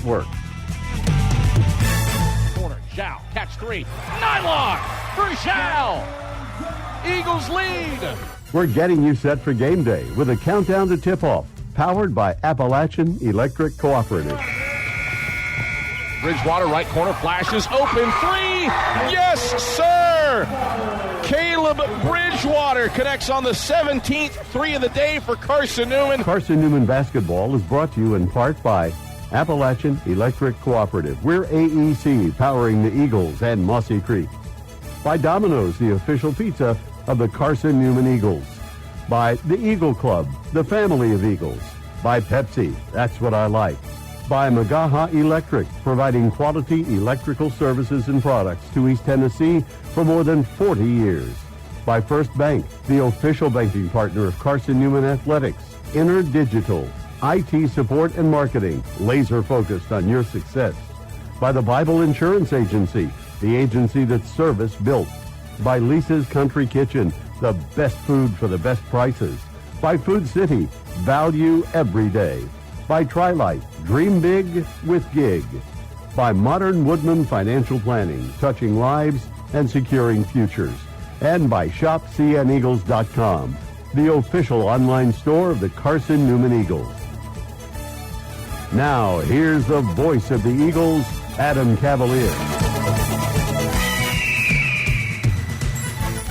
Network. Corner, Zhao, catch three. Nylon for Zhao. Eagles lead. We're getting you set for game day with a countdown to tip-off, powered by Appalachian Electric Cooperative. Bridgewater, right corner, flashes, open, three. Yes, sir. Caleb Bridgewater connects on the 17th three of the day for Carson-Newman. Carson-Newman basketball is brought to you in part by Appalachian Electric Cooperative. We're AEC, powering the Eagles and Mossy Creek. By Domino's, the official pizza of the Carson-Newman Eagles. By the Eagle Club, the family of Eagles. By Pepsi, that's what I like. By Magaha Electric, providing quality electrical services and products to East Tennessee for more than 40 years. By First Bank, the official banking partner of Carson-Newman Athletics. InterDigital, IT support and marketing, laser focused on your success. By the Bible Insurance Agency, the agency that's service built. By Lisa's Country Kitchen, the best food for the best prices. By Food City, value every day. By Trilight, dream big with gig. By Modern Woodman Financial Planning, touching lives and securing futures. And by ShopCNEagles.com, the official online store of the Carson-Newman Eagles. Now, here's the voice of the Eagles, Adam Cavalier.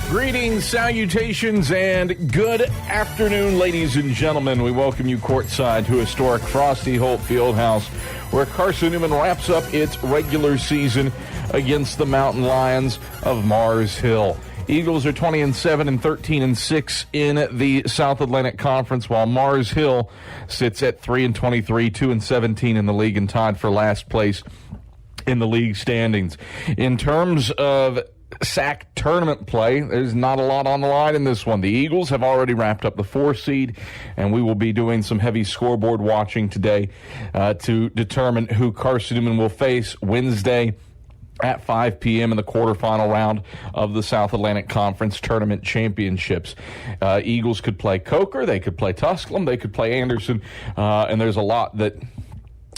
Greetings, salutations, and good afternoon, ladies and gentlemen. We welcome you courtside to historic Frosty Holt Fieldhouse, where Carson-Newman wraps up its regular season against the Mountain Lions of Mars Hill. Eagles are 20-7 and 13-6 in the South Atlantic Conference, while Mars Hill sits at 3-23, 2-17 in the league, and tied for last place in the league standings. In terms of SAC tournament play, there's not a lot on the line in this one. The Eagles have already wrapped up the 4 seed, and we will be doing some heavy scoreboard watching today to determine who Carson-Newman will face Wednesday at 5 p.m. in the quarterfinal round of the South Atlantic Conference Tournament Championships. Eagles could play Coker, they could play Tusculum, they could play Anderson, and there's a lot that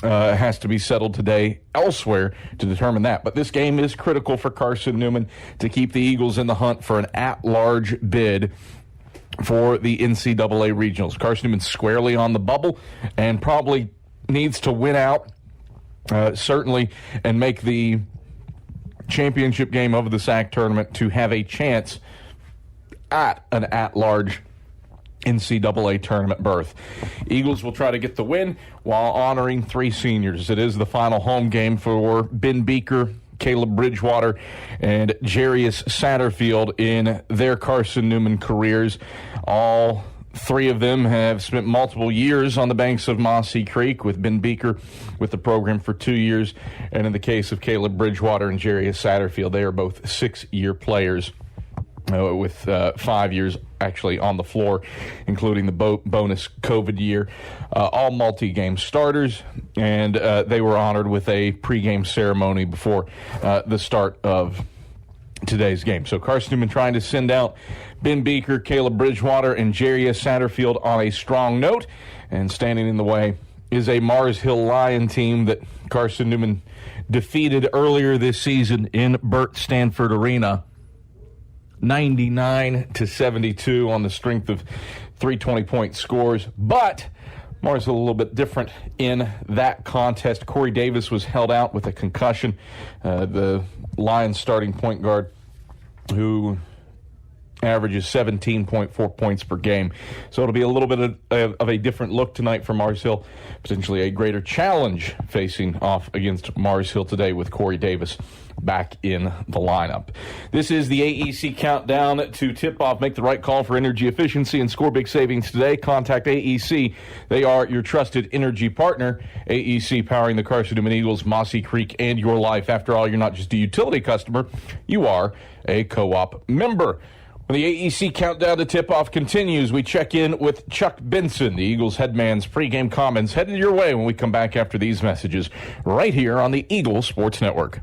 has to be settled today elsewhere to determine that. But this game is critical for Carson-Newman to keep the Eagles in the hunt for an at-large bid for the NCAA regionals. Carson-Newman squarely on the bubble and probably needs to win out, certainly, and make the championship game of the SAC tournament to have a chance at an at-large NCAA tournament berth. Eagles will try to get the win while honoring 3 seniors. It is the final home game for Ben Beaker, Caleb Bridgewater, and Jarius Satterfield in their Carson-Newman careers. All 3 of them have spent multiple years on the banks of Mossy Creek, with Ben Beaker with the program for 2 years, and in the case of Caleb Bridgewater and Jarius Satterfield, they are both 6-year players with 5 years actually on the floor, including the bonus COVID year. All multi-game starters, and they were honored with a pregame ceremony before the start of today's game. So Carson-Newman trying to send out Ben Beaker, Caleb Bridgewater, and Jarius Satterfield on a strong note, and standing in the way is a Mars Hill Lion team that Carson-Newman defeated earlier this season in Burt Stanford Arena, 99-72 on the strength of 320-point scores. But Mars Hill a little bit different in that contest. Corey Davis was held out with a concussion, the Lions starting point guard, who averages 17.4 points per game. So it'll be a little bit of a different look tonight for Mars Hill, potentially a greater challenge facing off against Mars Hill today with Corey Davis back in the lineup. This is the AEC Countdown to tip-off. Make the right call for energy efficiency and score big savings today. Contact AEC. They are your trusted energy partner. AEC, powering the Carson-Newman Eagles, Mossy Creek, and your life. After all, you're not just a utility customer, you are a co-op member. When the AEC Countdown to tip-off continues, we check in with Chuck Benson, the Eagles headman's pregame comments headed your way when we come back after these messages right here on the Eagles Sports Network.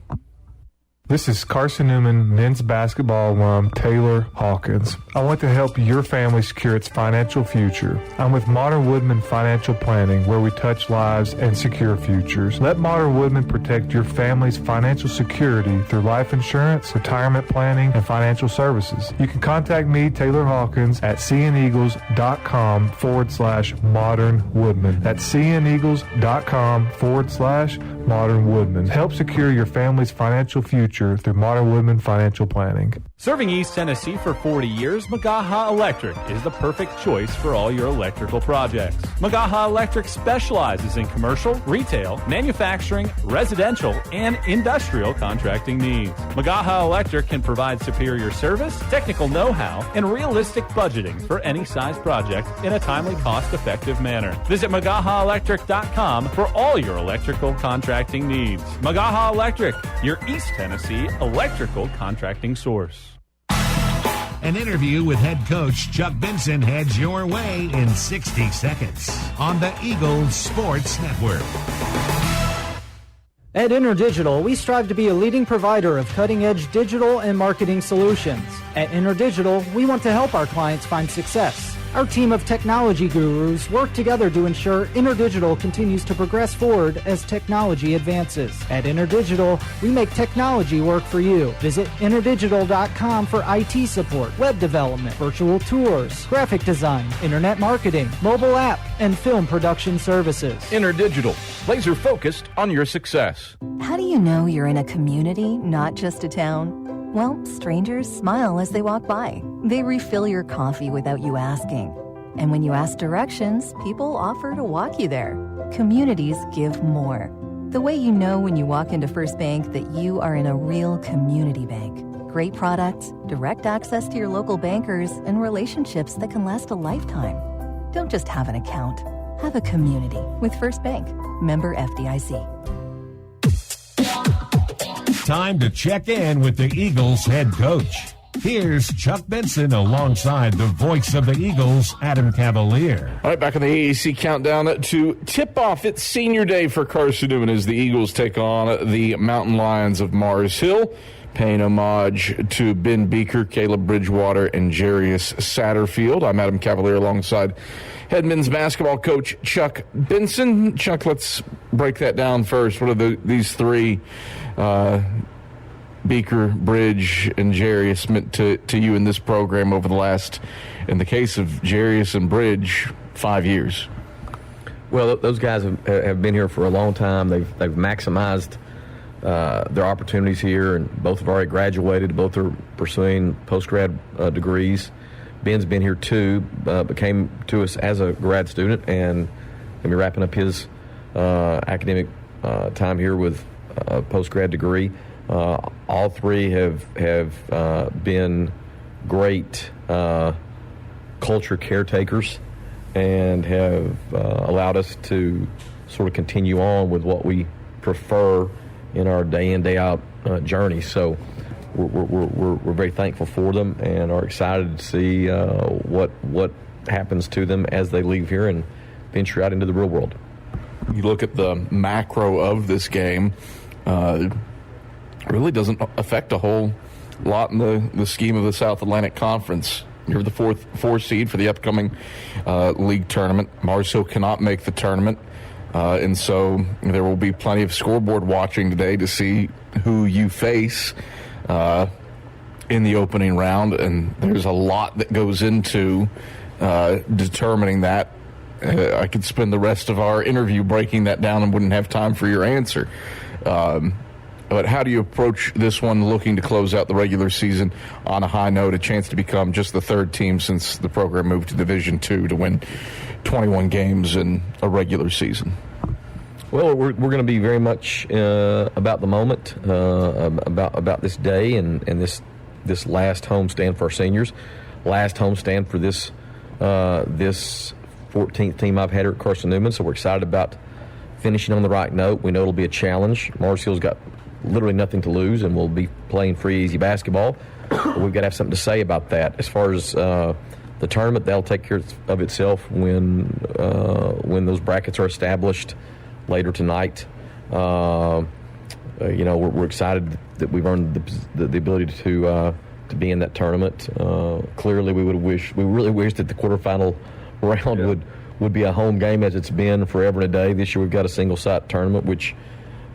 This is Carson-Newman men's basketball alum Taylor Hawkins. I want to help your family secure its financial future. I'm with Modern Woodman Financial Planning, where we touch lives and secure futures. Let Modern Woodman protect your family's financial security through life insurance, retirement planning, and financial services. You can contact me, Taylor Hawkins, at cneagles.com/Modern Woodman. That's cneagles.com/Modern Woodman. Help secure your family's financial future through Modern Woodman Financial Planning. Serving East Tennessee for 40 years, Magaha Electric is the perfect choice for all your electrical projects. Magaha Electric specializes in commercial, retail, manufacturing, residential, and industrial contracting needs. Magaha Electric can provide superior service, technical know-how, and realistic budgeting for any size project in a timely, cost-effective manner. Visit MagahaElectric.com for all your electrical contracting needs. Magaha Electric, your East Tennessee electrical contracting source. An interview with head coach Chuck Benson heads your way in 60 seconds on the Eagles Sports Network. At InterDigital, we strive to be a leading provider of cutting-edge digital and marketing solutions. At InterDigital, we want to help our clients find success. Our team of technology gurus work together to ensure InterDigital continues to progress forward as technology advances. At InterDigital, we make technology work for you. Visit InterDigital.com for IT support, web development, virtual tours, graphic design, internet marketing, mobile app, and film production services. InterDigital, laser focused on your success. How do you know you're in a community, not just a town? Well, strangers smile as they walk by. They refill your coffee without you asking. And when you ask directions, people offer to walk you there. Communities give more. The way you know when you walk into First Bank that you are in a real community bank. Great products, direct access to your local bankers, and relationships that can last a lifetime. Don't just have an account. Have a community with First Bank. Member FDIC. Time to check in with the Eagles head coach. Here's Chuck Benson alongside the voice of the Eagles, Adam Cavalier. All right, back on the AAC countdown to tip-off. It's senior day for Carson-Newman as the Eagles take on the Mountain Lions of Mars Hill, paying homage to Ben Beaker, Caleb Bridgewater, and Jarius Satterfield. I'm Adam Cavalier alongside head men's basketball coach Chuck Benson. Chuck, let's break that down first. What are these three, Beaker, Bridge, and Jarius, meant to you in this program over the last, in the case of Jarius and Bridge, 5 years? Well, those guys have been here for a long time. They've maximized their opportunities here, and both have already graduated. Both are pursuing post-grad degrees. Ben's been here too, came to us as a grad student, and going to be wrapping up his academic time here with a post-grad degree. All three have been great culture caretakers and have allowed us to sort of continue on with what we prefer in our day in, day out journey. So we're very thankful for them and are excited to see what happens to them as they leave here and venture out into the real world. You look at the macro of this game, really doesn't affect a whole lot in the scheme of the South Atlantic Conference. You're the fourth seed for the upcoming league tournament. Mars Hill cannot make the tournament, and so there will be plenty of scoreboard watching today to see who you face in the opening round, and there's a lot that goes into determining that. I could spend the rest of our interview breaking that down and wouldn't have time for your answer. But how do you approach this one, looking to close out the regular season on a high note, a chance to become just the third team since the program moved to Division II to win 21 games in a regular season? Well, we're going to be very much about the moment, about this day and this last homestand for our seniors, last homestand for this 14th team I've had here at Carson-Newman. So we're excited about finishing on the right note. We know it'll be a challenge. Mars Hill's got literally nothing to lose, and we'll be playing free, easy basketball. But we've got to have something to say about that. As far as the tournament, that'll take care of itself when those brackets are established later tonight. we're excited that we've earned the ability to be in that tournament. Clearly, we really wish that the quarterfinal round would be a home game, as it's been forever and a day. This year we've got a single-site tournament, which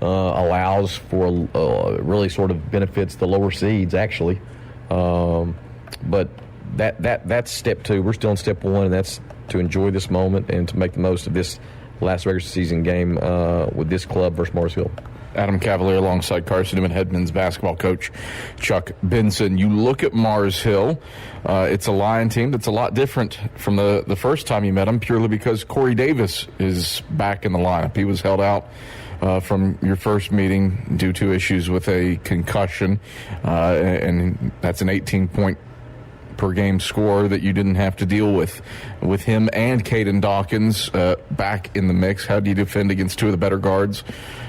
allows for really sort of benefits the lower seeds, actually. But that's step two. We're still in step one, and that's to enjoy this moment and to make the most of this last regular season game with this club versus Mars Hill. Adam Cavalier alongside Carson-Newman head men's basketball coach Chuck Benson. You look at Mars Hill, it's a Lion team that's a lot different from the first time you met him, purely because Corey Davis is back in the lineup. He was held out from your first meeting due to issues with a concussion, and that's an 18-point per game score that you didn't have to deal with him and Caden Dawkins back in the mix. How do you defend against two of the better guards,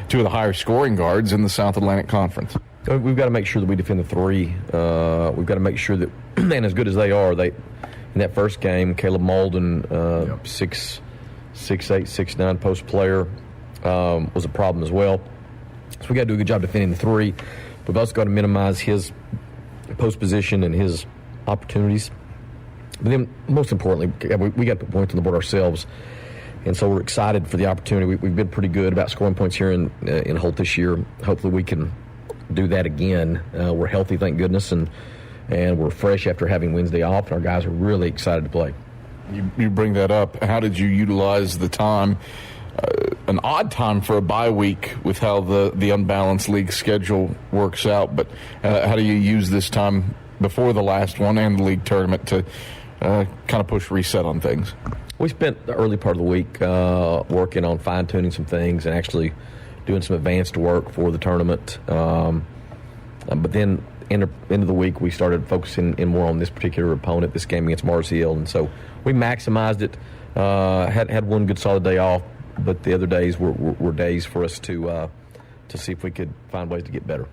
two of the higher scoring guards in the South Atlantic Conference? We've got to make sure that we defend the three. We've got to make sure that, and as good as they are, in that first game, Caleb Malden, 6'8", 6'9" post player, was a problem as well. So we got to do a good job defending the three. We've also got to minimize his post position and his opportunities. But then, most importantly, we got to put points on the board ourselves. And so we're excited for the opportunity. We've been pretty good about scoring points here in Holt this year. Hopefully we can do that again. We're healthy, thank goodness, and we're fresh after having Wednesday off. And our guys are really excited to play. You bring that up. How did you utilize the time? An odd time for a bye week with how the unbalanced league schedule works out. But how do you use this time before the last one and the league tournament to kind of push reset on things? We spent the early part of the week working on fine-tuning some things and actually doing some advanced work for the tournament. But then end of the week, we started focusing in more on this particular opponent, this game against Mars Hill. And so we maximized it, had one good solid day off, but the other days were days for us to see if we could find ways to get better.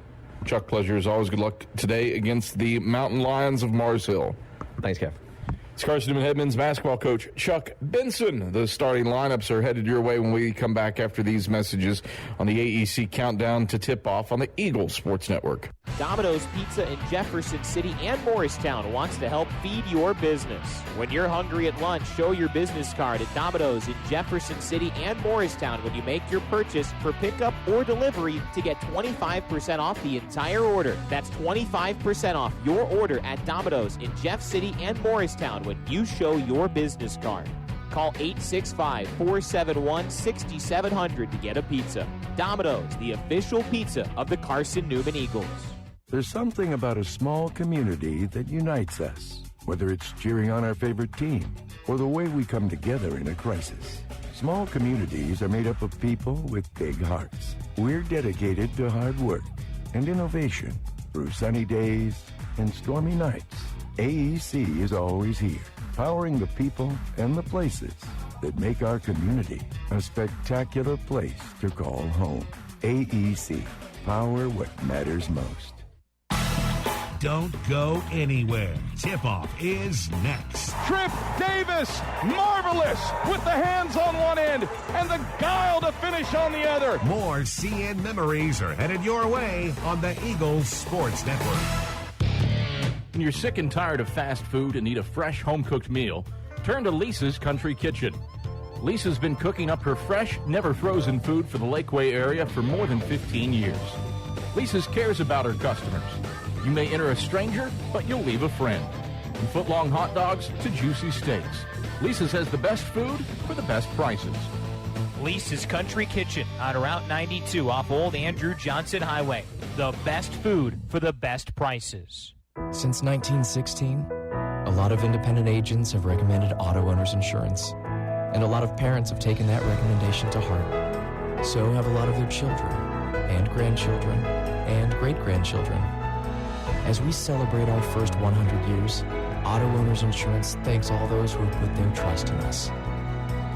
Chuck, pleasure as always. Good luck today against the Mountain Lions of Mars Hill. Thanks, Kev. It's Carson-Newman head men's basketball coach Chuck Benson. The starting lineups are headed your way when we come back after these messages on the AEC Countdown to Tip-Off on the Eagles Sports Network. Domino's Pizza in Jefferson City and Morristown wants to help feed your business. When you're hungry at lunch, show your business card at Domino's in Jefferson City and Morristown when you make your purchase for pickup or delivery to get 25% off the entire order. That's 25% off your order at Domino's in Jeff City and Morristown when you show your business card. Call 865-471-6700 to get a pizza. Domino's, the official pizza of the Carson-Newman Eagles. There's something about a small community that unites us, whether it's cheering on our favorite team or the way we come together in a crisis. Small communities are made up of people with big hearts. We're dedicated to hard work and innovation through sunny days and stormy nights. AEC is always here, powering the people and the places that make our community a spectacular place to call home. AEC, power what matters most. Don't go anywhere. Tip-off is next. Trip Davis, marvelous, with the hands on one end and the guile to finish on the other. More CN memories are headed your way on the Eagles Sports Network. When you're sick and tired of fast food and need a fresh home-cooked meal, turn to Lisa's Country Kitchen. Lisa's been cooking up her fresh, never-frozen food for the Lakeway area for more than 15 years. Lisa's cares about her customers. You may enter a stranger, but you'll leave a friend. From foot-long hot dogs to juicy steaks, Lisa's has the best food for the best prices. Lisa's Country Kitchen on Route 92 off Old Andrew Johnson Highway. The best food for the best prices. Since 1916, a lot of independent agents have recommended auto owners insurance, and a lot of parents have taken that recommendation to heart. So have a lot of their children, and grandchildren, and great-grandchildren. As we celebrate our first 100 years, Auto Owners Insurance thanks all those who have put their trust in us,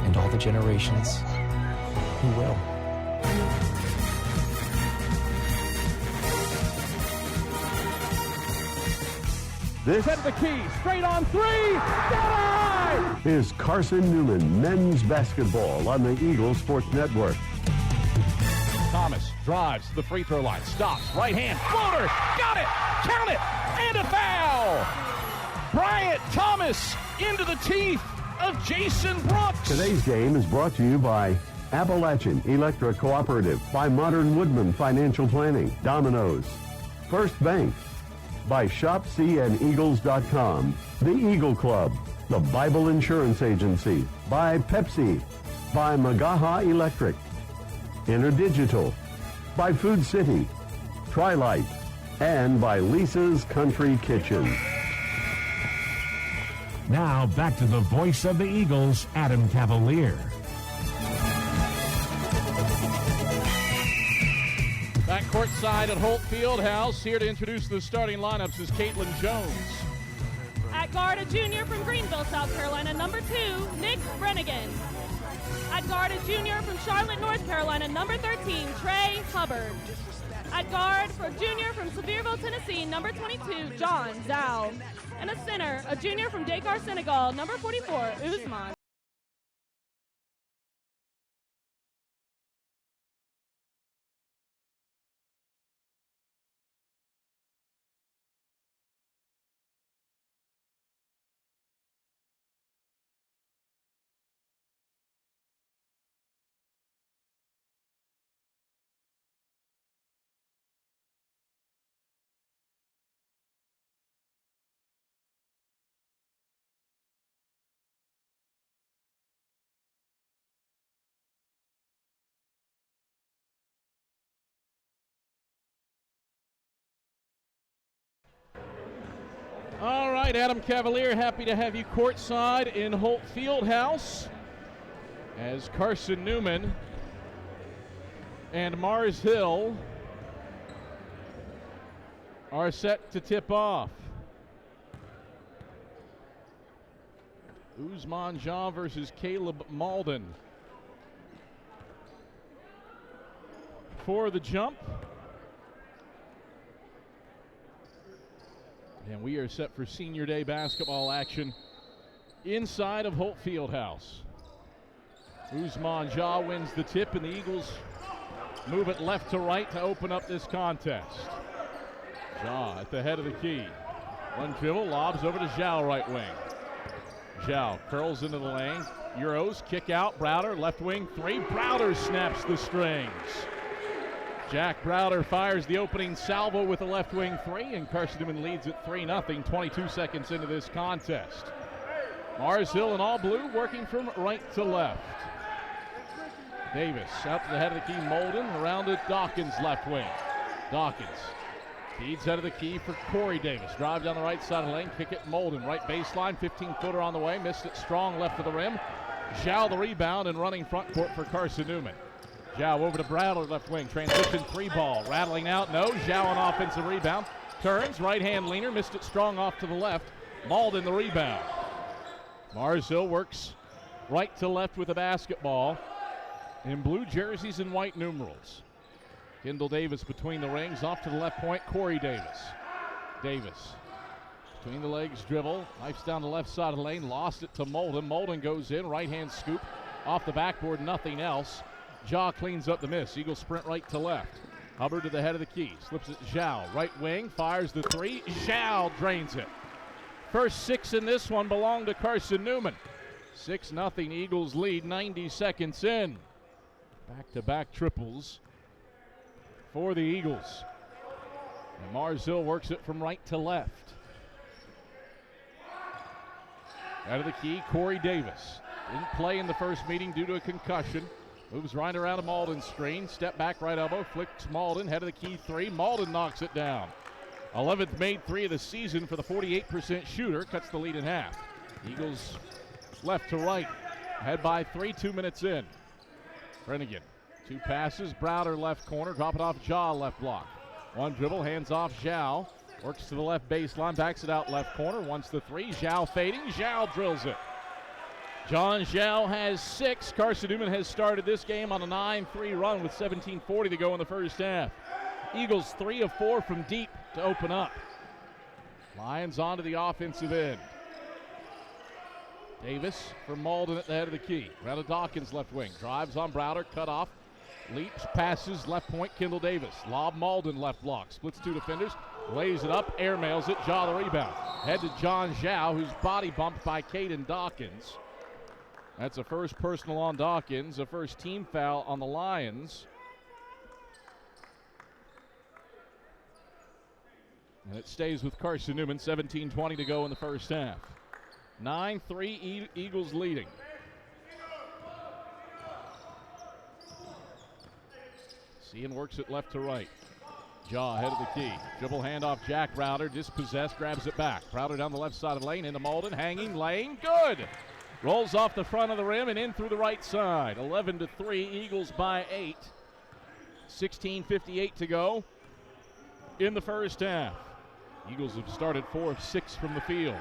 and all the generations who will. This Set the key, straight on three, get is Carson-Newman men's basketball on the Eagles Sports Network. Thomas Drives to the free throw line. Stops. Right hand. Floater. Got it. Count it. And a foul. Bryant Thomas into the teeth of Jason Brooks. Today's game is brought to you by Appalachian Electric Cooperative, by Modern Woodman Financial Planning, Domino's, First Bank, by ShopCNEagles.com, The Eagle Club, the Bible Insurance Agency, by Pepsi, by Magaha Electric, InterDigital, by Food City, Tri-Light, and by Lisa's Country Kitchen. Now back to the voice of the Eagles, Adam Cavalier. Back courtside at Holt Fieldhouse. Here to introduce the starting lineups is Caitlin Jones. At guard, a junior from Greenville, South Carolina, number 2, Nick Brennigan. At guard, a junior from Charlotte, North Carolina, number 13, Trey Hubbard. At guard, for junior from Sevierville, Tennessee, number 22, John Zhao. And a center, a junior from Dakar, Senegal, number 44, Usman. All right, Adam Cavalier, happy to have you courtside in Holt Fieldhouse as Carson-Newman and Mars Hill are set to tip off. Usman Jah versus Caleb Malden. For the jump. And we are set for Senior Day basketball action inside of Holt Fieldhouse. Usman Jah wins the tip, and the Eagles move it left to right to open up this contest. Jah at the head of the key. One dribble, lobs over to Zhao, right wing. Zhao curls into the lane. Euros, kick out, Browder, left wing three. Browder snaps the strings. Jack Browder fires the opening salvo with a left wing three, and Carson-Newman leads at 3-0, 22 seconds into this contest. Mars Hill in all blue, working from right to left. Davis out to the head of the key, Molden, around to Dawkins, left wing. Dawkins feeds out of the key for Corey Davis. Drive down the right side of the lane, kick it Molden, right baseline, 15-footer on the way, missed it strong left of the rim. Zhao the rebound and running front court for Carson-Newman. Zhao over to Browder, left wing, transition three ball, rattling out, no, Zhao on offensive rebound, turns, right hand leaner, missed it strong off to the left, Malden the rebound. Mars Hill works right to left with the basketball in blue jerseys and white numerals. Kendall Davis between the rings, off to the left point, Corey Davis. Davis between the legs, dribble, knifes down the left side of the lane, lost it to Molden. Molden goes in, right hand scoop, off the backboard, nothing else. Jah cleans up the miss. Eagles sprint right to left. Hubbard to the head of the key. Slips it to Zhao. Right wing. Fires the three. Zhao drains it. First six in this one belong to Carson-Newman. 6-0 Eagles lead 90 seconds in. Back-to-back triples for the Eagles. And Mars Hill works it from right to left. Out of the key, Corey Davis. Didn't play in the first meeting due to a concussion. Moves right around a Malden screen. Step back right elbow. Flicks Malden. Head of the key three. Malden knocks it down. 11th made three of the season for the 48% shooter. Cuts the lead in half. Eagles left to right. Ahead by 3, 2 minutes in. Brennigan. Two passes. Browder left corner. Drop it off Jah left block. One dribble. Hands off Zhao. Works to the left baseline. Backs it out left corner. Wants the three. Zhao fading. Zhao drills it. John Zhao has 6. Carson-Newman has started this game on a 9-3 run with 17:40 to go in the first half. Eagles 3 of 4 from deep to open up. Lions onto the offensive end. Davis for Malden at the head of the key. Around to Dawkins left wing. Drives on Browder, cut off. Leach passes left point, Kendall Davis. Lob Malden left block. Splits two defenders. Lays it up. Air mails it. Jaw the rebound. Head to John Zhao, who's body bumped by Caden Dawkins. That's a first personal on Dawkins. A first team foul on the Lions. And it stays with Carson-Newman. 17:20 to go in the first half. 9-3 Eagles leading. Cian works it left to right. Jaw ahead of the key. Dribble handoff, Jack Browder. Dispossessed, grabs it back. Browder down the left side of the lane, into Malden. Hanging, lane, good! Rolls off the front of the rim and in through the right side. 11-3, Eagles by 8. 16:58 to go in the first half. Eagles have started 4 of 6 from the field.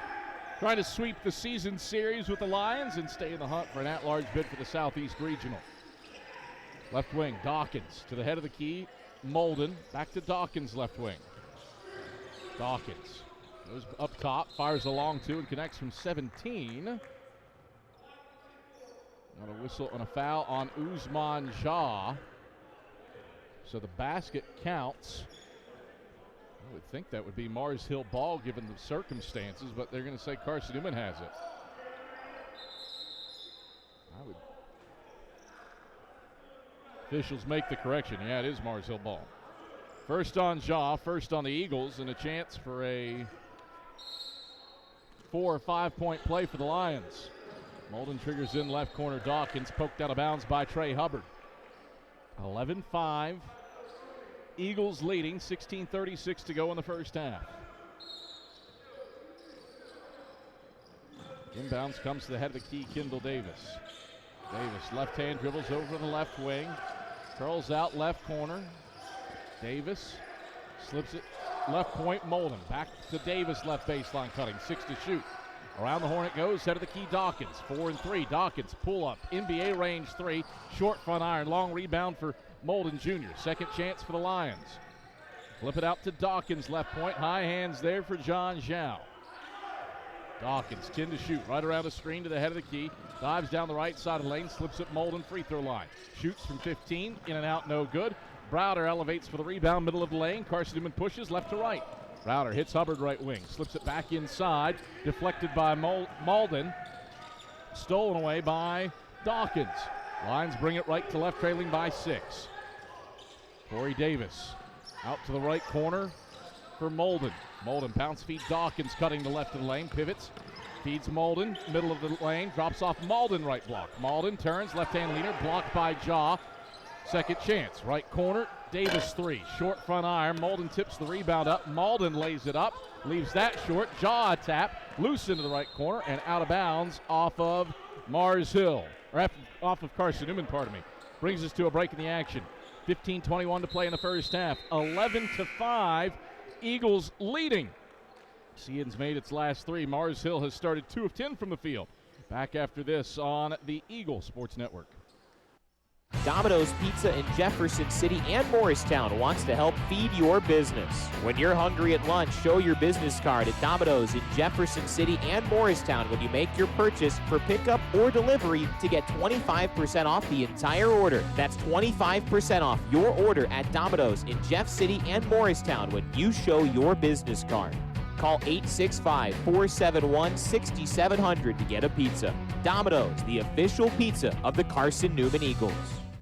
Trying to sweep the season series with the Lions and stay in the hunt for an at-large bid for the Southeast Regional. Left wing, Dawkins to the head of the key. Malden back to Dawkins left wing. Dawkins goes up top, fires a long two and connects from 17. Not a whistle and a foul on Usman Jah. So the basket counts. I would think that would be Mars Hill ball given the circumstances, but they're going to say Carson-Newman has it. Officials make the correction. Yeah, it is Mars Hill ball. First on Jaw, first on the Eagles, and a chance for a 4 or 5 point play for the Lions. Malden triggers in left corner. Dawkins poked out of bounds by Trey Hubbard. 11-5. Eagles leading. 16:36 to go in the first half. Inbounds comes to the head of the key, Kendall Davis. Davis, left hand, dribbles over the left wing. Curls out left corner. Davis slips it left point, Malden. Back to Davis, left baseline cutting. 6 to shoot. Around the horn it goes, head of the key, Dawkins. 4 and 3. Dawkins, pull up. NBA range 3. Short front iron. Long rebound for Malden Jr. Second chance for the Lions. Flip it out to Dawkins, left point. High hands there for John Zhao. Dawkins, 10 to shoot, right around the screen to the head of the key. Dives down the right side of the lane, slips it Malden free throw line. Shoots from 15, in and out, no good. Browder elevates for the rebound, middle of the lane. Carson-Newman pushes left to right. Browder hits Hubbard right wing, slips it back inside, deflected by Malden. Stolen away by Dawkins. Lions bring it right to left, trailing by 6. Corey Davis out to the right corner for Malden. Malden bounce feed Dawkins, cutting the left of the lane, pivots, feeds Malden, middle of the lane, drops off Malden right block. Malden turns, left-hand leaner, blocked by Jaw. Second chance, right corner, Davis 3, short front iron. Malden tips the rebound up. Malden lays it up, leaves that short. Jaw a tap, loose into the right corner and out of bounds off of Mars Hill, or off of Carson-Newman, pardon me. Brings us to a break in the action. 15:21 to play in the first half. 11-5. Eagles leading. Cian's made its last 3. Mars Hill has started 2 of 10 from the field. Back after this on the Eagle Sports Network. Domino's Pizza in Jefferson City and Morristown wants to help feed your business. When you're hungry at lunch, show your business card at Domino's in Jefferson City and Morristown when you make your purchase for pickup or delivery to get 25% off the entire order. That's 25% off your order at Domino's in Jeff City and Morristown when you show your business card. Call 865-471-6700 to get a pizza. Domino's, the official pizza of the Carson-Newman Eagles.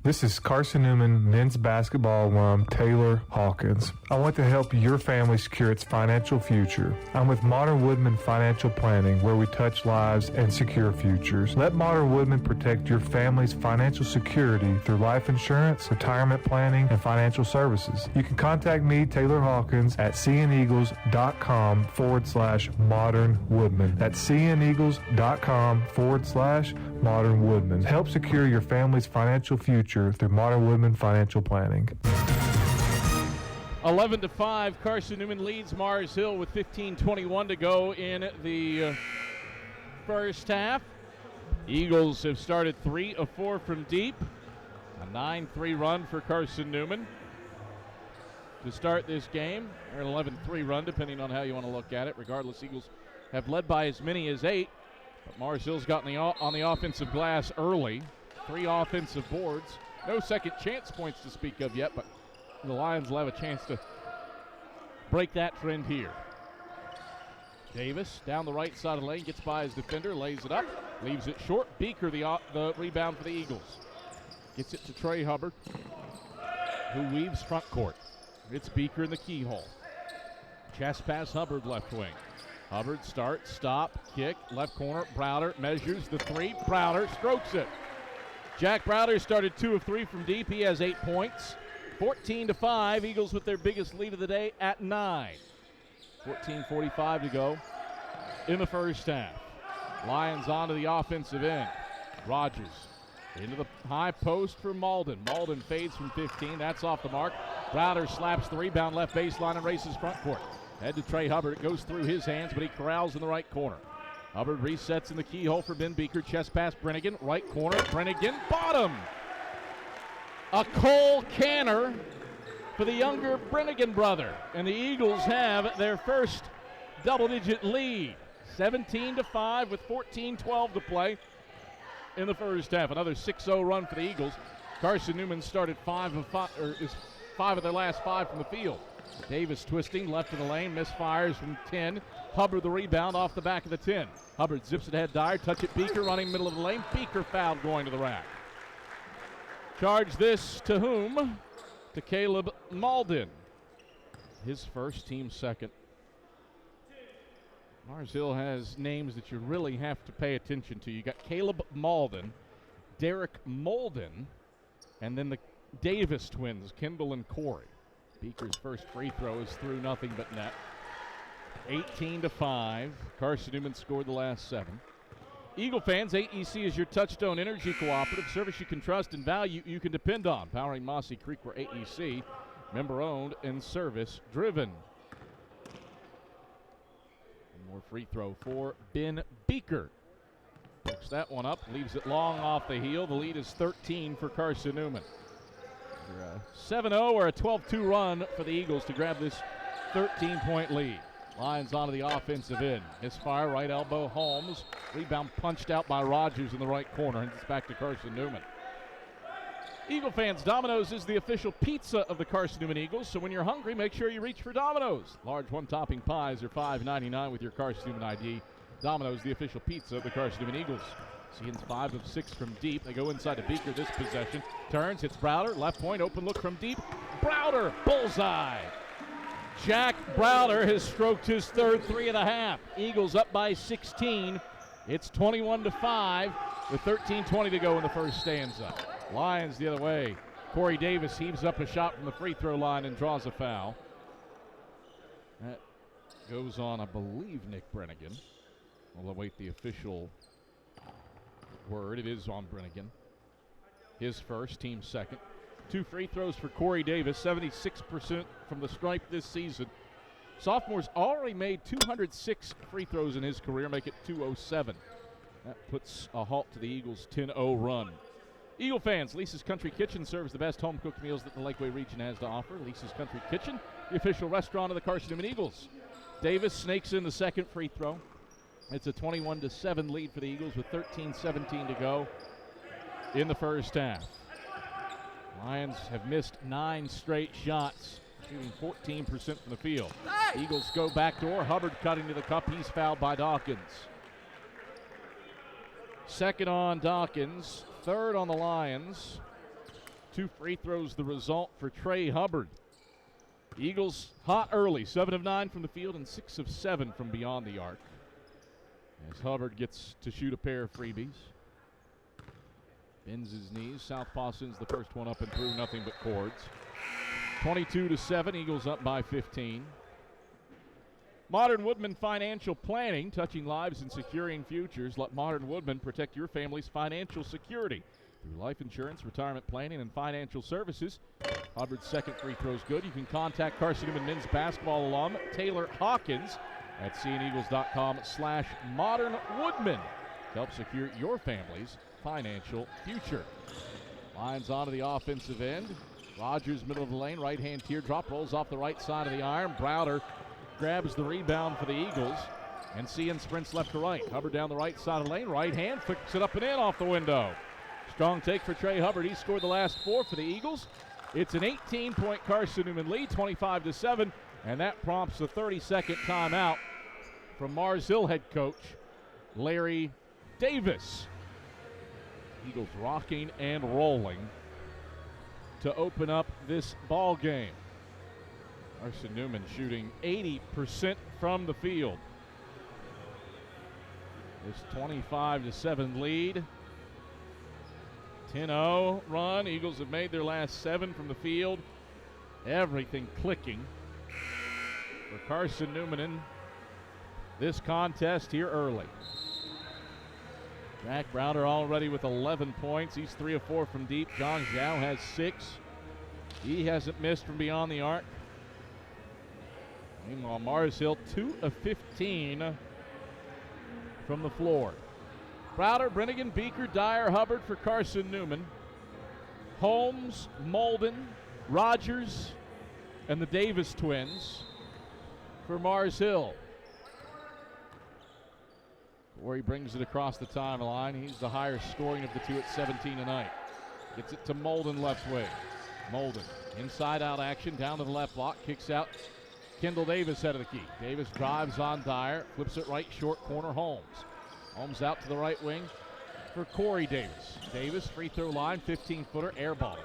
This is Carson-Newman men's basketball alum Taylor Hawkins. I want to help your family secure its financial future. I'm with Modern Woodman Financial Planning, where we touch lives and secure futures. Let Modern Woodman protect your family's financial security through life insurance, retirement planning, and financial services. You can contact me, Taylor Hawkins, at cneagles.com/Modern Woodman. That's cneagles.com/Modern Woodman. Help secure your family's financial future through Modern Woodman Financial Planning. 11-5, Carson-Newman leads Mars Hill with 15:21 to go in the first half. Eagles have started 3 of 4 from deep. A 9-3 run for Carson-Newman to start this game, or an 11-3 run, depending on how you want to look at it. Regardless, Eagles have led by as many as 8, but Mars Hill's gotten on the offensive glass early. 3 offensive boards. No second chance points to speak of yet, but the Lions will have a chance to break that trend here. Davis down the right side of the lane, gets by his defender, lays it up, leaves it short. Beaker the rebound for the Eagles. Gets it to Trey Hubbard, who weaves front court. It's Beaker in the keyhole. Chest pass, Hubbard left wing. Hubbard starts, stop, kick, left corner. Browder measures the three. Browder strokes it. Jack Browder started 2 of 3 from deep. He has 8 points. 14-5. Eagles with their biggest lead of the day at 9. 14:45 to go in the first half. Lions onto the offensive end. Rogers into the high post for Malden. Malden fades from 15. That's off the mark. Browder slaps the rebound left baseline and races front court. Head to Trey Hubbard. It goes through his hands, but he corrals in the right corner. Hubbard resets in the keyhole for Ben Beaker. Chest pass Brennigan. Right corner. Brennigan. Bottom. A Cole Canner for the younger Brennigan brother. And the Eagles have their first double-digit lead. 17-5 with 14:12 to play in the first half. Another 6-0 run for the Eagles. Carson-Newman started 5 of their last 5 from the field. Davis twisting left of the lane, misfires from 10. Hubbard the rebound off the back of the 10. Hubbard zips it ahead, Dyer, touch it, Beaker running middle of the lane. Beaker fouled going to the rack. Charge this to whom? To Caleb Malden. His first, team second. Mars Hill has names that you really have to pay attention to. You got Caleb Malden, Derek Molden, and then the Davis twins, Kendall and Corey. Beaker's first free throw is through nothing but net. 18-5. Carson-Newman scored the last 7. Eagle fans, AEC is your Touchstone Energy Cooperative. Service you can trust and value you can depend on. Powering Mossy Creek, where AEC, member-owned and service-driven. One more free throw for Ben Beaker. Picks that one up, leaves it long off the heel. The lead is 13 for Carson-Newman. 7-0 or a 12-2 run for the Eagles to grab this 13-point lead. Lions onto the offensive end. Misfire, right elbow, Holmes. Rebound punched out by Rogers in the right corner, and it's back to Carson-Newman. Eagle fans, Domino's is the official pizza of the Carson-Newman Eagles, so when you're hungry, make sure you reach for Domino's. Large one-topping pies are $5.99 with your Carson-Newman ID. Domino's, the official pizza of the Carson-Newman Eagles. Seeing 5 of 6 from deep. They go inside to Beaker this possession. Turns, hits Browder. Left point, open look from deep. Browder, bullseye. Jack Browder has stroked his third 3 of the half. Eagles up by 16. It's 21-5 with 13:20 to go in the first stanza. Lions the other way. Corey Davis heaves up a shot from the free throw line and draws a foul. That goes on, I believe, Nick Brennigan. We'll await the official word. It is on Brennigan. His first, team second. 2 free throws for Corey Davis, 76% from the stripe this season. Sophomore's already made 206 free throws in his career, make it 207. That puts a halt to the Eagles' 10-0 run. Eagle fans, Lisa's Country Kitchen serves the best home-cooked meals that the Lakeway region has to offer. Lisa's Country Kitchen, the official restaurant of the Carson-Newman Eagles. Davis snakes in the second free throw. It's a 21-7 lead for the Eagles with 13:17 to go in the first half. Lions have missed 9 straight shots, shooting 14% from the field. Eagles go backdoor. Hubbard cutting to the cup. He's fouled by Dawkins. Second on Dawkins. Third on the Lions. 2 free throws the result for Trey Hubbard. Eagles hot early. 7 of 9 from the field and 6 of 7 from beyond the arc. As Hubbard gets to shoot a pair of freebies. Bends his knees. Southpaw sends the first one up and through, nothing but cords. 22-7, Eagles up by 15. Modern Woodman Financial Planning, touching lives and securing futures. Let Modern Woodman protect your family's financial security through life insurance, retirement planning, and financial services. Hubbard's second free throw is good. You can contact Carson-Newman men's basketball alum Taylor Hawkins at cneagles.com/modernwoodman to help secure your family's financial future. Lions onto the offensive end. Rogers, middle of the lane, right-hand teardrop, rolls off the right side of the iron. Browder grabs the rebound for the Eagles, and Cian sprints left to right. Hubbard down the right side of the lane, right hand, flicks it up and in off the window. Strong take for Trey Hubbard. He scored the last 4 for the Eagles. It's an 18-point Carson-Newman lead, 25-7, and that prompts the 32nd timeout from Mars Hill head coach Larry Davis. Eagles rocking and rolling to open up this ball game. Carson-Newman shooting 80% from the field. This 25-7 lead. 10-0 run. Eagles have made their last 7 from the field. Everything clicking for Carson-Newman in this contest here early. Jack Browder already with 11 points. He's 3 of 4 from deep. John Zhao has 6. He hasn't missed from beyond the arc. Meanwhile, Mars Hill 2 of 15 from the floor. Browder, Brennigan, Beaker, Dyer, Hubbard for Carson-Newman. Holmes, Molden, Rogers, and the Davis twins for Mars Hill. Corey brings it across the timeline. He's the higher scoring of the two at 17 tonight. Gets it to Molden left wing. Molden, inside-out action, down to the left block, kicks out. Kendall Davis head of the key. Davis drives on Dyer, flips it right, short corner, Holmes. Holmes out to the right wing for Corey Davis. Davis, free throw line, 15-footer, air ball.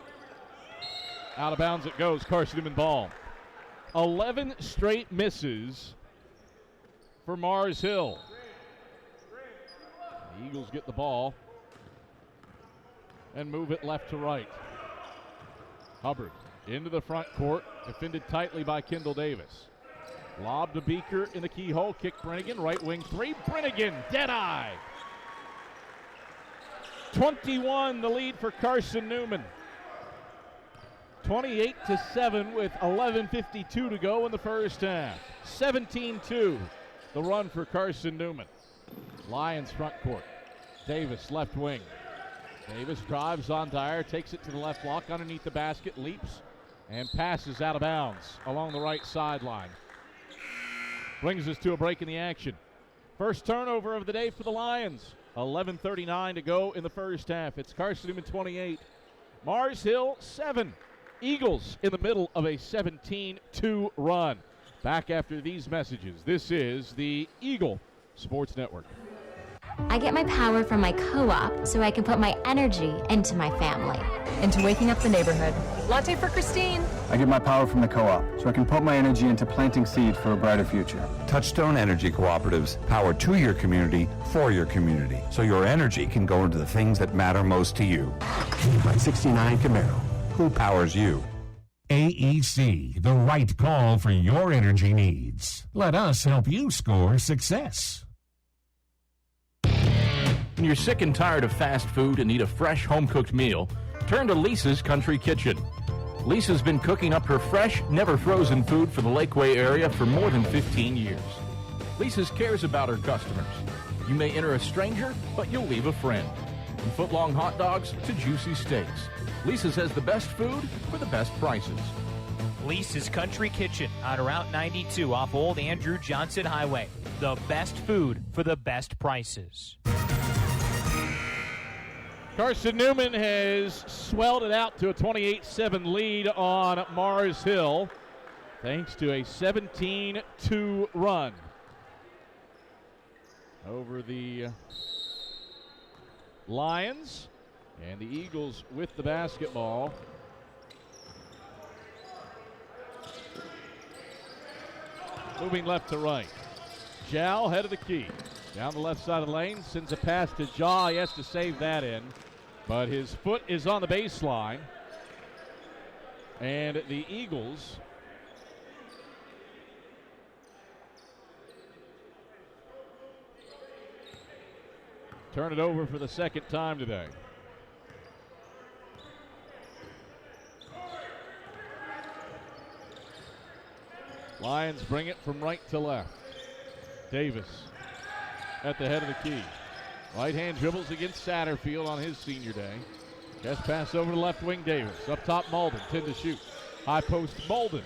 Out of bounds it goes, Carson-Newman ball. 11 straight misses for Mars Hill. The Eagles get the ball and move it left to right. Hubbard into the front court, defended tightly by Kendall Davis. Lob to Beaker in the keyhole, kick Brennigan, right wing 3, Brennigan, dead eye. 21 the lead for Carson-Newman. 28-7 with 11:52 to go in the first half. 17-2 the run for Carson-Newman. Lions front court. Davis left wing. Davis drives on Dyer, takes it to the left block underneath the basket, leaps and passes out of bounds along the right sideline. Brings us to a break in the action. First turnover of the day for the Lions. 11:39 to go in the first half. It's Carson-Newman 28, Mars Hill 7. Eagles in the middle of a 17-2 run. Back after these messages. This is the Eagle Sports Network. I get my power from my co-op so I can put my energy into my family. Into waking up the neighborhood. Latte for Christine. I get my power from the co-op so I can put my energy into planting seed for a brighter future. Touchstone Energy Cooperatives, power to your community, for your community, so your energy can go into the things that matter most to you. My 69 Camaro. Who powers you? AEC, the right call for your energy needs. Let us help you score success. When you're sick and tired of fast food and need a fresh home-cooked meal, turn to Lisa's Country Kitchen. Lisa's been cooking up her fresh, never-frozen food for the Lakeway area for more than 15 years. Lisa's cares about her customers. You may enter a stranger, but you'll leave a friend. From foot-long hot dogs to juicy steaks, Lisa's has the best food for the best prices. Lisa's Country Kitchen on Route 92 off Old Andrew Johnson Highway. The best food for the best prices. Carson-Newman has swelled it out to a 28-7 lead on Mars Hill thanks to a 17-2 run over the Lions, and the Eagles with the basketball. Moving left to right. Zhao, head of the key. Down the left side of the lane, sends a pass to Jaw. He has to save that in, but his foot is on the baseline. And the Eagles turn it over for the second time today. Lions bring it from right to left. Davis at the head of the key. Right hand dribbles against Satterfield on his senior day. Chest pass over to left wing Davis. Up top Molden, 10 to shoot. High post Molden.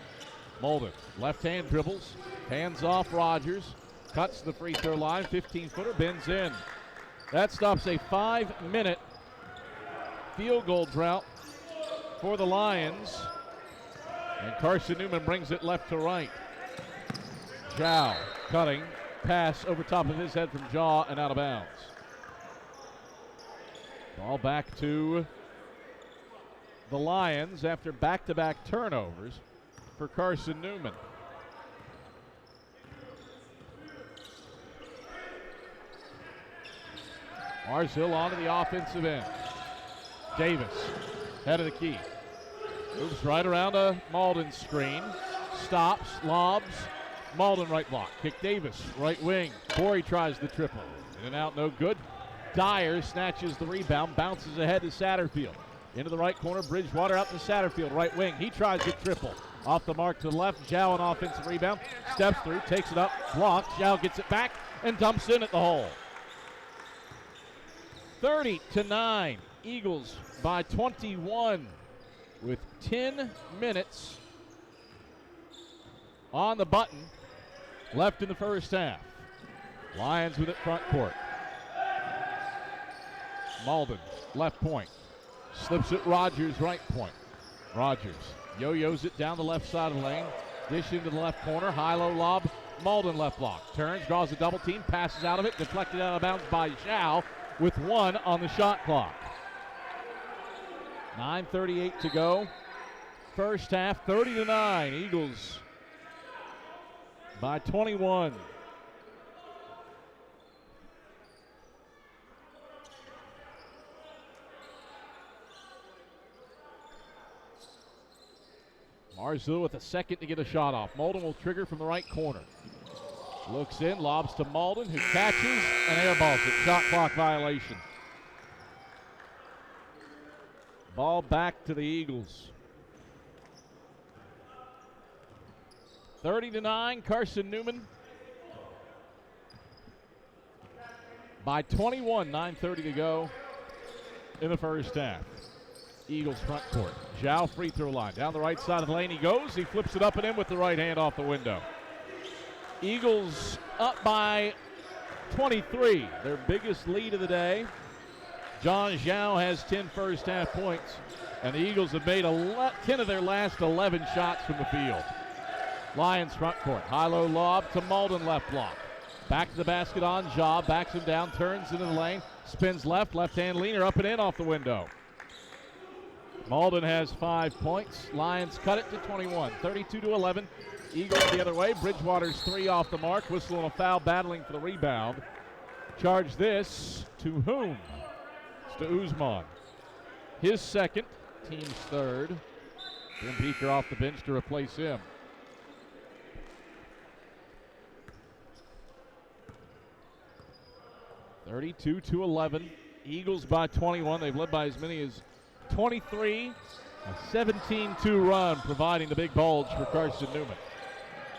Molden, left hand dribbles. Hands off Rogers. Cuts the free throw line. 15-footer, bends in. That stops a 5-minute field goal drought for the Lions. And Carson-Newman brings it left to right. Zhao cutting. Pass over top of his head from Jaw and out of bounds. Ball back to the Lions after back-to-back turnovers for Carson-Newman. Marshill onto the offensive end. Davis, head of the key. Moves right around a Malden screen. Stops, lobs. Malden right block. Kick Davis, right wing. Corey tries the triple. In and out, no good. Dyer snatches the rebound, bounces ahead to Satterfield. Into the right corner, Bridgewater out to Satterfield, right wing. He tries the triple. Off the mark to the left. Zhao, an offensive rebound. Steps through, takes it up, blocks. Zhao gets it back and dumps in at the hole. 30-9. Eagles by 21 with 10 minutes on the button left in the first half. Lions with it front court. Malden, left point. Slips it Rogers, right point. Rogers yo-yos it down the left side of the lane. Dish into the left corner. High-low lob. Malden left block. Turns, draws a double team, passes out of it. Deflected out of bounds by Zhao with 1 on the shot clock. 9:38 to go. First half, 30-9. Eagles by 21. Marzul with a second to get a shot off. Malden will trigger from the right corner. Looks in, lobs to Malden, who catches and airballs it. Shot clock violation. Ball back to the Eagles. 30-9, Carson-Newman by 21, 9:30 to go in the first half. Eagles front court. Zhao free throw line. Down the right side of the lane he goes. He flips it up and in with the right hand off the window. Eagles up by 23. Their biggest lead of the day. John Zhao has 10 first half points. And the Eagles have made 10 of their last 11 shots from the field. Lions front court. High-low lob to Malden left block. Back to the basket on Zhao. Backs him down. Turns into the lane. Spins left. Left-hand leaner up and in off the window. Malden has 5 points. Lions cut it to 21. 32-11. Eagles the other way. Bridgewater's 3 off the mark. Whistle and a foul, battling for the rebound. Charge this to whom? It's to Usman. His second, team's third. Jim Beaker off the bench to replace him. (32-11). Eagles by 21. They've led by as many as 23. A 17-2 run, providing the big bulge for Carson-Newman.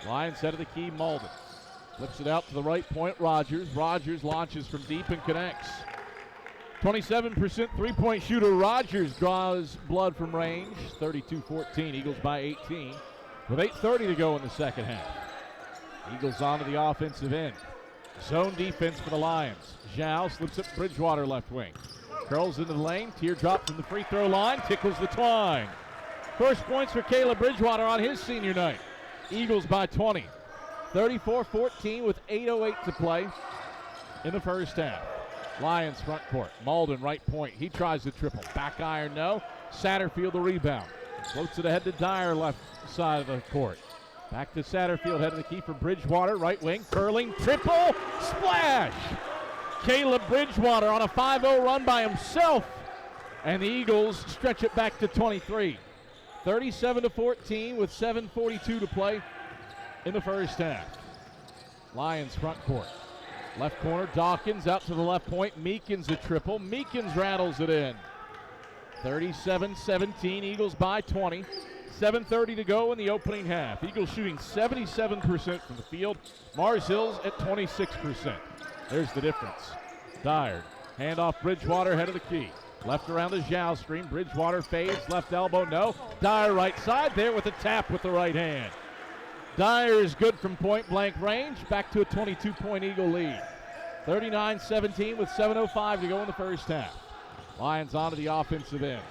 Lions head of the key, Malden. Flips it out to the right point, Rogers. Rogers launches from deep and connects. 27% three-point shooter Rogers draws blood from range. 32-14, Eagles by 18. With 8:30 to go in the second half. Eagles onto the offensive end. Zone defense for the Lions. Zhao slips it Bridgewater left wing. Curls into the lane, teardrop from the free throw line, tickles the twine. First points for Caleb Bridgewater on his senior night. Eagles by 20. 34-14 with 8:08 to play in the first half. Lions front court. Malden right point. He tries the triple. Back iron, no. Satterfield the rebound. Floats it ahead to Dyer left side of the court. Back to Satterfield, head of the key for Bridgewater. Right wing, curling, triple, splash! Caleb Bridgewater on a 5-0 run by himself. And the Eagles stretch it back to 23. 37-14 with 7:42 to play in the first half. Lions front court. Left corner, Dawkins out to the left point. Meekins a triple. Meekins rattles it in. 37-17, Eagles by 20. 7:30 to go in the opening half. Eagles shooting 77% from the field. Mars Hills at 26%. There's the difference. Dyer, handoff Bridgewater, head of the key. Left around the Zhao screen. Bridgewater fades, left elbow, no. Dyer right side there with a tap with the right hand. Dyer is good from point blank range. Back to a 22-point Eagle lead. 39-17 with 7:05 to go in the first half. Lions onto the offensive end.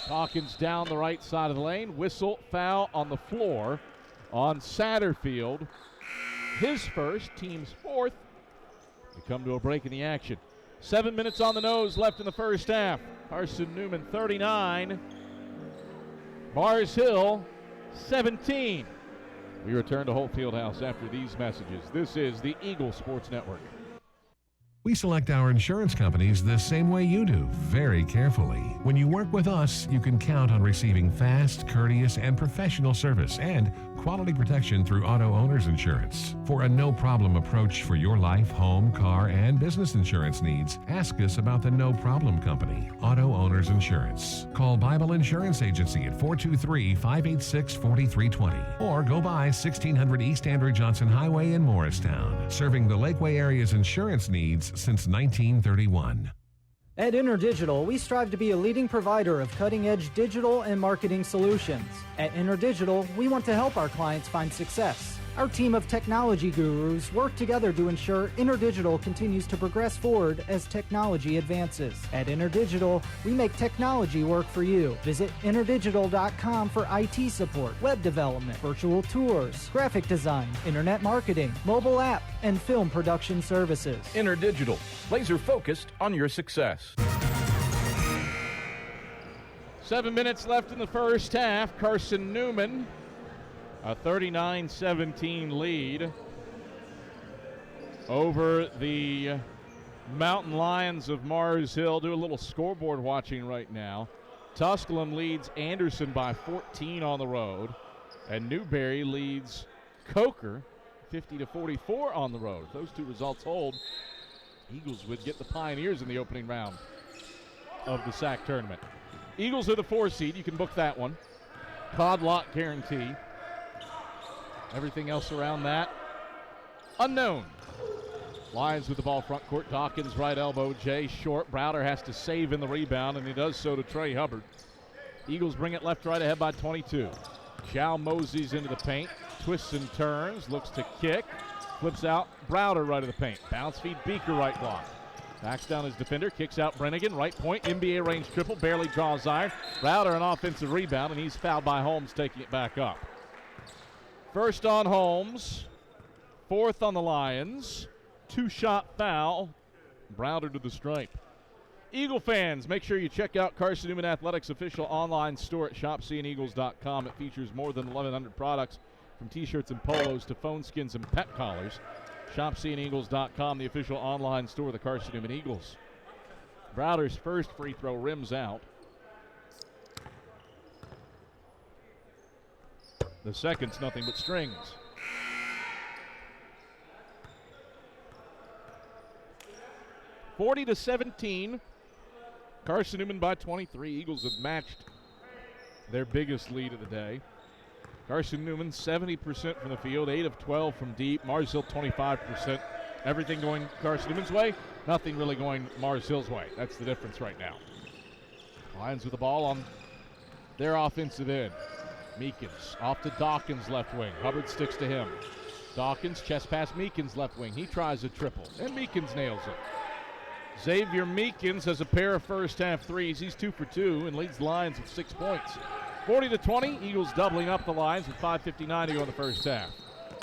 Dawkins down the right side of the lane. Whistle, foul on the floor on Satterfield. His first, team's fourth. We come to a break in the action. 7 minutes on the nose left in the first half. Carson-Newman 39. Mars Hill 17. We return to Holt Fieldhouse after these messages. This is the Eagle Sports Network. We select our insurance companies the same way you do, very carefully. When you work with us, you can count on receiving fast, courteous, and professional service and quality protection through auto owner's insurance. For a no-problem approach for your life, home, car, and business insurance needs, ask us about the No Problem Company, Auto Owners Insurance. Call Bible Insurance Agency at 423-586-4320 or go by 1600 East Andrew Johnson Highway in Morristown, serving the Lakeway area's insurance needs since 1931. At InterDigital, we strive to be a leading provider of cutting-edge digital and marketing solutions. At InterDigital, we want to help our clients find success. Our team of technology gurus work together to ensure InterDigital continues to progress forward as technology advances. At InterDigital, we make technology work for you. Visit interdigital.com for IT support, web development, virtual tours, graphic design, internet marketing, mobile app, and film production services. InterDigital, laser focused on your success. 7 minutes left in the first half. Carson-Newman, a 39-17 lead over the Mountain Lions of Mars Hill. Do a little scoreboard watching right now. Tusculum leads Anderson by 14 on the road, and Newberry leads Coker 50-44 on the road. If those two results hold, Eagles would get the Pioneers in the opening round of the SAC tournament. Eagles are the 4 seed. You can book that one. Cod lot guarantee. Everything else around that, unknown. Lions with the ball front court. Dawkins right elbow. Jay short. Browder has to save in the rebound, and he does so to Trey Hubbard. Eagles bring it left right ahead by 22. Chow moseys into the paint. Twists and turns. Looks to kick. Flips out. Browder right of the paint. Bounce feed. Beaker right block. Backs down his defender. Kicks out Brennigan. Right point. NBA range triple. Barely draws iron. Browder an offensive rebound, and he's fouled by Holmes, taking it back up. First on Holmes, fourth on the Lions, 2-shot foul, Browder to the stripe. Eagle fans, make sure you check out Carson-Newman Athletics' official online store at shopseeandeagles.com. It features more than 1,100 products, from t-shirts and polos to phone skins and pet collars. Shopseeandeagles.com, the official online store of the Carson-Newman Eagles. Browder's first free throw rims out. The second's nothing but strings. (40-17). Carson-Newman by 23. Eagles have matched their biggest lead of the day. Carson-Newman 70% from the field, 8 of 12 from deep. Mars Hill 25%. Everything going Carson-Newman's way, nothing really going Mars Hill's way. That's the difference right now. Lions with the ball on their offensive end. Meekins off to Dawkins left wing. Hubbard sticks to him. Dawkins chest pass Meekins left wing. He tries a triple, and Meekins nails it. Xavier Meekins has a pair of first half threes. He's 2 for 2 and leads the Lions with 6 points. 40-20. Eagles doubling up the Lions with 5:59 to go in the first half.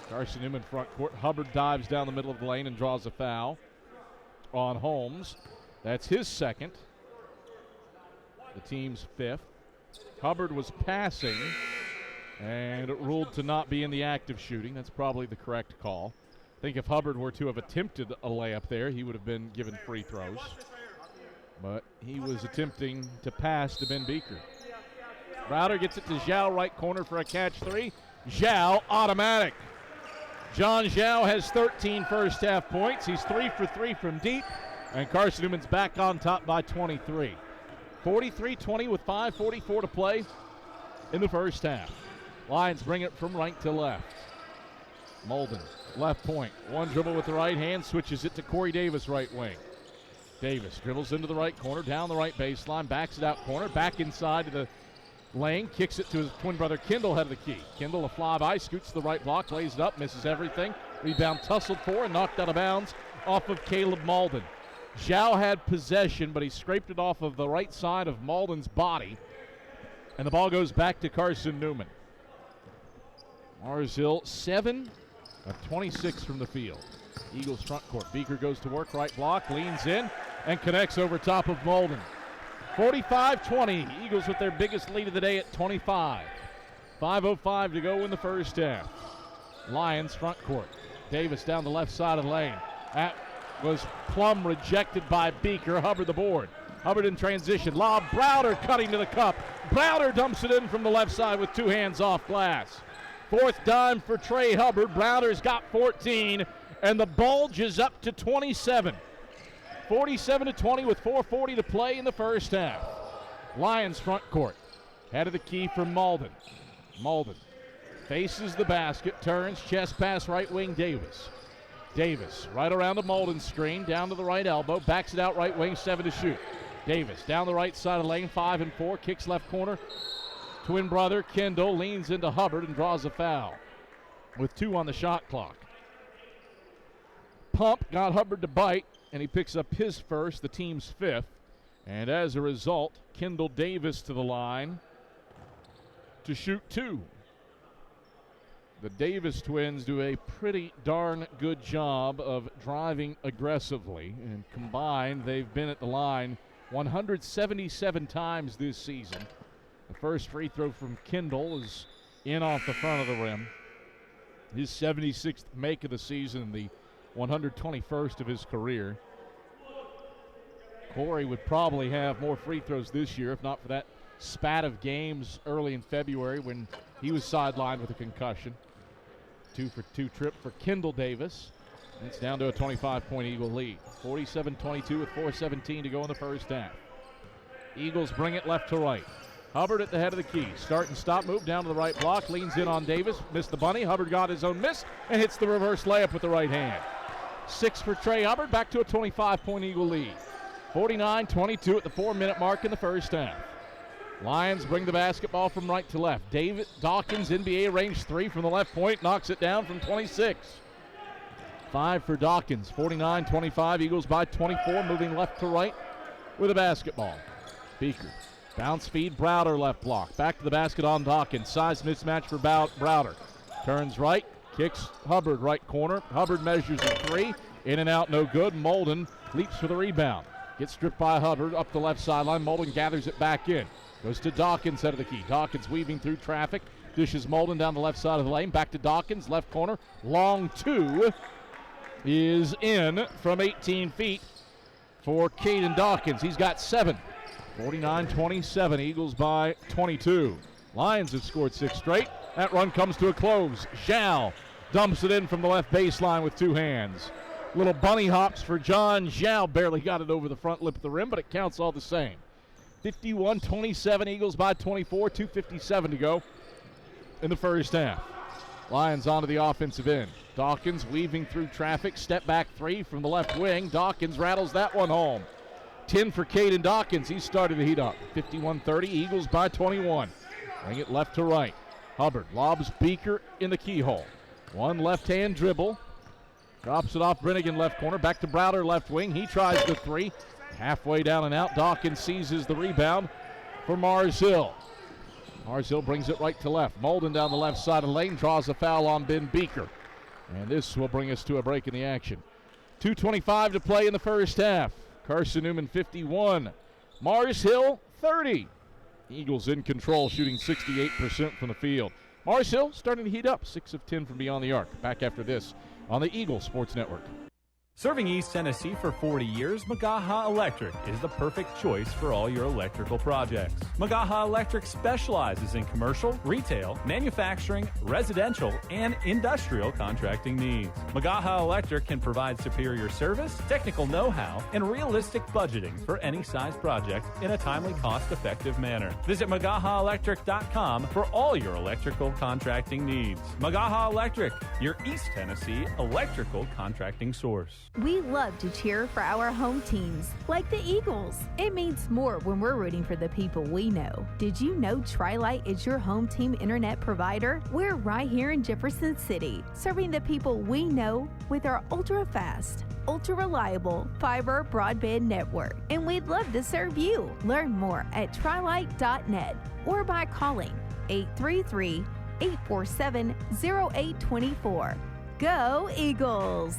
Carson-Newman front court. Hubbard dives down the middle of the lane and draws a foul on Holmes. That's his second. The team's 5th. Hubbard was passing and ruled to not be in the act of shooting. That's probably the correct call. I think if Hubbard were to have attempted a layup there, he would have been given free throws. But he was attempting to pass to Ben Beaker. Browder gets it to Zhao, right corner for a catch 3. Zhao, automatic. John Zhao has 13 first half points. He's 3 for 3 from deep, and Carson-Newman's back on top by 23. 43-20 with 5:44 to play in the first half. Lions bring it from right to left. Molden, left point. One dribble with the right hand, switches it to Corey Davis, right wing. Davis dribbles into the right corner, down the right baseline, backs it out corner, back inside to the lane, kicks it to his twin brother Kendall, head of the key. Kendall, a flyby, scoots to the right block, lays it up, misses everything. Rebound tussled for and knocked out of bounds off of Caleb Malden. Zhao had possession, but he scraped it off of the right side of Malden's body. And the ball goes back to Carson-Newman. Mars Hill 7 of 26 from the field. Eagles front court. Beaker goes to work, right block, leans in, and connects over top of Malden. 45-20. Eagles with their biggest lead of the day at 25. 5:05 to go in the first half. Lions front court. Davis down the left side of the lane. That was plumb rejected by Beaker. Hubbard the board. Hubbard in transition. Lob. Browder cutting to the cup. Browder dumps it in from the left side with two hands off glass. Fourth dime for Trey Hubbard. Browder's got 14, and the bulge is up to 27. 47-20 with 4:40 to play in the first half. Lions front court. Head of the key from Malden. Malden faces the basket, turns, chest pass right wing Davis. Davis right around the Malden screen, down to the right elbow, backs it out right wing, 7 to shoot. Davis down the right side of the lane, 5 and 4, kicks left corner. Twin brother Kendall leans into Hubbard and draws a foul with 2 on the shot clock. Pump got Hubbard to bite, and he picks up his first, the team's 5th. And as a result, Kendall Davis to the line to shoot 2. The Davis twins do a pretty darn good job of driving aggressively, and combined they've been at the line 177 times this season. The first free throw from Kendall is in off the front of the rim. His 76th make of the season, the 121st of his career. Corey would probably have more free throws this year if not for that spat of games early in February when he was sidelined with a concussion. 2 for 2 trip for Kendall Davis. It's down to a 25-point Eagle lead. 47-22 with 4:17 to go in the first half. Eagles bring it left to right. Hubbard at the head of the key. Start and stop move down to the right block. Leans in on Davis. Missed the bunny. Hubbard got his own miss and hits the reverse layup with the right hand. 6 for Trey Hubbard. Back to a 25-point Eagle lead. 49-22 at the 4-minute mark in the first half. Lions bring the basketball from right to left. David Dawkins, NBA range 3 from the left point, knocks it down from 26. 5 for Dawkins. 49-25. Eagles by 24, moving left to right with the basketball. Beaker. Bounce feed, Browder left block. Back to the basket on Dawkins. Size mismatch for Browder. Turns right, kicks Hubbard right corner. Hubbard measures a 3. In and out, no good. Malden leaps for the rebound. Gets stripped by Hubbard up the left sideline. Malden gathers it back in. Goes to Dawkins, head of the key. Dawkins weaving through traffic. Dishes Malden down the left side of the lane. Back to Dawkins, left corner. Long 2 is in from 18 feet for Caden Dawkins. He's got 7. 49-27, Eagles by 22. Lions have scored 6 straight. That run comes to a close. Zhao dumps it in from the left baseline with 2 hands. Little bunny hops for John Zhao. Barely got it over the front lip of the rim, but it counts all the same. 51-27, Eagles by 24, 2:57 to go in the first half. Lions onto the offensive end. Dawkins weaving through traffic. Step back 3 from the left wing. Dawkins rattles that one home. 10 for Caden Dawkins. He's started to heat up. 51-30, Eagles by 21. Bring it left to right. Hubbard lobs Beaker in the keyhole. One left-hand dribble. Drops it off Brennigan left corner. Back to Browder left wing. He tries the 3. Halfway down and out. Dawkins seizes the rebound for Mars Hill. Mars Hill brings it right to left. Malden down the left side of the lane. Draws a foul on Ben Beaker. And this will bring us to a break in the action. 2:25 to play in the first half. Carson-Newman 51. Mars Hill 30. Eagles in control, shooting 68% from the field. Mars Hill starting to heat up. 6 of 10 from beyond the arc. Back after this on the Eagle Sports Network. Serving East Tennessee for 40 years, Magaha Electric is the perfect choice for all your electrical projects. Magaha Electric specializes in commercial, retail, manufacturing, residential, and industrial contracting needs. Magaha Electric can provide superior service, technical know-how, and realistic budgeting for any size project in a timely, cost-effective manner. Visit MagahaElectric.com for all your electrical contracting needs. Magaha Electric, your East Tennessee electrical contracting source. We love to cheer for our home teams, like the Eagles. It means more when we're rooting for the people we know. Did you know Tri-Lite is your home team internet provider? We're right here in Jefferson City, serving the people we know with our ultra-fast, ultra-reliable fiber broadband network, and we'd love to serve you. Learn more at trilight.net or by calling 833-847-0824. Go Eagles!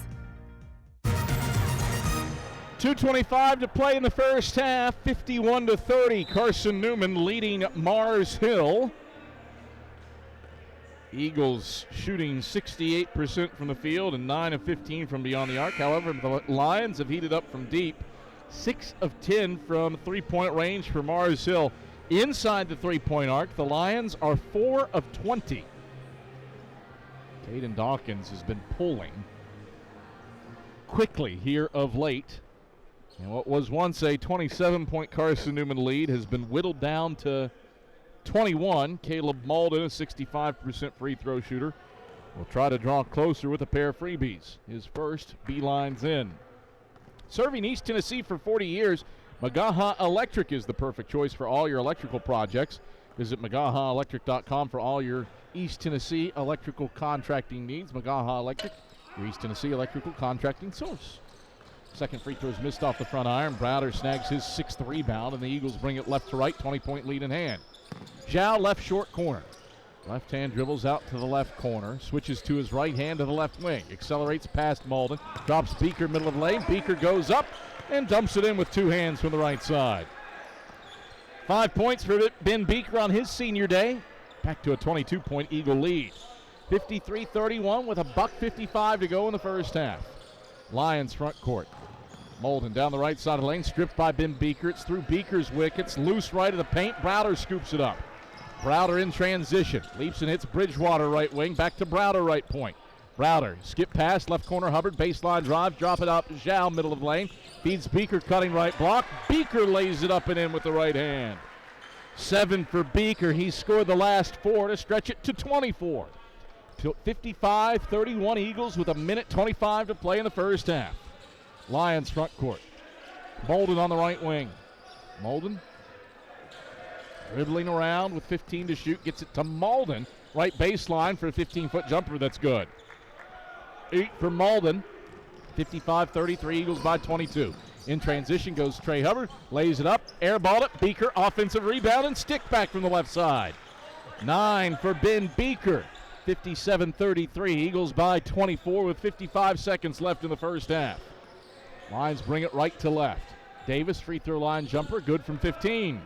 2:25 to play in the first half, 51-30. Carson-Newman leading Mars Hill. Eagles shooting 68% from the field and 9 of 15 from beyond the arc. However, the Lions have heated up from deep. 6 of 10 from three-point range for Mars Hill. Inside the three-point arc, the Lions are 4 of 20. Caden Dawkins has been pulling quickly here of late. And what was once a 27-point Carson-Newman lead has been whittled down to 21. Caleb Malden, a 65% free throw shooter, will try to draw closer with a pair of freebies. His first beelines in. Serving East Tennessee for 40 years, Magaha Electric is the perfect choice for all your electrical projects. Visit MagahaElectric.com for all your East Tennessee electrical contracting needs. Magaha Electric, your East Tennessee electrical contracting source. Second free throw is missed off the front iron. Browder snags his 6th rebound, and the Eagles bring it left to right, 20-point lead in hand. Zhao left short corner. Left hand dribbles out to the left corner, switches to his right hand to the left wing, accelerates past Malden, drops Beaker middle of the lane. Beaker goes up and dumps it in with two hands from the right side. 5 points for Ben Beaker on his senior day. Back to a 22-point Eagle lead. 53-31 with a $1:55 to go in the first half. Lions front court. Malden down the right side of the lane, stripped by Ben Beaker. It's through Beaker's wickets, loose right of the paint. Browder scoops it up. Browder in transition, leaps and hits Bridgewater right wing, back to Browder right point. Browder, skip pass, left corner, Hubbard, baseline drive, drop it up, Zhao, middle of the lane. Feeds Beaker, cutting right block. Beaker lays it up and in with the right hand. 7 for Beaker. He scored the last 4 to stretch it to 24. 55-31 Eagles with 1:25 to play in the first half. Lions front court. Malden on the right wing. Malden dribbling around with 15 to shoot. Gets it to Malden. Right baseline for a 15-foot jumper. That's good. 8 for Malden. 55-33 Eagles by 22. In transition goes Trey Hubbard. Lays it up. Airballed it. Beaker offensive rebound and stick back from the left side. 9 for Ben Beaker. 57-33 Eagles by 24 with 55 seconds left in the first half. Lions bring it right to left. Davis, free throw line jumper, good from 15.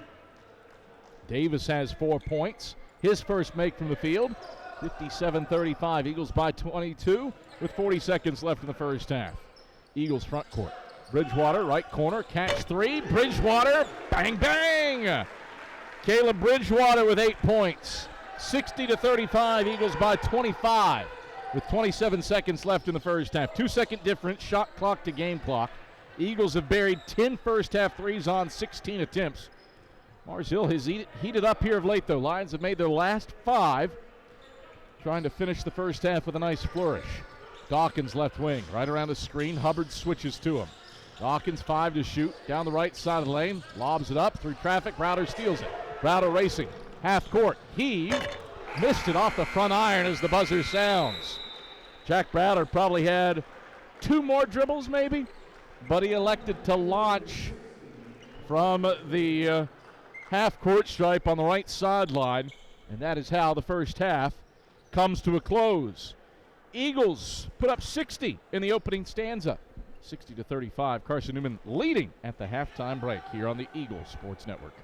Davis has 4 points. His first make from the field. 57-35, Eagles by 22 with 40 seconds left in the first half. Eagles front court. Bridgewater, right corner, catch 3. Bridgewater, bang, bang! Caleb Bridgewater with 8 points. 60-35, Eagles by 25 with 27 seconds left in the first half. 2-second difference, shot clock to game clock. Eagles have buried 10 first half threes on 16 attempts. Mars Hill has heated up here of late, though. Lions have made their last 5, trying to finish the first half with a nice flourish. Dawkins left wing, right around the screen. Hubbard switches to him. Dawkins 5 to shoot, down the right side of the lane, lobs it up through traffic. Browder steals it. Browder racing, half court, heave, missed it off the front iron as the buzzer sounds. Jack Browder probably had 2 more dribbles maybe, but he elected to launch from the half-court stripe on the right sideline, and that is how the first half comes to a close. Eagles put up 60 in the opening stanza. 60-35, Carson-Newman leading at the halftime break here on the Eagles Sports Network.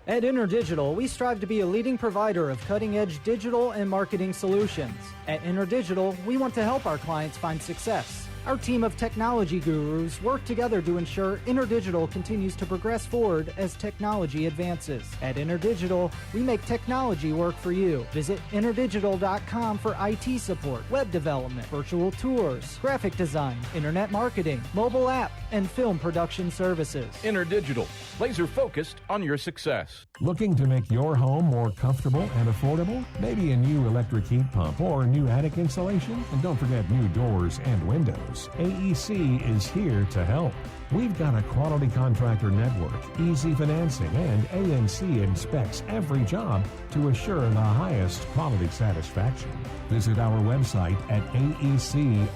At InterDigital, we strive to be a leading provider of cutting-edge digital and marketing solutions. At InterDigital, we want to help our clients find success. Our team of technology gurus work together to ensure InterDigital continues to progress forward as technology advances. At InterDigital, we make technology work for you. Visit interdigital.com for IT support, web development, virtual tours, graphic design, internet marketing, mobile app, and film production services. InterDigital, laser focused on your success. Looking to make your home more comfortable and affordable? Maybe a new electric heat pump or a new attic insulation? And don't forget new doors and windows. AEC is here to help. We've got a quality contractor network, easy financing, and ANC inspects every job to assure the highest quality satisfaction. Visit our website at aecoop.org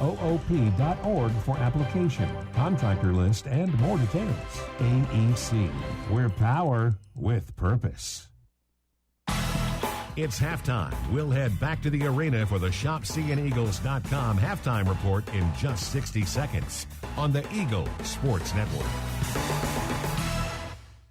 for application, contractor list, and more details. AEC, we're power with purpose. It's halftime. We'll head back to the arena for the ShopCNEagles.com halftime report in just 60 seconds on the Eagle Sports Network.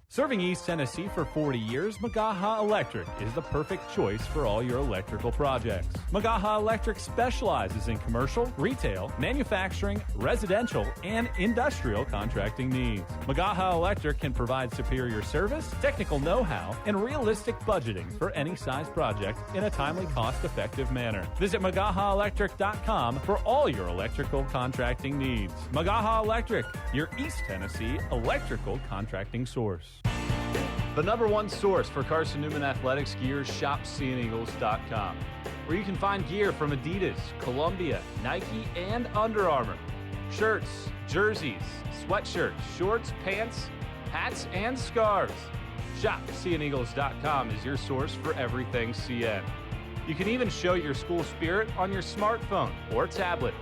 Serving East Tennessee for 40 years, Magaha Electric is the perfect choice for all your electrical projects. Magaha Electric specializes in commercial, retail, manufacturing, residential, and industrial contracting needs. Magaha Electric can provide superior service, technical know-how, and realistic budgeting for any size project in a timely, cost-effective manner. Visit MagahaElectric.com for all your electrical contracting needs. Magaha Electric, your East Tennessee electrical contracting source. The number one source for Carson-Newman athletics gear is ShopCNEagles.com, where you can find gear from Adidas, Columbia, Nike, and Under Armour. Shirts, jerseys, sweatshirts, shorts, pants, hats, and scarves. ShopCNEagles.com is your source for everything CN. You can even show your school spirit on your smartphone or tablet.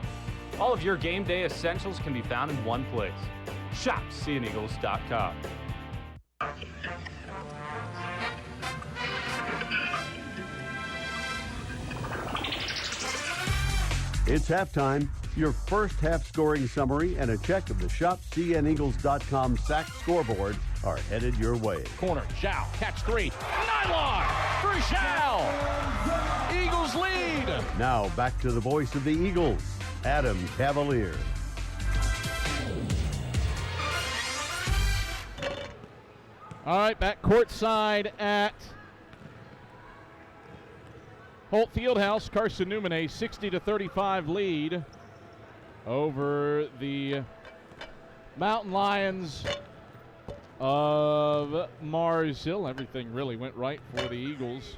All of your game day essentials can be found in one place. ShopCNEagles.com. It's halftime. Your first half scoring summary and a check of the ShopCNEagles.com sack scoreboard are headed your way. Corner, Zhao, catch three. Nylon for Zhao. Eagles lead. Now back to the voice of the Eagles, Adam Cavalier. All right, back courtside at Holt Fieldhouse. Carson-Newman a 60-35 lead over the Mountain Lions of Mars Hill. Everything really went right for the Eagles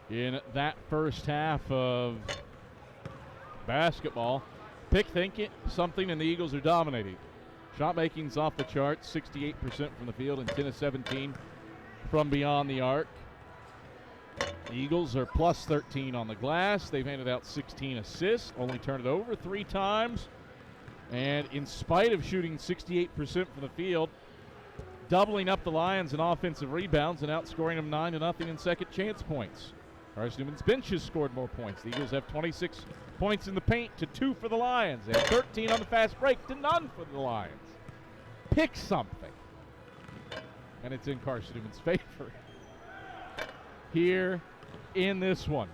in that first half of basketball. Pick thinking something, and the Eagles are dominating. Shot making's off the charts, 68% from the field and 10 of 17 from beyond the arc. The Eagles are plus 13 on the glass. They've handed out 16 assists, only turned it over 3 times. And in spite of shooting 68% from the field, doubling up the Lions in offensive rebounds and outscoring them 9-0 in second chance points. Carson-Newman's bench has scored more points. The Eagles have 26 points in the paint to 2 for the Lions. They have 13 on the fast break to none for the Lions. Pick something. And it's in Carson-Newman's favor here in this one.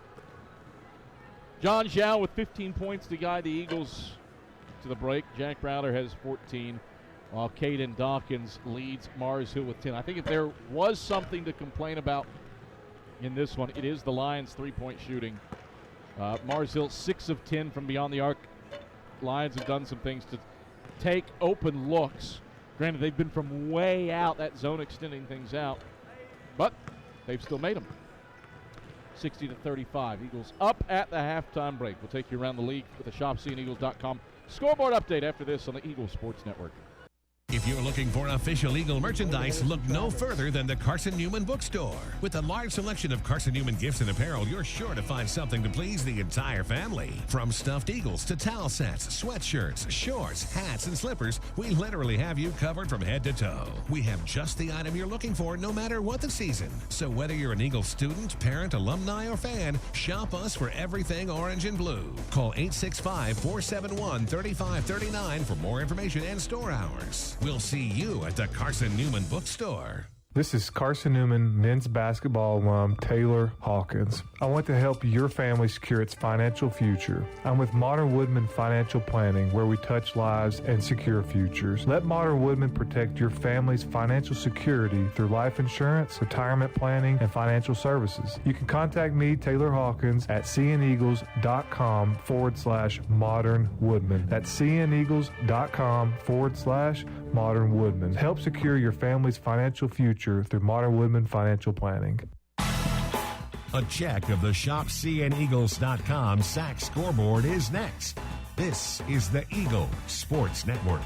John Zhao with 15 points to guide the Eagles to the break. Jack Browder has 14, while Caden Dawkins leads Mars Hill with 10. I think if there was something to complain about in this one, it is the Lions' three-point shooting. Mars Hill 6 of 10 from beyond the arc. Lions have done some things to take open looks. Granted, they've been from way out, that zone extending things out, but they've still made them. 60-35. Eagles up at the halftime break. We'll take you around the league with the ShopCNEagles.com scoreboard update after this on the Eagle Sports Network. If you're looking for official Eagle merchandise, look no further than the Carson-Newman Bookstore. With a large selection of Carson-Newman gifts and apparel, you're sure to find something to please the entire family. From stuffed eagles to towel sets, sweatshirts, shorts, hats, and slippers, we literally have you covered from head to toe. We have just the item you're looking for no matter what the season. So whether you're an Eagle student, parent, alumni, or fan, shop us for everything orange and blue. Call 865-471-3539 for more information and store hours. We'll see you at the Carson-Newman Bookstore. This is Carson-Newman men's basketball alum Taylor Hawkins. I want to help your family secure its financial future. I'm with Modern Woodman Financial Planning, where we touch lives and secure futures. Let Modern Woodman protect your family's financial security through life insurance, retirement planning, and financial services. You can contact me, Taylor Hawkins, at cneagles.com/Modern Woodman. That's cneagles.com/Modern Woodman. Help secure your family's financial future through Modern Woodman Financial Planning. A check of the ShopCNEagles.com sack scoreboard is next This is the Eagle Sports Network.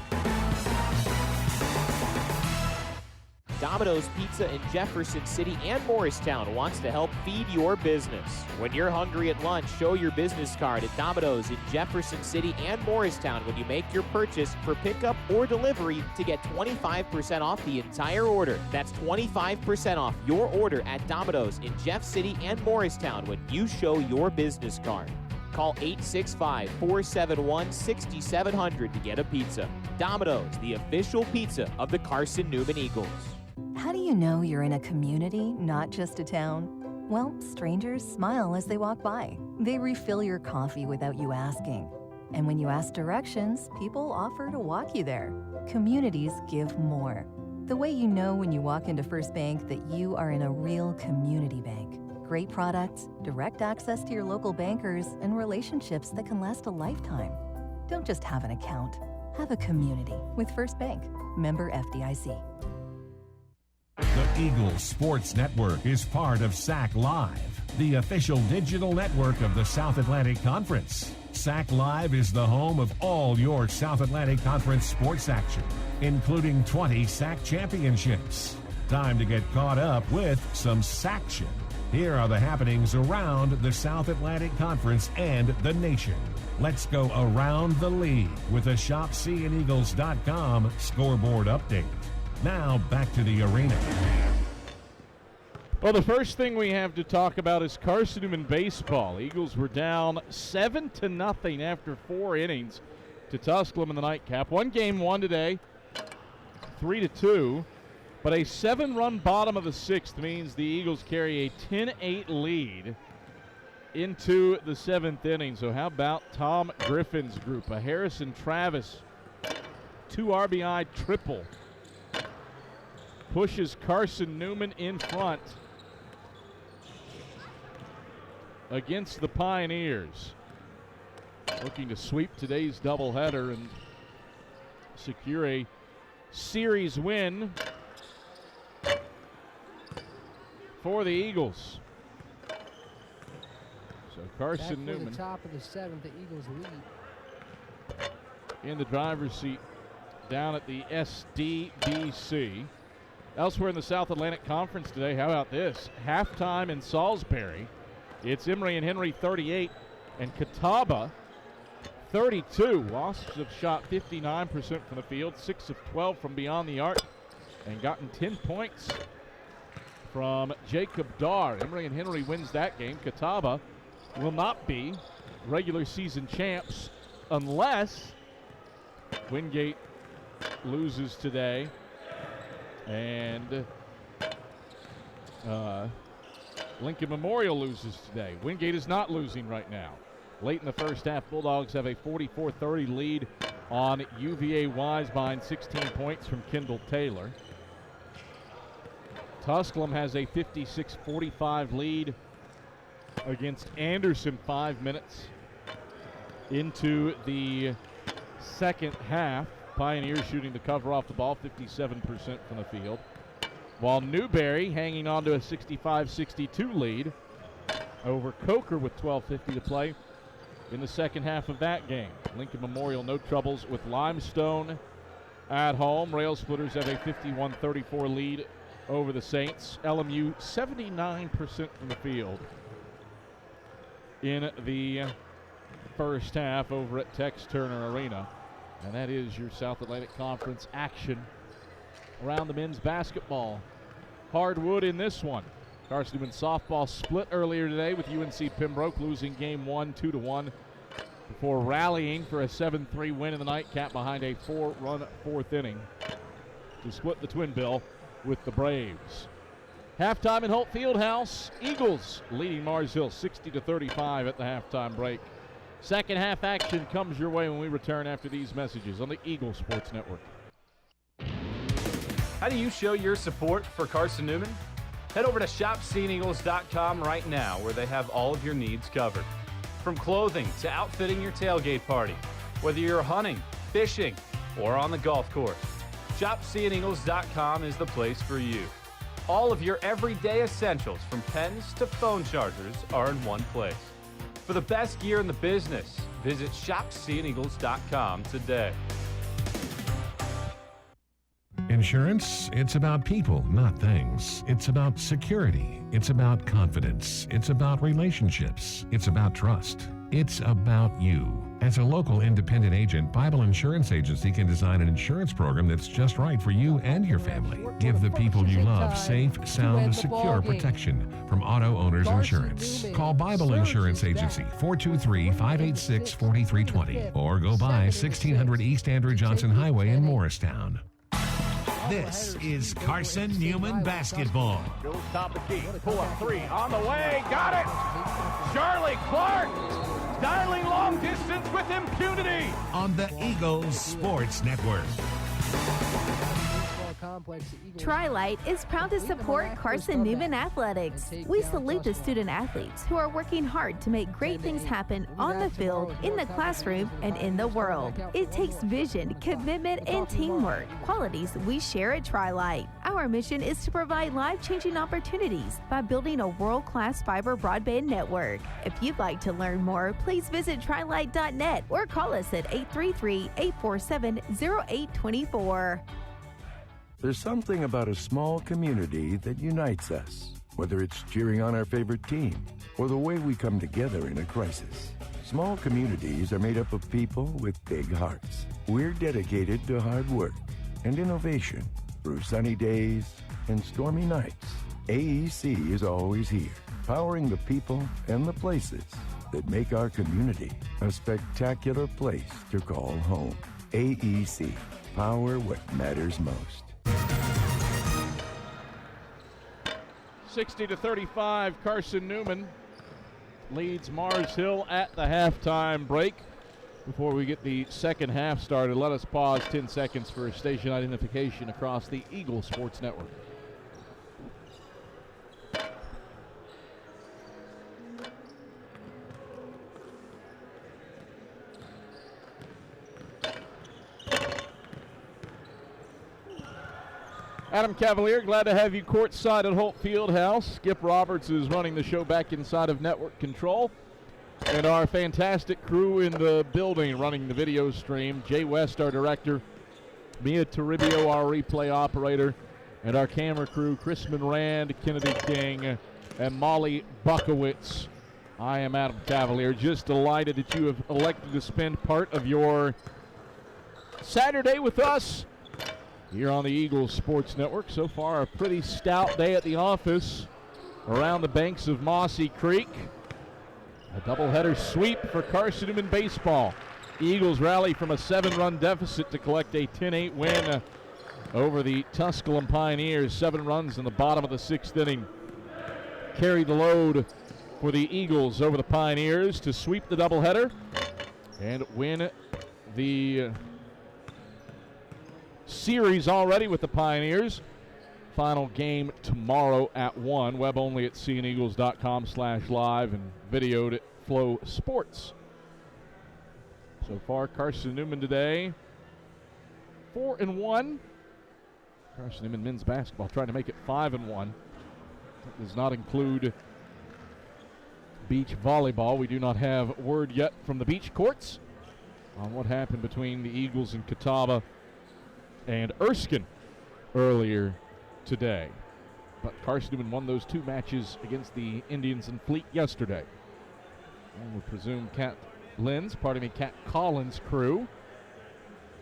Domino's Pizza in Jefferson City and Morristown wants to help feed your business. When you're hungry at lunch, show your business card at Domino's in Jefferson City and Morristown when you make your purchase for pickup or delivery to get 25% off the entire order. That's 25% off your order at Domino's in Jeff City and Morristown when you show your business card. Call 865-471-6700 to get a pizza. Domino's, the official pizza of the Carson-Newman Eagles. How do you know you're in a community, not just a town? Well, strangers smile as they walk by. They refill your coffee without you asking. And when you ask directions, people offer to walk you there. Communities give more. The way you know when you walk into First Bank that you are in a real community bank. Great products, direct access to your local bankers, and relationships that can last a lifetime. Don't just have an account. Have a community with First Bank. Member FDIC. The Eagle Sports Network is part of SAC Live, the official digital network of the South Atlantic Conference. SAC Live is the home of all your South Atlantic Conference sports action, including 20 SAC championships. Time to get caught up with some SACtion. Here are the happenings around the South Atlantic Conference and the nation. Let's go around the league with a ShopSeeingEagles.com scoreboard update. Now, back to the arena. Well, the first thing we have to talk about is Carson-Newman baseball. Eagles were down 7-0 after 4 innings to Tusculum in the nightcap. One game won today, 3-2. But a 7-run bottom of the 6th means the Eagles carry a 10-8 lead into the 7th inning. So how about Tom Griffin's group? A Harrison Travis 2 RBI triple pushes Carson-Newman in front against the Pioneers. Looking to sweep today's doubleheader and secure a series win for the Eagles. So Carson-Newman, the top of the 7th, the Eagles lead. In the driver's seat down at the SDBC. Elsewhere in the South Atlantic Conference today, how about this? Halftime in Salisbury. It's Emory and Henry 38 and Catawba 32. Wasps have shot 59% from the field, 6 of 12 from beyond the arc, and gotten 10 points from Jacob Darr. Emory and Henry wins that game. Catawba will not be regular season champs unless Wingate loses today and Lincoln Memorial loses today. Wingate is not losing right now. Late in the first half, Bulldogs have a 44-30 lead on UVA Wise behind 16 points from Kendall Taylor. Tusculum has a 56-45 lead against Anderson 5 minutes into the second half. Pioneers shooting the cover off the ball, 57% from the field. While Newberry hanging on to a 65-62 lead over Coker with 12:50 to play in the second half of that game. Lincoln Memorial no troubles with Limestone at home. Rail Splitters have a 51-34 lead over the Saints. LMU 79% from the field in the first half over at Tex Turner Arena. And that is your South Atlantic Conference action around the men's basketball. Hardwood in this one. Carson-Newman softball split earlier today with UNC Pembroke, losing game 1 2-1 before rallying for a 7-3 win in the nightcap behind a 4-run fourth inning to split the twin bill with the Braves. Halftime in Holt Fieldhouse, Eagles leading Mars Hill 60-35 at the halftime break. Second half action comes your way when we return after these messages on the Eagle Sports Network. How do you show your support for Carson-Newman? Head over to ShopSeeingEagles.com right now, where they have all of your needs covered. From clothing to outfitting your tailgate party, whether you're hunting, fishing, or on the golf course, ShopSeeingEagles.com is the place for you. All of your everyday essentials, from pens to phone chargers, are in one place. For the best gear in the business, Visit shopseeandeagles.com today. Insurance, it's about people, not things. It's about security. It's about confidence. It's about relationships. It's about trust. It's about you. As a local independent agent, Bible Insurance Agency can design an insurance program that's just right for you and your family. Give the people you love safe, sound, secure protection from Auto Owners Insurance. Call Bible Insurance Agency, 423-586-4320, or go by 1600 East Andrew Johnson Highway in Morristown. This is Carson-Newman basketball. Goes top of the key. Pull up three. On the way. Got it. Charlie Clark dialing long distance with impunity. On the Eagles Sports Network. Tri-Light is proud to support Carson-Newman Athletics. We salute the student athletes who are working hard to make great things happen on the field, in the classroom, and in the world. It takes vision, commitment, and teamwork, qualities we share at Tri-Light. Our mission is to provide life-changing opportunities by building a world-class fiber broadband network. If you'd like to learn more, please visit trilight.net or call us at 833-847-0824. There's something about a small community that unites us, whether it's cheering on our favorite team or the way we come together in a crisis. Small communities are made up of people with big hearts. We're dedicated to hard work and innovation through sunny days and stormy nights. AEC is always here, powering the people and the places that make our community a spectacular place to call home. AEC, power what matters most. 60-35, Carson-Newman leads Mars Hill at the halftime break. Before we get the second half started, let us pause 10 seconds for station identification across the Eagle Sports Network. Adam Cavalier, glad to have you courtside at Holt Fieldhouse. Skip Roberts is running the show back inside of network control. And our fantastic crew in the building running the video stream. Jay West, our director. Mia Toribio, our replay operator. And our camera crew, Chris Monrand, Kennedy King, and Molly Buckowitz. I am Adam Cavalier. Just delighted that you have elected to spend part of your Saturday with us here on the Eagles Sports Network. So far, a pretty stout day at the office around the banks of Mossy Creek. A doubleheader sweep for Carson-Newman baseball. The Eagles rally from a 7-run deficit to collect a 10-8 win over the Tusculum Pioneers. 7 runs in the bottom of the 6th inning. Carried the load for the Eagles over the Pioneers to sweep the doubleheader and win the series already with the Pioneers. Final game tomorrow at 1. Web only at seeandeagles.com/live and videoed at Flow Sports. So far, Carson-Newman today 4-1. Carson-Newman men's basketball trying to make it 5-1. That does not include beach volleyball. We do not have word yet from the beach courts on what happened between the Eagles and Catawba and Erskine earlier today. But Carson-Newman won those 2 matches against the Indians and Fleet yesterday. And we presume Cat Collins' crew.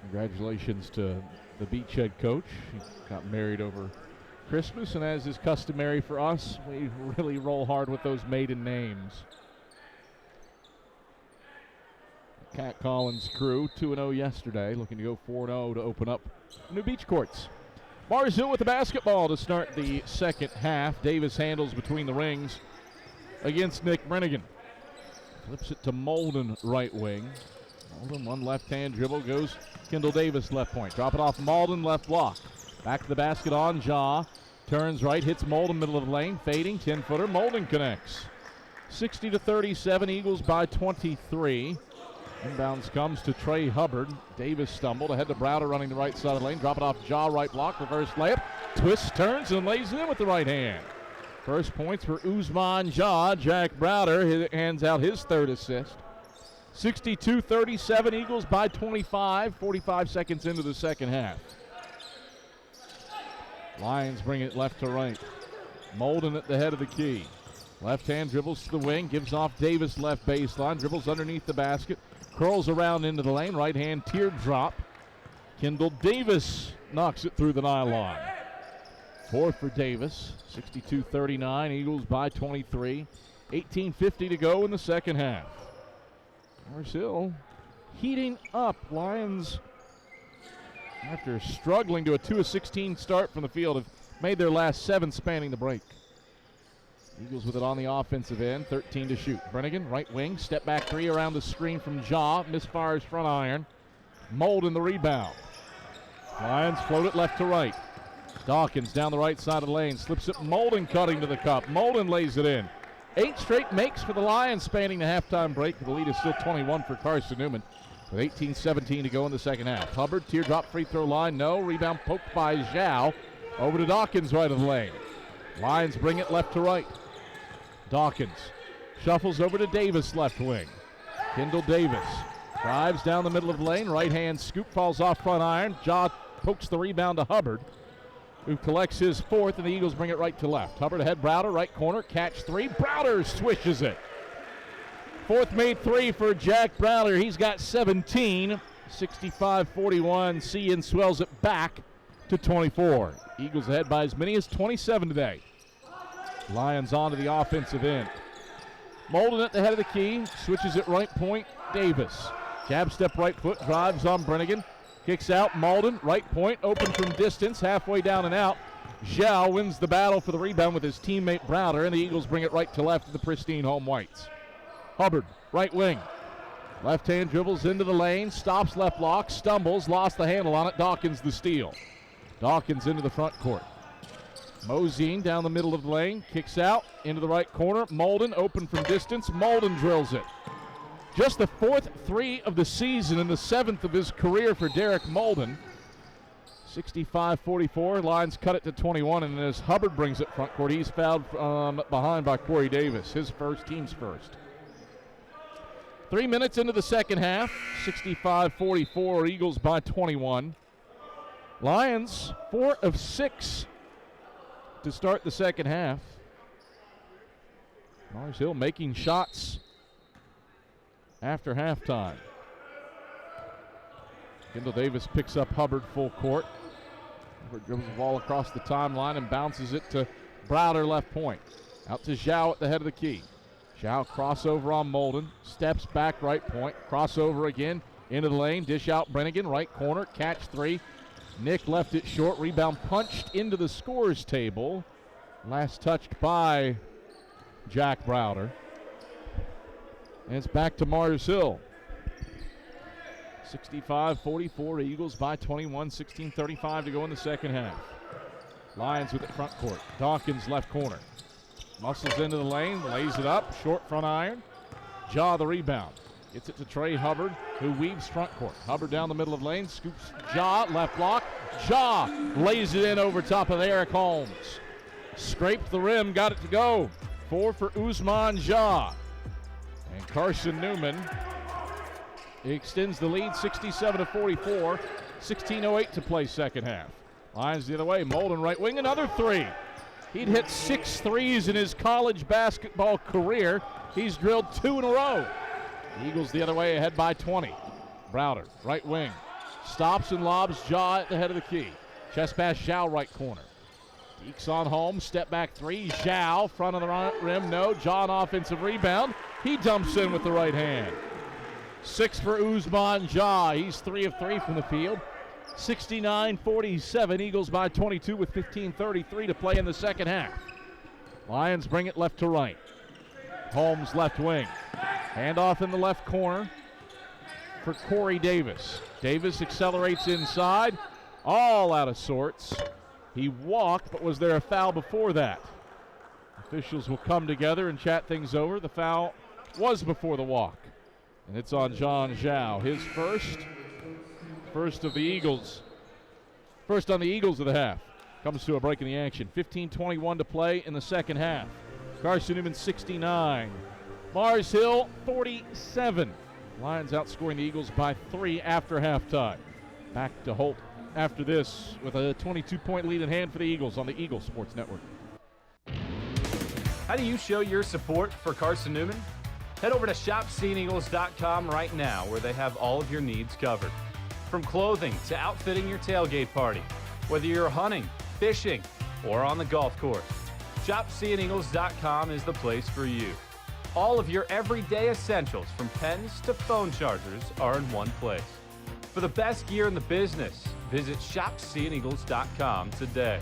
Congratulations to the beach head coach. He got married over Christmas, and as is customary for us, we really roll hard with those maiden names. Cat Collins' crew, 2-0 yesterday, looking to go 4-0 to open up new beach courts. Mars Hill with the basketball to start the second half. Davis handles between the rings against Nick Brennigan. Flips it to Molden, right wing. Molden, one left-hand dribble, goes Kendall Davis, left point. Drop it off Molden, left block. Back to the basket on Ja. Turns right, hits Molden, middle of the lane. Fading, 10-footer. Molden connects. 60-37, Eagles by 23. Inbounds comes to Trey Hubbard. Davis stumbled ahead to Browder running the right side of the lane. Drop it off Ja, right block, reverse layup. Twists, turns, and lays it in with the right hand. First points for Usman Ja. Jack Browder hands out his 3rd assist. 62-37, Eagles by 25, 45 seconds into the second half. Lions bring it left to right. Molden at the head of the key. Left hand dribbles to the wing, gives off Davis left baseline, dribbles underneath the basket, curls around into the lane, right hand teardrop. Kendall Davis knocks it through the nylon. 4 for Davis, 62-39, Eagles by 23. 18:50 to go in the second half. Mars Hill heating up. Lions, after struggling to a 2-of-16 start from the field, have made their last 7 spanning the break. Eagles with it on the offensive end, 13 to shoot. Brennigan, right wing, step back 3 around the screen from Jaw, misfires front iron. Molden the rebound. Lions float it left to right. Dawkins down the right side of the lane, slips it, Molden cutting to the cup. Molden lays it in. 8 straight makes for the Lions spanning the halftime break. The lead is still 21 for Carson-Newman with 18:17 to go in the second half. Hubbard, teardrop free throw line, no. Rebound poked by Zhao. Over to Dawkins right of the lane. Lions bring it left to right. Dawkins shuffles over to Davis left wing. Kendall Davis drives down the middle of the lane. Right hand scoop falls off front iron. Jaw pokes the rebound to Hubbard, who collects his 4th, and the Eagles bring it right to left. Hubbard ahead, Browder, right corner, catch 3. Browder swishes it. 4th made 3 for Jack Browder. He's got 17. 65-41. Cian swells it back to 24. Eagles ahead by as many as 27 today. Lions on to the offensive end. Molden at the head of the key, switches it right point, Davis. Jab step right foot, drives on Brennigan. Kicks out, Molden, right point, open from distance, halfway down and out. Zhao wins the battle for the rebound with his teammate Browder, and the Eagles bring it right to left to the pristine home whites. Hubbard, right wing. Left hand dribbles into the lane, stops left block, stumbles, lost the handle on it. Dawkins the steal. Dawkins into the front court. Mosine down the middle of the lane, kicks out into the right corner. Molden open from distance. Molden drills it. Just the 4th 3 of the season and the 7th of his career for Derek Molden. 65-44. Lions cut it to 21, and as Hubbard brings it front court, he's fouled behind by Corey Davis, his first, team's first. 3 minutes into the second half, 65-44, Eagles by 21. Lions 4 of 6 to start the second half. Mars Hill making shots after halftime. Kendall Davis picks up Hubbard full court. Hubbard dribbles the ball across the timeline and bounces it to Browder left point. Out to Zhao at the head of the key. Zhao crossover on Molden. Steps back right point. Crossover again into the lane. Dish out Brennigan. Right corner. Catch 3. Nick left it short. Rebound punched into the scores table. Last touched by Jack Browder. And it's back to Mars Hill. 65-44, Eagles by 21, 16:35 to go in the second half. Lions with it front court. Dawkins left corner. Muscles into the lane, lays it up, short front iron. Jaw the rebound. Gets it to Trey Hubbard, who weaves front court. Hubbard down the middle of the lane, scoops Jaw, left block. Jaw lays it in over top of Eric Holmes. Scraped the rim, got it to go. 4 for Usman Jaw. And Carson-Newman extends the lead 67-44. 16:08 to play second half. Lions the other way. Molden right wing, another 3. He'd hit 6 threes in his college basketball career. He's drilled 2 in a row. The Eagles the other way, ahead by 20. Browder, right wing. Stops and lobs Jaw at the head of the key. Chest pass Zhao right corner. Deeks on home, step back 3. Zhao, front of the rim, no. Jaw an offensive rebound. He dumps in with the right hand. 6 for Usman Jaw. He's 3 of 3 from the field. 69-47, Eagles by 22 with 15:33 to play in the second half. Lions bring it left to right. Holmes left wing. Handoff in the left corner for Corey Davis. Davis accelerates inside. All out of sorts. He walked, but was there a foul before that? Officials will come together and chat things over. The foul was before the walk. And it's on John Zhao. His first of the Eagles. First on the Eagles of the half. Comes to a break in the action. 15:21 to play in the second half. Carson-Newman 69. Mars Hill 47. Lions outscoring the Eagles by 3 after halftime. Back to Holt after this with a 22-point lead in hand for the Eagles on the Eagle Sports Network. How do you show your support for Carson-Newman? Head over to shopseeandeagles.com right now, where they have all of your needs covered. From clothing to outfitting your tailgate party, whether you're hunting, fishing, or on the golf course, shopseeandeagles.com is the place for you. All of your everyday essentials, from pens to phone chargers, are in one place. For the best gear in the business, visit shopseeandeagles.com today.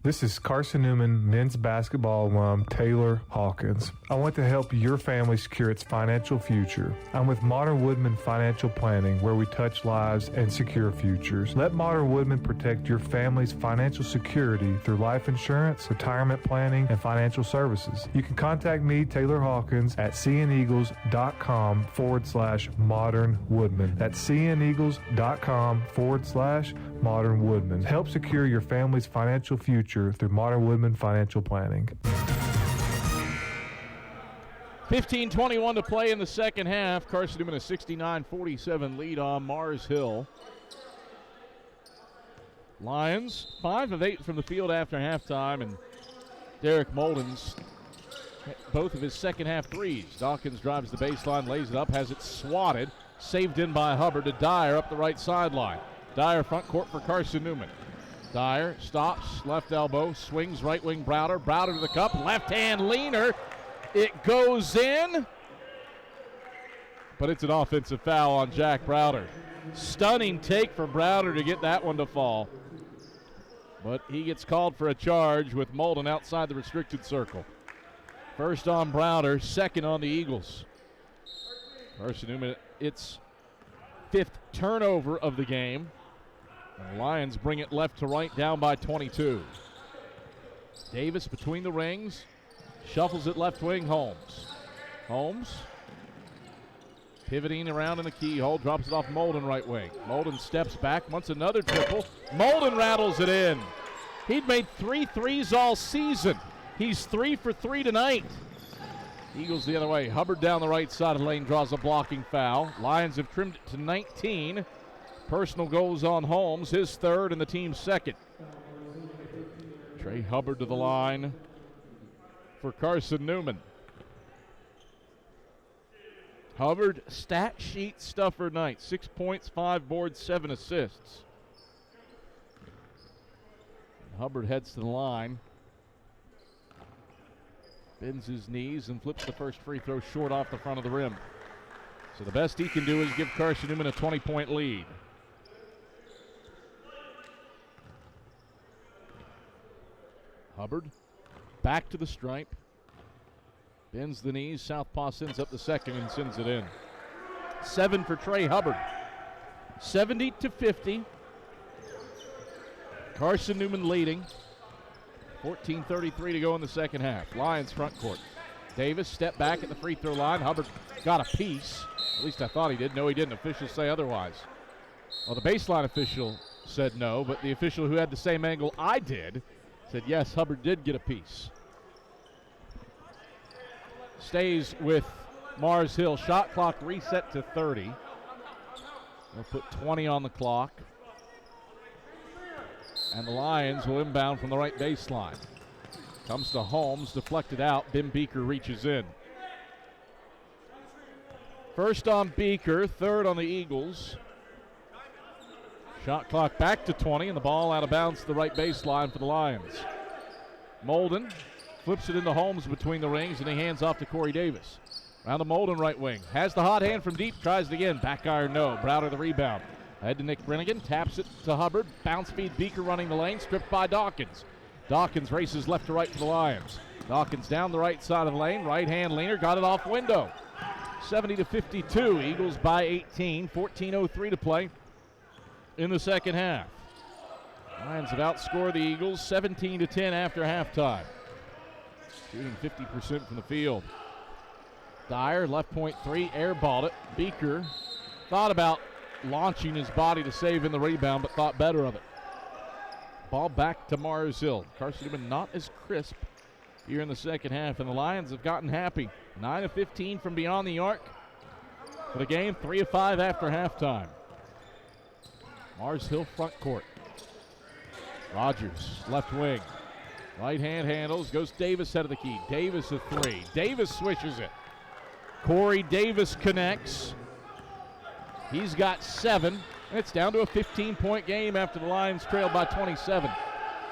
This is Carson-Newman men's basketball alum Taylor Hawkins. I want to help your family secure its financial future. I'm with Modern Woodman Financial Planning, where we touch lives and secure futures. Let Modern Woodman protect your family's financial security through life insurance, retirement planning, and financial services. You can contact me, Taylor Hawkins, at seeandeagles.com/Modern Woodman. That's seeandeagles.com/Modern Woodman. Help secure your family's financial future through Modern Woodman Financial Planning. 15:21 to play in the second half. Carson-Newman a 69-47 lead on Mars Hill. Lions 5 of 8 from the field after halftime, and Derek Molden's both of his second half threes. Dawkins drives the baseline, lays it up, has it swatted, saved in by Hubbard to Dyer up the right sideline. Dyer front court for Carson-Newman. Dyer stops, left elbow, swings right wing Browder. Browder to the cup, left hand leaner. It goes in, but it's an offensive foul on Jack Browder. Stunning take for Browder to get that one to fall. But he gets called for a charge with Molden outside the restricted circle. First on Browder, second on the Eagles. Carson-Newman, its 5th turnover of the game. And the Lions bring it left to right, down by 22. Davis between the rings, shuffles it left wing. Holmes pivoting around in the keyhole, drops it off Molden right wing. Molden steps back, wants another triple. Molden rattles it in. He'd made 3 threes all season. He's 3 for 3 tonight. Eagles the other way. Hubbard down the right side of the lane draws a blocking foul. Lions have trimmed it to 19. Personal goals on Holmes, his 3rd and the team's 2nd. Trey Hubbard to the line for Carson-Newman. Hubbard, stat sheet stuffer night. 6 points, 5 boards, 7 assists. Hubbard heads to the line. Bends his knees and flips the first free throw short off the front of the rim. So the best he can do is give Carson-Newman a 20-point lead. Hubbard back to the stripe. Bends the knees. Southpaw sends up the second and sends it in. 7 for Trey Hubbard. 70-50. Carson-Newman leading. 14:33 to go in the second half. Lions front court. Davis step back at the free throw line. Hubbard got a piece. At least I thought he did. No, he didn't. Officials say otherwise. Well, the baseline official said no, but the official who had the same angle I did said yes, Hubbard did get a piece. Stays with Mars Hill. Shot clock reset to 30. They'll put 20 on the clock. And the Lions will inbound from the right baseline. Comes to Holmes, deflected out. Bim Beaker reaches in. First on Beaker, 3rd on the Eagles. Shot clock back to 20, and the ball out of bounds to the right baseline for the Lions. Molden flips it into Holmes between the rings, and he hands off to Corey Davis. Round to Molden right wing. Has the hot hand from deep, tries it again. Back iron, no. Browder the rebound. Ahead to Nick Brennigan, taps it to Hubbard. Bounce feed, Beaker running the lane, stripped by Dawkins. Dawkins races left to right for the Lions. Dawkins down the right side of the lane, right hand leaner, got it off window. 70-52, Eagles by 18, 14:03 to play in the second half. Lions have outscored the Eagles 17-10 after halftime. Shooting 50% from the field. Dyer, left point 3, airballed it. Beaker thought about launching his body to save in the rebound, but thought better of it. Ball back to Mars Hill. Carson-Newman not as crisp here in the second half, and the Lions have gotten happy 9 of 15 from beyond the arc for the game, 3 of 5 after halftime. Mars Hill front court. Rogers, left wing. Right hand handles, goes Davis head of the key. Davis a three. Davis swishes it. Corey Davis connects. He's got 7. And it's down to a 15-point game after the Lions trailed by 27.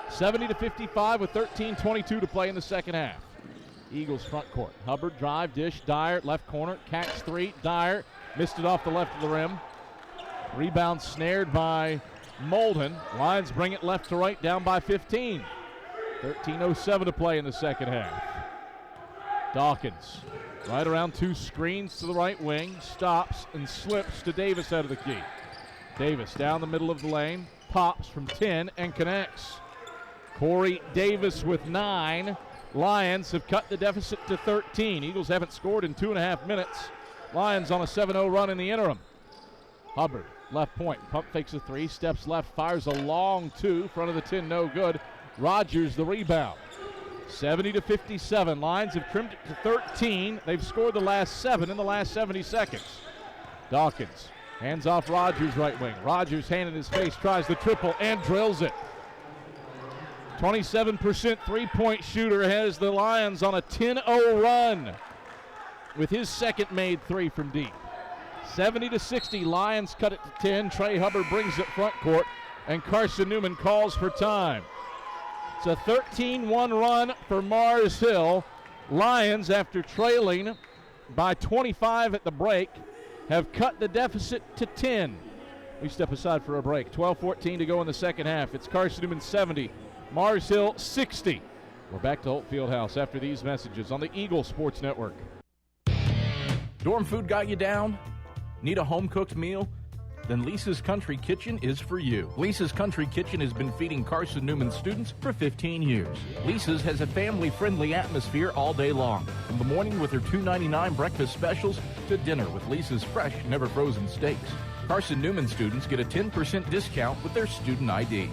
70-55 with 13:22 to play in the second half. Eagles front court. Hubbard drive, dish, Dyer, left corner, catch 3. Dyer missed it off the left of the rim. Rebound snared by Molden. Lions bring it left to right, down by 15. 13:07 to play in the second half. Dawkins, right around 2 screens to the right wing, stops and slips to Davis out of the key. Davis down the middle of the lane, pops from 10 and connects. Corey Davis with 9. Lions have cut the deficit to 13. Eagles haven't scored in 2.5 minutes. Lions on a 7-0 run in the interim. Hubbard, left point, pump fakes a 3, steps left, fires a long 2, front of the 10, no good. Rogers the rebound. 70-57. Lions have trimmed it to 13. They've scored the last 7 in the last 70 seconds. Dawkins hands off Rogers right wing. Rogers, hand in his face, tries the triple and drills it. 27% three-point shooter has the Lions on a 10-0 run with his second made 3 from deep. 70-60. Lions cut it to 10. Trey Hubbard brings it front court, and Carson-Newman calls for time. It's a 13-1 run for Mars Hill. Lions, after trailing by 25 at the break, have cut the deficit to 10. We step aside for a break. 12:14 to go in the second half. It's Carson-Newman 70, Mars Hill 60. We're back to Holt Fieldhouse after these messages on the Eagle Sports Network. Dorm food got you down? Need a home-cooked meal? Then Lisa's Country Kitchen is for you. Lisa's Country Kitchen has been feeding Carson-Newman students for 15 years. Lisa's has a family-friendly atmosphere all day long, from the morning with her $2.99 breakfast specials to dinner with Lisa's fresh, never-frozen steaks. Carson-Newman students get a 10% discount with their student ID.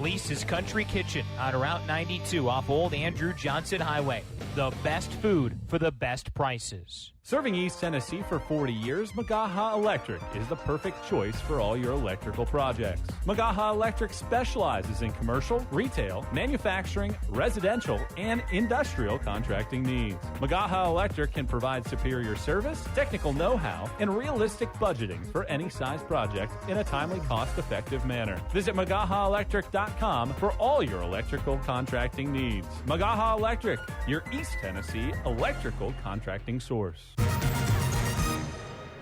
Lisa's Country Kitchen on Route 92 off Old Andrew Johnson Highway. The best food for the best prices. Serving East Tennessee for 40 years, Magaha Electric is the perfect choice for all your electrical projects. Magaha Electric specializes in commercial, retail, manufacturing, residential, and industrial contracting needs. Magaha Electric can provide superior service, technical know-how, and realistic budgeting for any size project in a timely, cost-effective manner. Visit MagahaElectric.com for all your electrical contracting needs. Magaha Electric, your East Tennessee electrical contracting source.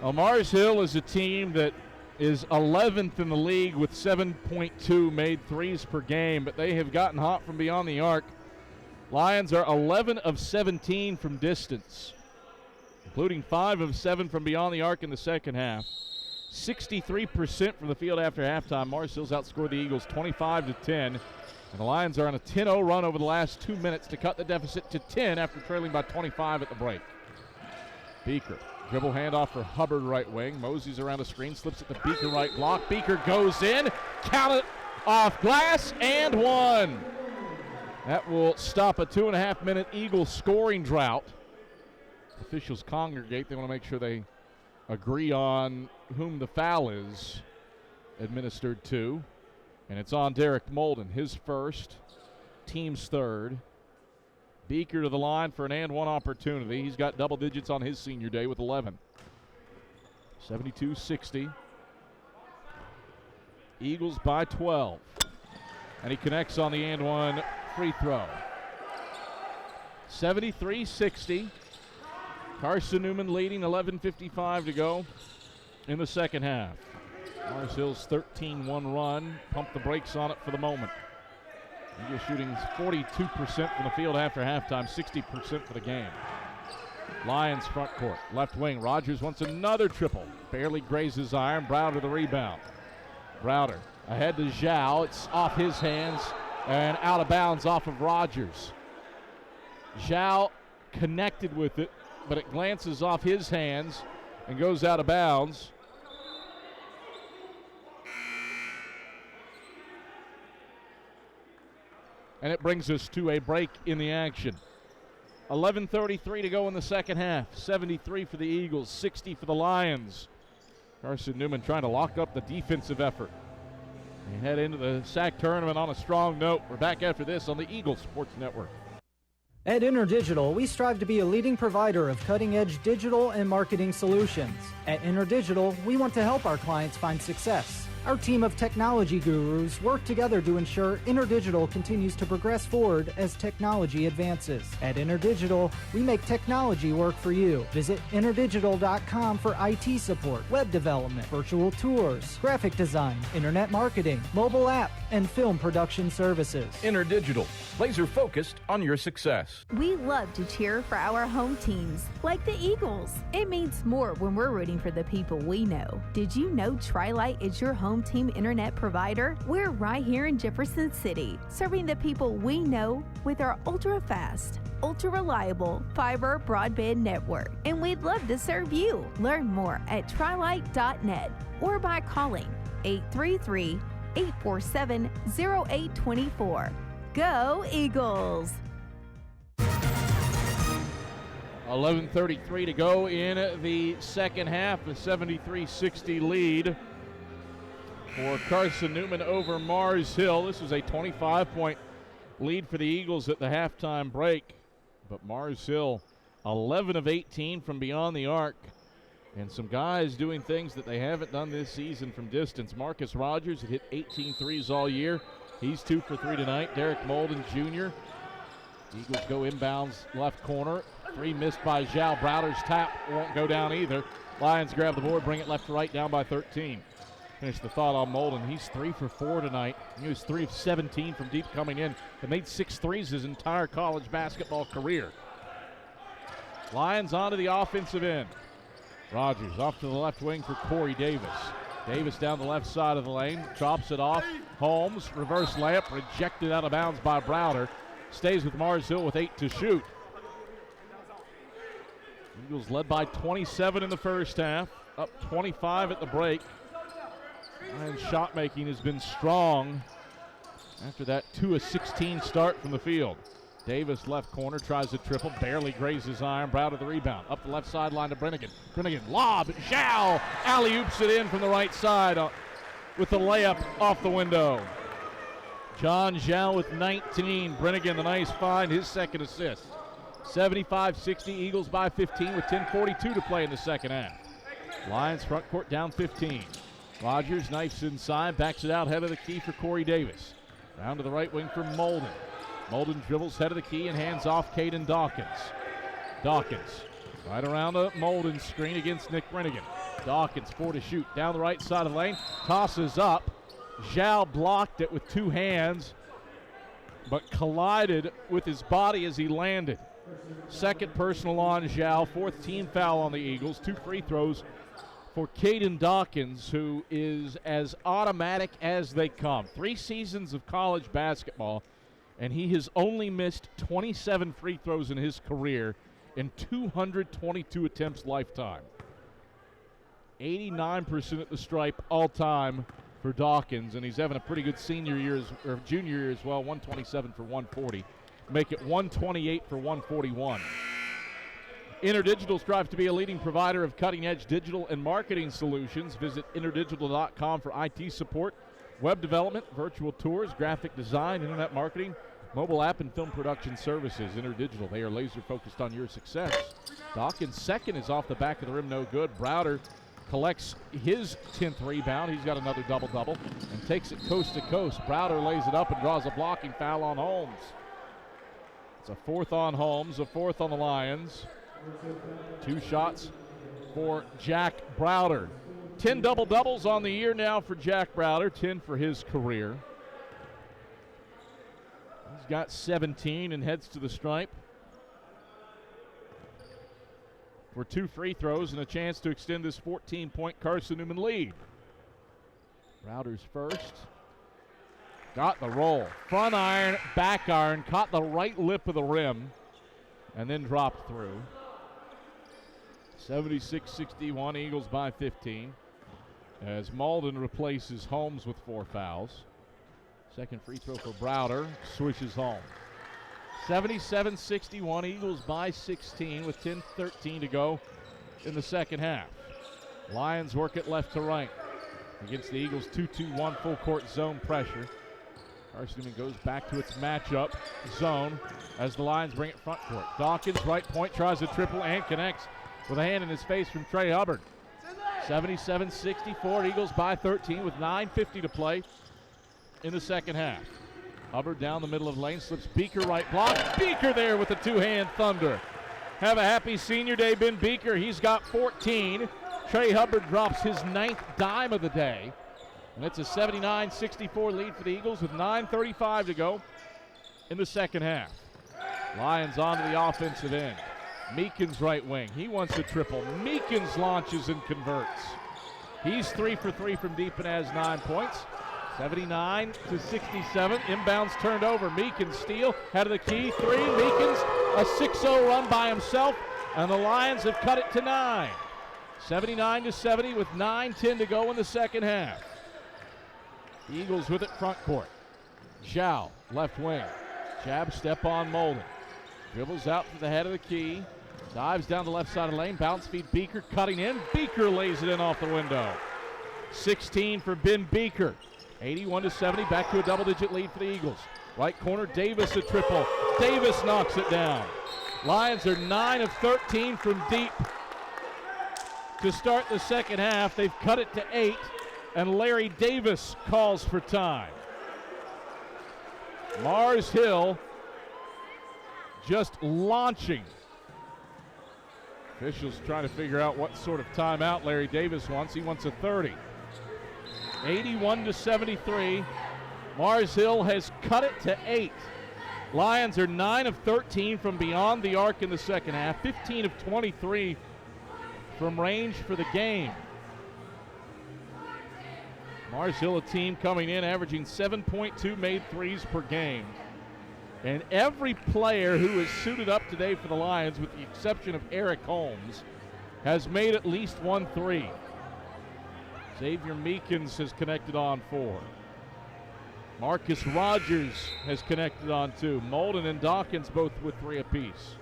Mars Hill is a team that is 11th in the league with 7.2 made threes per game, but they have gotten hot from beyond the arc. Lions are 11 of 17 from distance, including 5 of 7 from beyond the arc in the second half. 63% from the field after halftime. Mars Hill's outscored the Eagles 25-10, and the Lions are on a 10-0 run over the last 2 minutes to cut the deficit to 10 after trailing by 25 at the break. Beaker, dribble handoff for Hubbard right wing. Mosey's around a screen, slips at the Beaker right block. Beaker goes in, count it off glass, and one. That will stop a 2.5-minute Eagle scoring drought. Officials congregate. They want to make sure they agree on whom the foul is administered to. And it's on Derek Molden, his first, team's third. Beaker to the line for an and one opportunity. He's got double digits on his senior day with 11. 72-60. Eagles by 12. And he connects on the and one free throw. 73-60. Carson-Newman leading, 11:55 to go in the second half. Mars Hill's 13-1 run. Pump the brakes on it for the moment. Eagles shooting 42% from the field after halftime, 60% for the game. Lions front court, left wing. Rogers wants another triple. Barely grazes iron. Browder the rebound. Browder ahead to Zhao. It's off his hands and out of bounds off of Rogers. Zhao connected with it, but it glances off his hands and goes out of bounds. And it brings us to a break in the action. 11:33 to go in the second half. 73 for the Eagles, 60 for the Lions. Carson-Newman trying to lock up the defensive effort. They head into the SAC tournament on a strong note. We're back after this on the Eagles Sports Network. At InterDigital, we strive to be a leading provider of cutting-edge digital and marketing solutions. At InterDigital, we want to help our clients find success. Our team of technology gurus work together to ensure InterDigital continues to progress forward as technology advances. At InterDigital, we make technology work for you. Visit interdigital.com for IT support, web development, virtual tours, graphic design, internet marketing, mobile app, and film production services. InterDigital, laser focused on your success. We love to cheer for our home teams, like the Eagles. It means more when we're rooting for the people we know. Did you know Tri-Light is your home team internet provider? We're right here in Jefferson City, serving the people we know with our ultra-fast, ultra-reliable fiber broadband network. And we'd love to serve you. Learn more at trilight.net or by calling 833-847-0824. Go Eagles! 11:33 to go in the second half. A 73-60 lead for Carson-Newman over Mars Hill. This was a 25-point lead for the Eagles at the halftime break. But Mars Hill, 11 of 18 from beyond the arc. And some guys doing things that they haven't done this season from distance. Marcus Rogers had hit 18 threes all year. He's 2 for 3 tonight. Derek Molden Jr. Eagles go inbounds left corner. 3 missed by Zhao. Browder's tap won't go down either. Lions grab the board, bring it left to right, down by 13. Finish the thought on Molden. He's 3 for 4 tonight. He was 3 of 17 from deep coming in and made 6 threes his entire college basketball career. Lions onto the offensive end. Rogers off to the left wing for Corey Davis. Davis down the left side of the lane, drops it off. Holmes, reverse layup, rejected out of bounds by Browder. Stays with Mars Hill with 8 to shoot. Eagles led by 27 in the first half, up 25 at the break. And shot making has been strong after that 2 of 16 start from the field. Davis left corner, tries a triple, barely grazes iron. Browder the rebound, up the left sideline to Brennigan. Brennigan lob, Zhao alley-oops it in from the right side with the layup off the window. John Zhao with 19. Brennigan the nice find, his second assist. 75-60, Eagles by 15 with 10:42 to play in the second half. Lions front court down 15. Rogers knifes inside, backs it out, head of the key for Corey Davis. Round to the right wing for Molden. Molden dribbles head of the key and hands off Caden Dawkins. Dawkins right around a Molden screen against Nick Brennigan. Dawkins 4 to shoot, down the right side of the lane, tosses up. Zhao blocked it with 2 hands, but collided with his body as he landed. Second personal on Zhao, 4th team foul on the Eagles. 2 free throws for Caden Dawkins, who is as automatic as they come. 3 seasons of college basketball, and he has only missed 27 free throws in his career in 222 attempts lifetime. 89% at the stripe all time for Dawkins, and he's having a pretty good senior year or junior year as well. 127 for 140. Make it 128 for 141. InterDigital strives to be a leading provider of cutting-edge digital and marketing solutions. Visit interdigital.com for IT support, web development, virtual tours, graphic design, internet marketing, mobile app, and film production services. InterDigital, they are laser-focused on your success. Dawkins' second is off the back of the rim, no good. Browder collects his 10th rebound. He's got another double-double and takes it coast to coast. Browder lays it up and draws a blocking foul on Holmes. It's a 4th on Holmes, a 4th on the Lions. 2 shots for Jack Browder. 10 double-doubles on the year now for Jack Browder, 10 for his career. He's got 17 and heads to the stripe for 2 free throws and a chance to extend this 14-point Carson-Newman lead. Browder's first. Got the roll. Front iron, back iron, caught the right lip of the rim, and then dropped through. 76-61, Eagles by 15. As Molden replaces Holmes with 4 fouls. Second free throw for Browder, swishes home. 77-61, Eagles by 16 with 10:13 to go in the second half. Lions work it left to right against the Eagles' 2-2-1 full court zone pressure. Carson-Newman goes back to its matchup zone as the Lions bring it front court. Dawkins, right point, tries a triple and connects with a hand in his face from Trey Hubbard. 77-64, Eagles by 13 with 9:50 to play in the second half. Hubbard down the middle of the lane, slips Beaker right block. Beaker there with the two-hand thunder. Have a happy senior day, Ben Beaker. He's got 14. Trey Hubbard drops his 9th dime of the day. And it's a 79-64 lead for the Eagles with 9:35 to go in the second half. Lions onto the offensive end. Meekins right wing. He wants a triple. Meekins launches and converts. He's 3 for 3 from deep and has 9 points. 79-67. Inbounds turned over. Meekins steal. Head of the key. 3. Meekins a 6-0 run by himself. And the Lions have cut it to 9. 79-70 with 9:10 to go in the second half. The Eagles with it front court. Zhao, left wing. Jab step on Molden. Dribbles out to the head of the key. Dives down the left side of the lane. Bounce feed Beaker cutting in. Beaker lays it in off the window. 16 for Ben Beaker. 81-70. Back to a double-digit lead for the Eagles. Right corner, Davis a triple. Davis knocks it down. Lions are 9 of 13 from deep to start the second half. They've cut it to 8. And Larry Davis calls for time. Mars Hill just launching. Officials trying to figure out what sort of timeout Larry Davis wants. He wants a 30. 81-73. Mars Hill has cut it to 8. Lions are 9 of 13 from beyond the arc in the second half. 15 of 23 from range for the game. Mars Hill, a team coming in averaging 7.2 made threes per game. And every player who is suited up today for the Lions, with the exception of Eric Holmes, has made at least 1 3. Xavier Meekins has connected on 4. Marcus Rogers has connected on 2. Molden and Dawkins both with 3 apiece.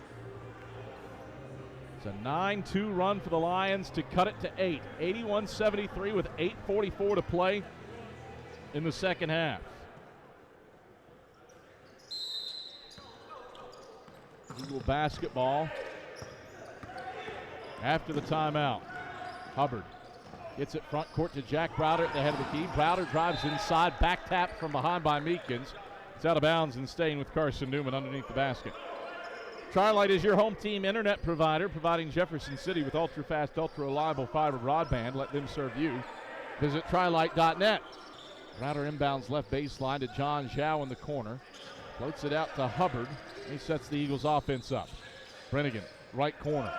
It's a 9-2 run for the Lions to cut it to 8. 81-73 with 8:44 to play in the second half. Eagle basketball after the timeout. Hubbard gets it front court to Jack Browder at the head of the key. Browder drives inside, back tap from behind by Meekins. It's out of bounds and staying with Carson-Newman underneath the basket. Tri-Lite is your home team internet provider, providing Jefferson City with ultra-fast, ultra-reliable fiber broadband. Let them serve you. Visit trilite.net. Browder inbounds left baseline to John Zhao in the corner. Floats it out to Hubbard. He sets the Eagles offense up. Brennigan, right corner.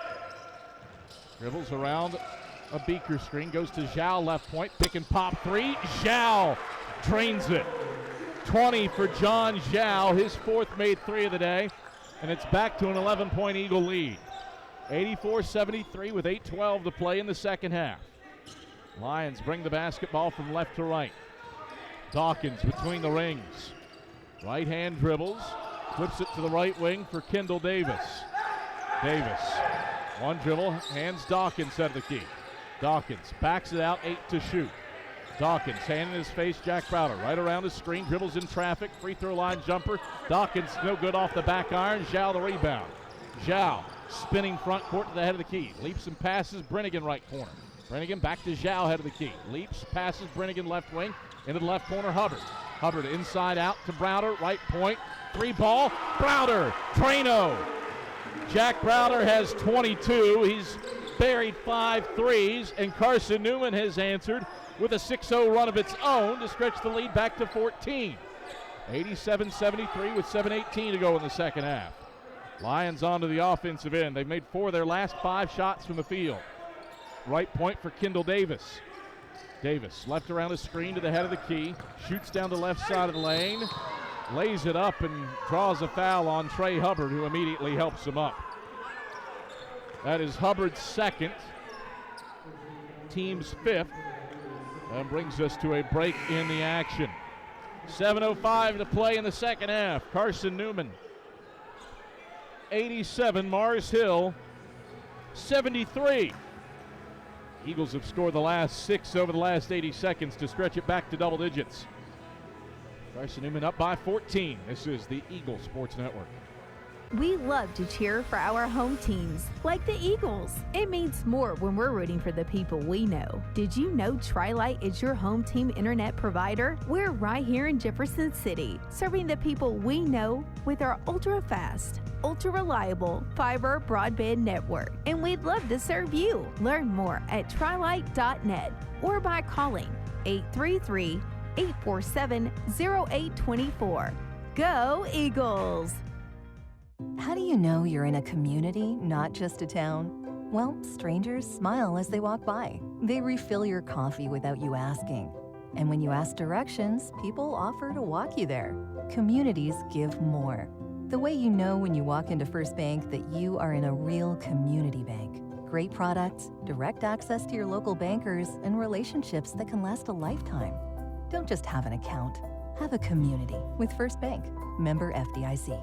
Dribbles around a Beaker screen. Goes to Zhao, left point. Pick and pop 3. Zhao drains it. 20 for John Zhao, his 4th made 3 of the day. And it's back to an 11-point Eagle lead. 84-73 with 8:12 to play in the second half. Lions bring the basketball from left to right. Dawkins between the rings. Right hand dribbles. Flips it to the right wing for Kendall Davis. Davis, one dribble, hands Dawkins out of the key. Dawkins backs it out, 8 to shoot. Dawkins, hand in his face, Jack Browder. Right around the screen, dribbles in traffic, free throw line jumper. Dawkins no good off the back iron. Zhao the rebound. Zhao spinning front court to the head of the key. Leaps and passes, Brennigan right corner. Brennigan back to Zhao, head of the key. Leaps, passes, Brennigan left wing. Into the left corner, Hubbard. Hubbard inside out to Browder, right point. 3 ball, Browder, Trano. Jack Browder has 22. He's buried 5 threes, and Carson-Newman has answered with a 6-0 run of its own to stretch the lead back to 14. 87-73 with 7:18 to go in the second half. Lions onto the offensive end. They've made 4 of their last 5 shots from the field. Right point for Kendall Davis. Davis left around the screen to the head of the key. Shoots down the left side of the lane. Lays it up and draws a foul on Trey Hubbard, who immediately helps him up. That is Hubbard's 2nd, team's 5th, and brings us to a break in the action. 7:05 to play in the second half. Carson-Newman 87, Mars Hill 73. Eagles have scored the last 6 over the last 80 seconds to stretch it back to double digits. Carson-Newman up by 14. This is the Eagle Sports Network. We love to cheer for our home teams, like the Eagles. It means more when we're rooting for the people we know. Did you know Tri-Lite is your home team internet provider? We're right here in Jefferson City, serving the people we know with our ultra-fast, ultra-reliable fiber broadband network. And we'd love to serve you. Learn more at trilite.net or by calling 833-847-0824. Go Eagles! How do you know you're in a community, not just a town? Well, strangers smile as they walk by. They refill your coffee without you asking. And when you ask directions, people offer to walk you there. Communities give more. The way you know when you walk into First Bank that you are in a real community bank. Great products, direct access to your local bankers, and relationships that can last a lifetime. Don't just have an account. Have a community with First Bank. Member FDIC.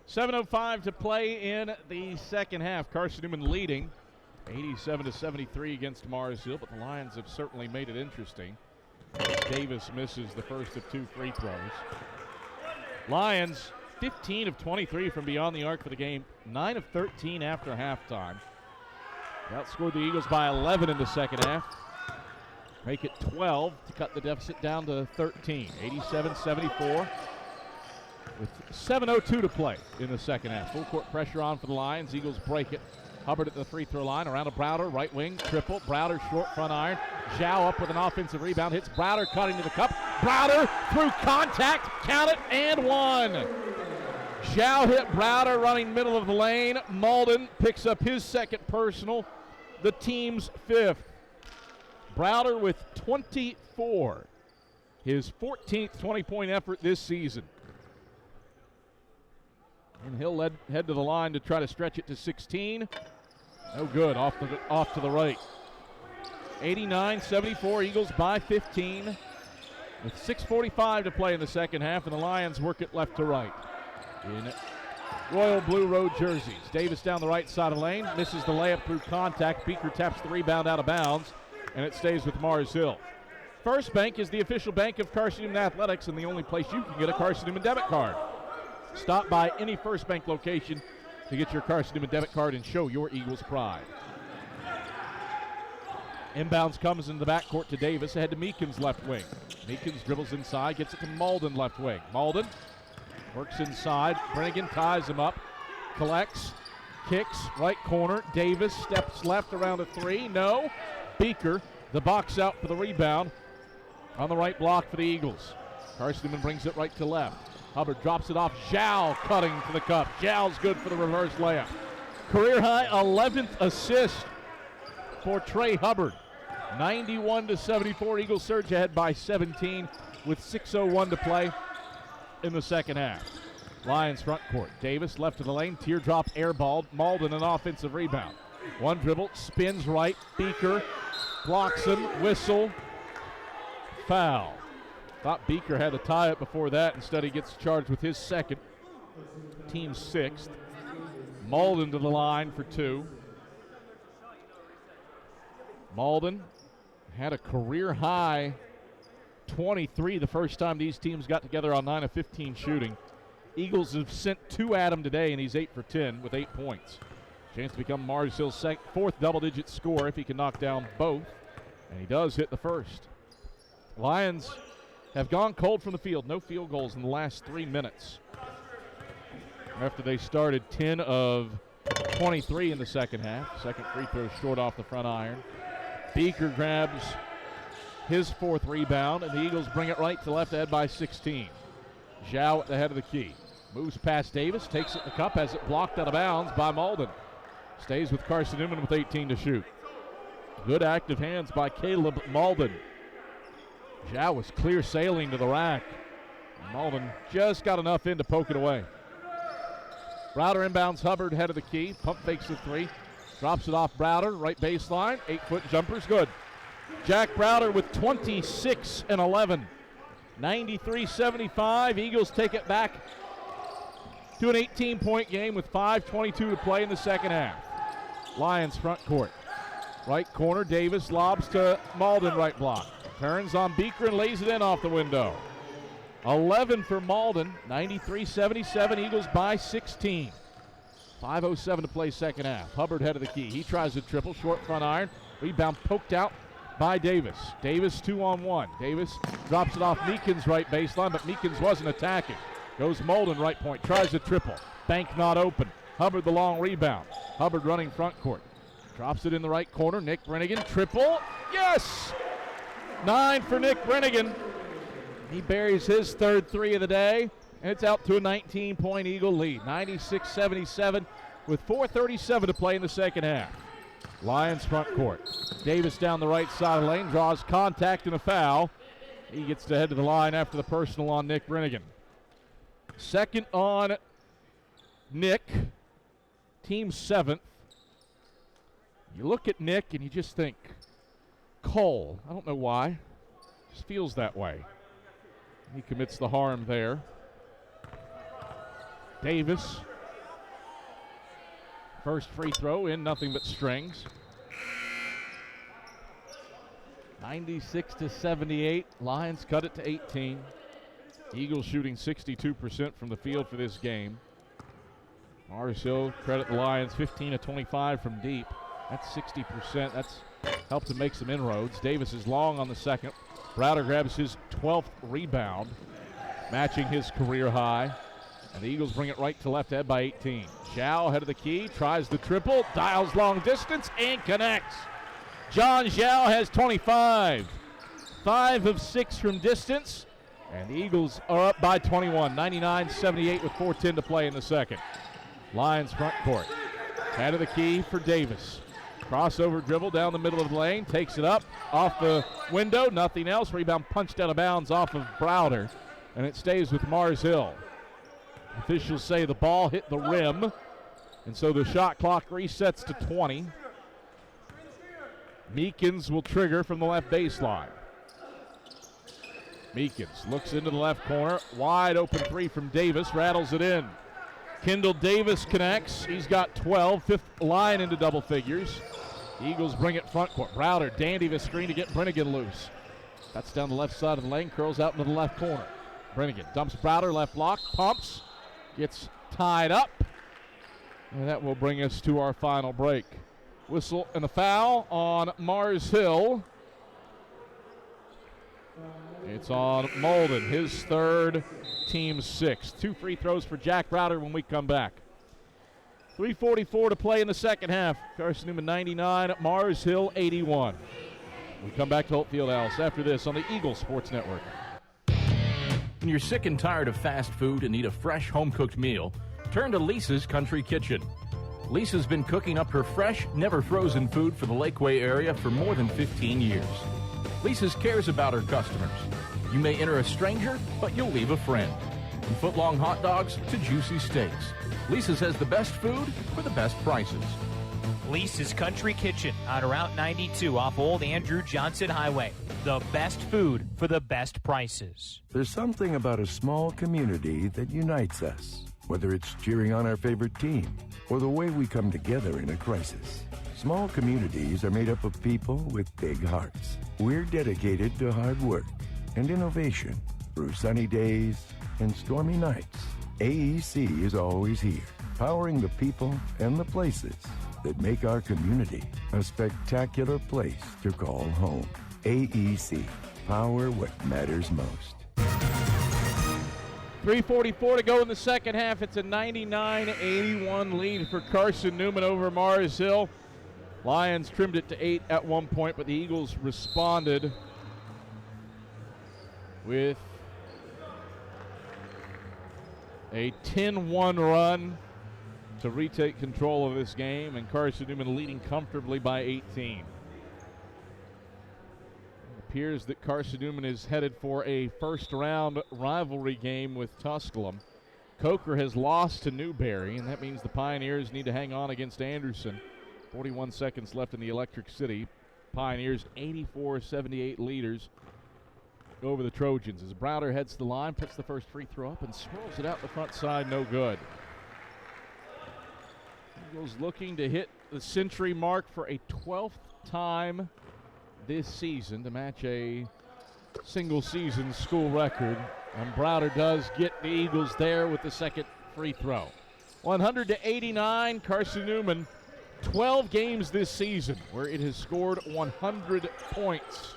7:05 to play in the second half. Carson-Newman leading 87-73 against Mars Hill, but the Lions have certainly made it interesting. Davis misses the first of 2 free throws. Lions 15 of 23 from beyond the arc for the game, 9 of 13 after halftime. They outscored the Eagles by 11 in the second half. Make it 12 to cut the deficit down to 13. 87-74. With 7:02 to play in the second half. Full court pressure on for the Lions. Eagles break it. Hubbard at the free throw line. Around to Browder. Right wing. Triple. Browder short front iron. Zhao up with an offensive rebound. Hits Browder cutting to the cup. Browder through contact. Count it and one. Zhao hit Browder running middle of the lane. Malden picks up his second personal. The team's 5th. Browder with 24. His 14th 20-point effort this season. And he'll head to the line to try to stretch it to 16. No good, off to the right. 89-74, Eagles by 15. With 6:45 to play in the second half, and the Lions work it left to right. In royal blue road jerseys. Davis down the right side of the lane, misses the layup through contact. Beaker taps the rebound out of bounds, and it stays with Mars Hill. First Bank is the official bank of Carson-Newman Athletics and the only place you can get a Carson-Newman debit card. Stop by any First Bank location to get your Carson-Newman debit card and show your Eagles pride. Inbounds comes in the backcourt to Davis, ahead to Meekins left wing. Meekins dribbles inside, gets it to Malden left wing. Malden works inside. Brennigan ties him up, collects, kicks, right corner. Davis steps left around a 3. No. Beaker, the box out for the rebound on the right block for the Eagles. Carson-Newman brings it right to left. Hubbard drops it off. Zhao cutting to the cup. Zhao's good for the reverse layup. Career high 11th assist for Trey Hubbard. 91-74. Eagles surge ahead by 17 with 6:01 to play in the second half. Lions front court. Davis left of the lane. Teardrop airballed. Malden an offensive rebound. One dribble. Spins right. Beaker blocks him. Whistle. Foul. Thought Beaker had to tie it before that. Instead, he gets charged with his second. Team 6th. Malden to the line for 2. Malden had a career high 23 the first time these teams got together on 9 of 15 shooting. Eagles have sent 2 at him today, and he's 8 for 10 with 8 points. Chance to become Mars Hill's 4th double-digit score if he can knock down both, and he does hit the first. Lions have gone cold from the field. No field goals in the last 3 minutes. After they started 10 of 23 in the second half. Second free throw short off the front iron. Beaker grabs his 4th rebound, and the Eagles bring it right to left ahead by 16. Zhao at the head of the key. Moves past Davis, takes it in the cup, has it blocked out of bounds by Malden. Stays with Carson-Newman with 18 to shoot. Good active hands by Caleb Malden. Zhao was clear sailing to the rack. Malden just got enough in to poke it away. Browder inbounds Hubbard, head of the key. Pump fakes the 3. Drops it off Browder, right baseline. 8-foot jumper's good. Jack Browder with 26 and 11. 93-75. Eagles take it back to an 18-point game with 5:22 to play in the second half. Lions front court. Right corner, Davis lobs to Malden, right block. Turns on Beeker and lays it in off the window. 11 for Malden, 93-77. Eagles by 16. 5:07 to play second half. Hubbard head of the key. He tries a triple, short front iron. Rebound poked out by Davis. Davis 2-on-1. Davis drops it off Meekins' right baseline, but Meekins wasn't attacking. Goes Malden right point, tries a triple. Bank not open. Hubbard the long rebound. Hubbard running front court. Drops it in the right corner. Nick Brennigan, triple. Yes! 9 for Nick Brennigan. He buries his third three of the day, and it's out to a 19-point Eagle lead. 96-77 with 4:37 to play in the second half. Lions front court. Davis down the right side of the lane, draws contact and a foul. He gets to head to the line after the personal on Nick Brennigan. Second on Nick, team 7th. You look at Nick and you just think, Cole. I don't know why. Just feels that way. He commits the harm there. Davis. First free throw in, nothing but strings. 96-78. Lions cut it to 18. Eagles shooting 62% from the field for this game. Mars Hill, credit the Lions, 15-25 from deep. That's 60%. That's helped to make some inroads. Davis is long on the second. Browder grabs his 12th rebound, matching his career high. And the Eagles bring it right to left, head by 18. Zhao, head of the key, tries the triple, dials long distance, and connects. John Zhao has 25. 5 of 6 from distance. And the Eagles are up by 21, 99-78 with 4:10 to play in the second. Lions front court. Head of the key for Davis. Crossover dribble down the middle of the lane, takes it up, off the window, nothing else. Rebound punched out of bounds off of Browder, and it stays with Mars Hill. Officials say the ball hit the rim, and so the shot clock resets to 20. Meekins will trigger from the left baseline. Meekins looks into the left corner, wide open three from Davis, rattles it in. Kendall Davis connects. He's got 12, fifth line into double figures. The Eagles bring it front court. Browder dandy the screen to get Brennigan loose. Cuts down the left side of the lane, curls out into the left corner. Brennigan dumps Browder, left block, pumps, gets tied up. And that will bring us to our final break. Whistle and the foul on Mars Hill. It's on Malden, his third, team 6. 2 free throws for Jack Browder when we come back. 3:44 to play in the second half. Carson-Newman 99, Mars Hill 81. We come back to Holt Fieldhouse after this on the Eagle Sports Network. When you're sick and tired of fast food and need a fresh home-cooked meal, turn to Lisa's Country Kitchen. Lisa's been cooking up her fresh, never-frozen food for the Lakeway area for more than 15 years. Lisa's cares about her customers. You may enter a stranger, but you'll leave a friend. From foot-long hot dogs to juicy steaks, Lisa's has the best food for the best prices. Lisa's Country Kitchen on Route 92 off Old Andrew Johnson Highway. The best food for the best prices. There's something about a small community that unites us, whether it's cheering on our favorite team or the way we come together in a crisis. Small communities are made up of people with big hearts. We're dedicated to hard work and innovation through sunny days and stormy nights. AEC is always here, powering the people and the places that make our community a spectacular place to call home. AEC, power what matters most. 3:44 to go in the second half. It's a 99-81 lead for Carson-Newman over Mars Hill. Lions trimmed it to 8 at one point, but the Eagles responded with a 10-1 run to retake control of this game, and Carson-Newman leading comfortably by 18. It appears that Carson-Newman is headed for a first-round rivalry game with Tusculum. Coker has lost to Newberry, and that means the Pioneers need to hang on against Anderson. 41 seconds left in the Electric City. Pioneers 84-78 leaders over the Trojans as Browder heads to the line, puts the first free throw up, and swirls it out the front side, no good. Eagles looking to hit the century mark for a 12th time this season to match a single-season school record, and Browder does get the Eagles there with the second free throw. 100-89, Carson-Newman, 12 games this season where it has scored 100 points,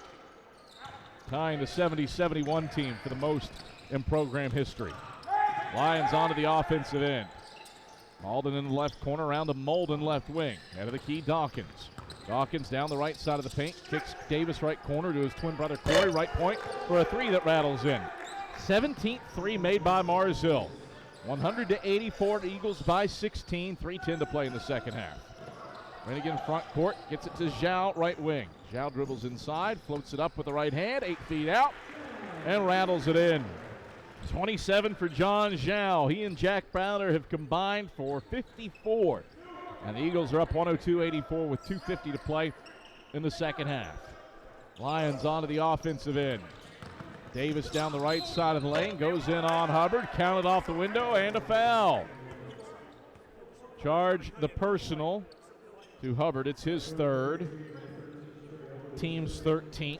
tying the 70-71 team for the most in program history. Lions onto the offensive end. Malden in the left corner, around to Molden left wing. Head of the key, Dawkins. Dawkins down the right side of the paint, kicks Davis right corner to his twin brother Corey, right point for a three that rattles in. 17th three made by Mars Hill. 100-84, Eagles by 16, 3:10 to play in the second half. Brannigan front court, gets it to Zhao, right wing. Zhao dribbles inside, floats it up with the right hand, 8 feet out, and rattles it in. 27 for John Zhao. He and Jack Browder have combined for 54. And the Eagles are up 102-84 with 2:50 to play in the second half. Lions onto the offensive end. Davis down the right side of the lane, goes in on Hubbard, counted off the window, and a foul. Charge the personal to Hubbard. It's his third. Team's 13th.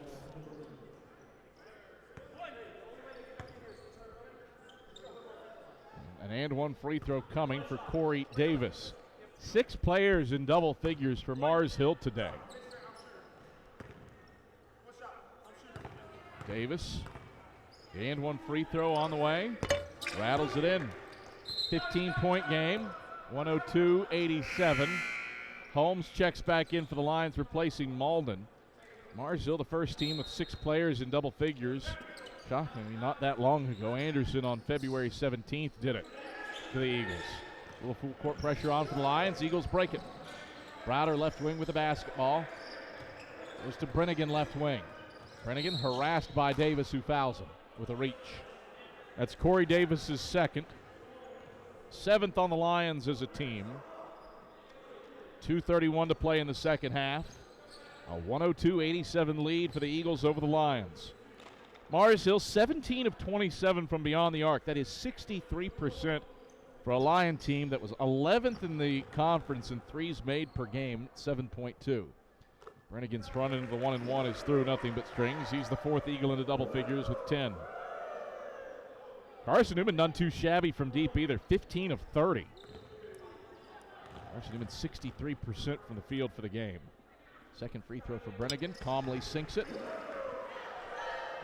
An and one free throw coming for Corey Davis. 6 players in double figures for Mars Hill today. Davis, and one free throw on the way. Rattles it in. 15-point game, 102-87. Holmes checks back in for the Lions, replacing Malden. Mars Hill, the first team with 6 players in double figures. Shockingly, not that long ago. Anderson on February 17th did it to the Eagles. A little full court pressure on for the Lions. Eagles break it. Browder left wing with the basketball. Goes to Brannigan left wing. Brannigan harassed by Davis, who fouls him with a reach. That's Corey Davis's second. 7th on the Lions as a team. 2:31 to play in the second half. A 102-87 lead for the Eagles over the Lions. Mars Hill, 17 of 27 from beyond the arc. That is 63% for a Lion team that was 11th in the conference in threes made per game, 7.2. Brannigan's run into the 1-and-1 is through, nothing but strings. He's the 4th Eagle into double figures with 10. Carson-Newman none too shabby from deep either, 15 of 30. Carson-Newman 63% from the field for the game. Second free throw for Brannigan, calmly sinks it.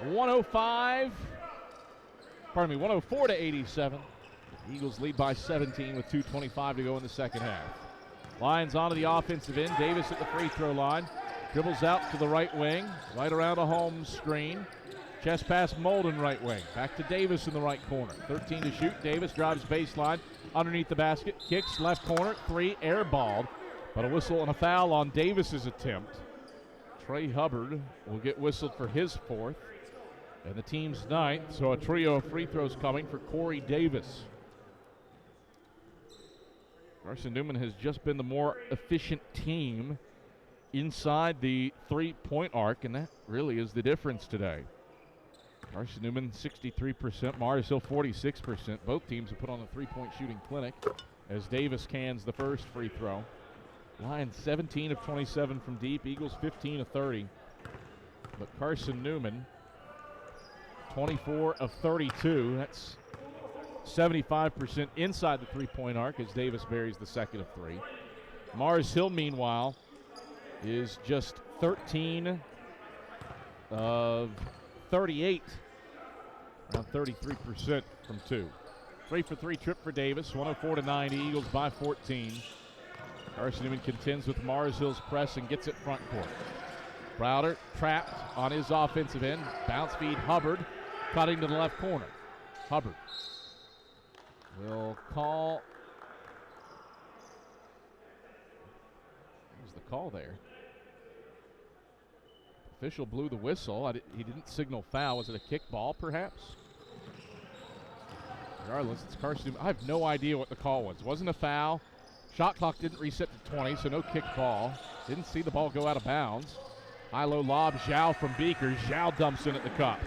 104-87. Eagles lead by 17 with 2:25 to go in the second half. Lions onto the offensive end. Davis at the free throw line. Dribbles out to the right wing, right around a Holmes screen. Chest pass Molden right wing. Back to Davis in the right corner. 13 to shoot. Davis drives baseline underneath the basket. Kicks left corner. 3 airballed. But a whistle and a foul on Davis's attempt. Trey Hubbard will get whistled for his 4th. And the team's 9th. So a trio of free throws coming for Corey Davis. Carson-Newman has just been the more efficient team inside the three-point arc, and that really is the difference today. Carson-Newman 63%, Mars Hill 46%. Both teams have put on a three-point shooting clinic as Davis cans the first free throw. Lions 17 of 27 from deep, Eagles 15 of 30. But Carson-Newman 24 of 32. That's 75% inside the three-point arc as Davis buries the second of 3. Mars Hill, meanwhile, is just 13 of 38, around 33% from 2. 3 for 3 trip for Davis, 104-90, Eagles by 14. Carson-Newman contends with Mars Hill's press and gets it front court. Browder trapped on his offensive end. Bounce feed Hubbard, cutting to the left corner. Hubbard will call. What was the call there? Official blew the whistle. He didn't signal foul. Was it a kick ball, perhaps? Regardless, it's Carson-Newman. I have no idea what the call was. It wasn't a foul. Shot clock didn't reset to 20, so no kick ball. Didn't see the ball go out of bounds. High-low lob, Zhao from Beaker. Zhao dumps in at the cup.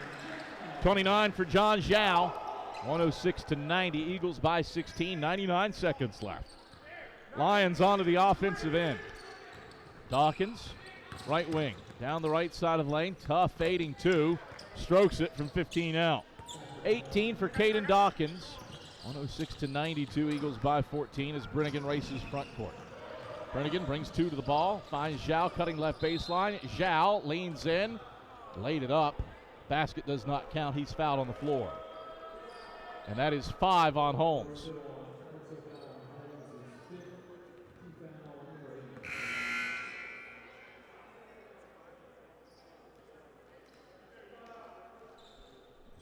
29 for John Zhao. 106-90. Eagles by 16. 99 seconds left. Lions onto the offensive end. Dawkins, right wing. Down the right side of the lane. Tough fading two. Strokes it from 15 out. 18 for Caden Dawkins. 106-92. Eagles by 14 as Brennigan races front court. Brennigan brings two to the ball. Finds Zhao cutting left baseline. Zhao leans in. Laid it up. Basket does not count. He's fouled on the floor. And that is 5 on Holmes.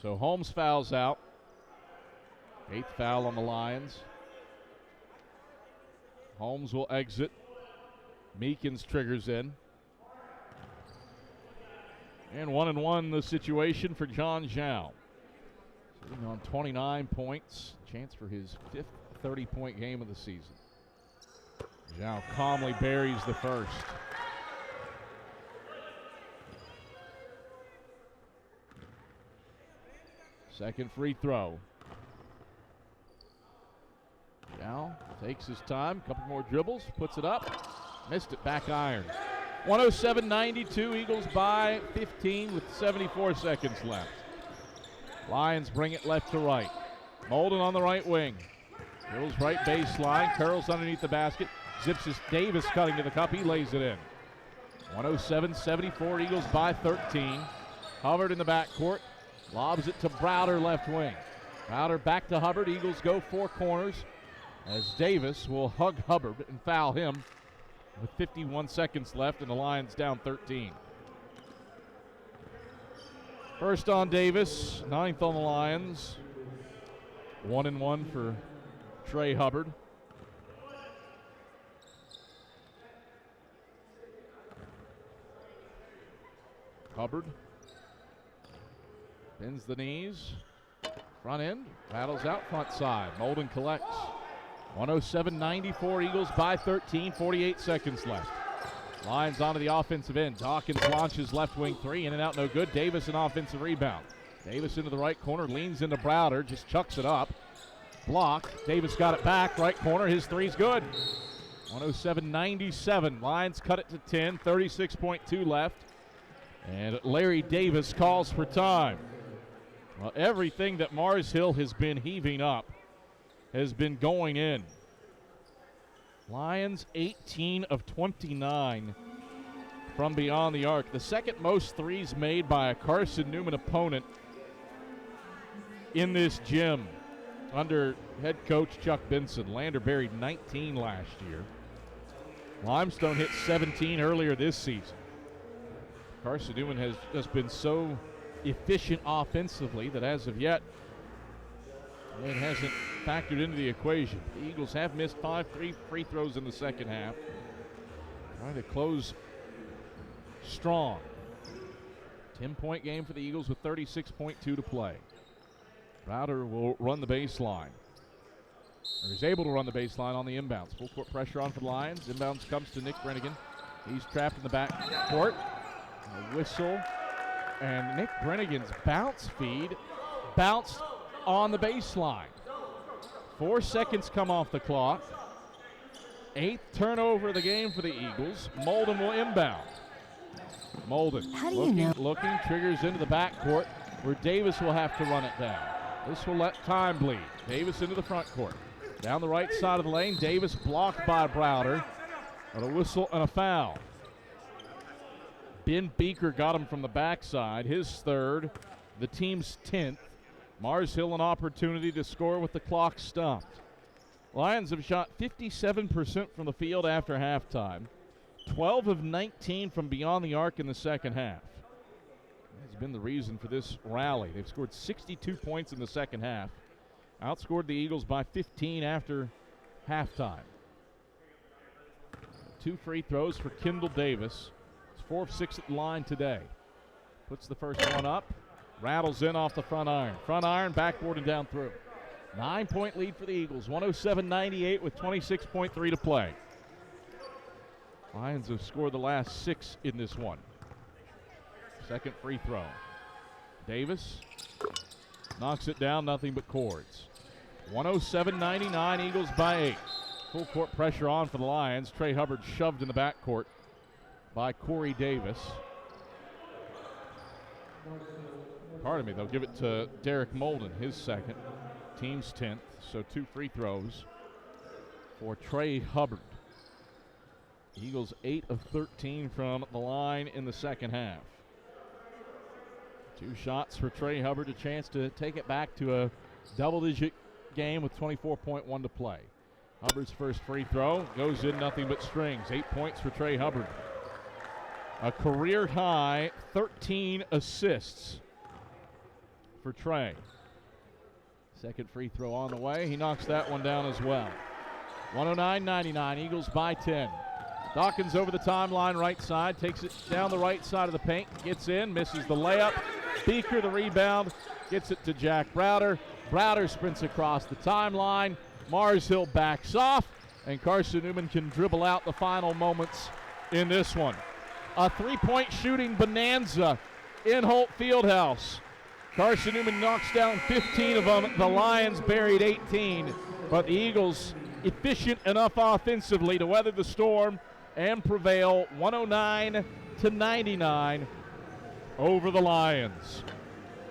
So Holmes fouls out. 8th foul on the Lions. Holmes will exit. Meekins triggers in. And 1-1 the situation for John Zhao. Sitting on 29 points. Chance for his 5th 30-point game of the season. Zhao calmly buries the first. Second free throw. Zhao takes his time. Couple more dribbles. Puts it up. Missed it. Back iron. 107-92. Eagles by 15 with 74 seconds left. Lions bring it left to right. Molden on the right wing. Goes right baseline. Curls underneath the basket. Zips his Davis cutting to the cup. He lays it in. 107-74. Eagles by 13. Hubbard in the backcourt. Lobs it to Browder left wing. Browder back to Hubbard. Eagles go 4 corners as Davis will hug Hubbard and foul him with 51 seconds left and the Lions down 13. First on Davis, 9th on the Lions. 1-1 for Trey Hubbard. Hubbard bends the knees. Front end, rattles out front side. Molden collects. 107-94, Eagles by 13, 48 seconds left. Lions onto the offensive end. Dawkins launches left wing three, in and out, no good. Davis an offensive rebound. Davis into the right corner, leans into Browder, just chucks it up. Blocked. Davis got it back, right corner, his three's good. 107-97, Lions cut it to 10, 36.2 left. And Larry Davis calls for time. Well, everything that Mars Hill has been heaving up has been going in. Lions 18 of 29 from beyond the arc. The second most threes made by a Carson-Newman opponent in this gym under head coach Chuck Benson. Lander buried 19 last year. Limestone hit 17 earlier this season. Carson-Newman has just been so efficient offensively that as of yet, it hasn't factored into the equation. The Eagles have missed 5 free throws in the second half. Trying to close strong. 10-point game for the Eagles with 36.2 to play. Browder will run the baseline. Or is able to run the baseline on the inbounds. Full court pressure on for the Lions. Inbounds comes to Nick Brennigan. He's trapped in the back court. A whistle. And Nick Brennigan's bounce feed bounced on the baseline. 4 seconds come off the clock. 8th turnover of the game for the Eagles. Molden will inbound. Molden looking, triggers into the backcourt where Davis will have to run it down. This will let time bleed. Davis into the front court. Down the right side of the lane, Davis blocked by Browder. And a whistle and a foul. Ben Beaker got him from the backside, his third, the team's 10th. Mars Hill an opportunity to score with the clock stopped. Lions have shot 57% from the field after halftime. 12 of 19 from beyond the arc in the second half. That's been the reason for this rally. They've scored 62 points in the second half. Outscored the Eagles by 15 after halftime. 2 free throws for Kendall Davis. 4 of 6 at the line today. Puts the first one up. Rattles in off the front iron. Front iron, backboard and down through. 9-point lead for the Eagles. 107-98 with 26.3 to play. Lions have scored the last 6 in this one. Second free throw. Davis Knocks it down, nothing but cords. 107-99, Eagles by 8. Full court pressure on for the Lions. Trey Hubbard shoved in the backcourt by Corey Davis. Pardon me, they'll give it to Derek Molden, his second, team's 10th. So 2 free throws for Trey Hubbard. Eagles 8 of 13 from the line in the second half. 2 shots for Trey Hubbard, a chance to take it back to a double-digit game with 24.1 to play. Hubbard's first free throw goes in, nothing but strings. 8 points for Trey Hubbard. A career high 13 assists for Trey. Second free throw on the way. He knocks that one down as well. 109-99, Eagles by 10. Dawkins over the timeline, right side, takes it down the right side of the paint, gets in, misses the layup. Beaker the rebound, gets it to Jack Browder. Browder sprints across the timeline. Mars Hill backs off, and Carson-Newman can dribble out the final moments in this one. A three-point shooting bonanza in Holt Fieldhouse. Carson-Newman knocks down 15 of them. The Lions buried 18, but the Eagles efficient enough offensively to weather the storm and prevail 109-99 over the Lions.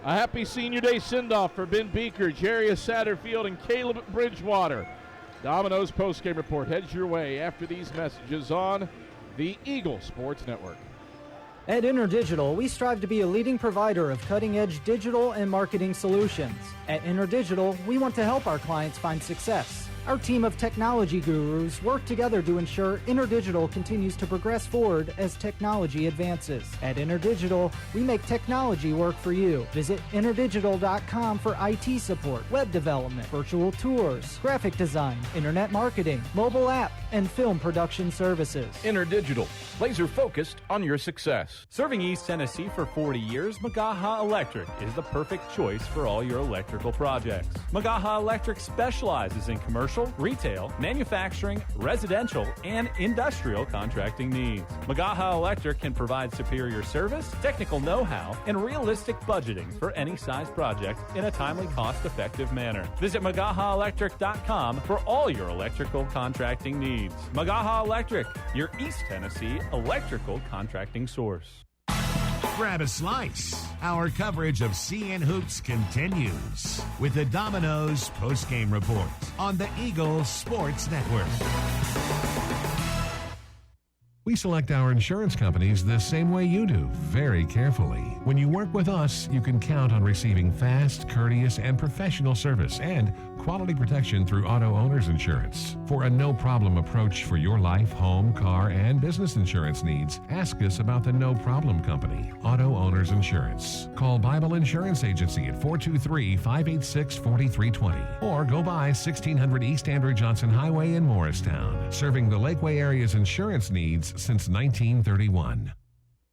A happy Senior Day send-off for Ben Beaker, Jarius Satterfield, and Caleb Bridgewater. Domino's postgame report heads your way after these messages on the Eagle Sports Network. At InterDigital, we strive to be a leading provider of cutting-edge digital and marketing solutions. At InterDigital, we want to help our clients find success. Our team of technology gurus work together to ensure InterDigital continues to progress forward as technology advances. At InterDigital, we make technology work for you. Visit interdigital.com for IT support, web development, virtual tours, graphic design, internet marketing, mobile app, and film production services. InterDigital, laser focused on your success. Serving East Tennessee for 40 years, Magaha Electric is the perfect choice for all your electrical projects. Magaha Electric specializes in commercial, retail, manufacturing, residential, and industrial contracting needs. Magaha Electric can provide superior service, technical know-how, and realistic budgeting for any size project in a timely, cost-effective manner. Visit MagahaElectric.com for all your electrical contracting needs. Magaha Electric, your East Tennessee electrical contracting source. Grab a slice. Our coverage of CN Hoops continues with the Domino's postgame report on the Eagle Sports Network. We select our insurance companies the same way you do, very carefully. When you work with us, you can count on receiving fast, courteous, and professional service and quality protection through Auto Owners Insurance. For a no-problem approach for your life, home, car, and business insurance needs, ask us about the No Problem Company, Auto Owners Insurance. Call Bible Insurance Agency at 423-586-4320 or go by 1600 East Andrew Johnson Highway in Morristown, serving the Lakeway area's insurance needs since 1931.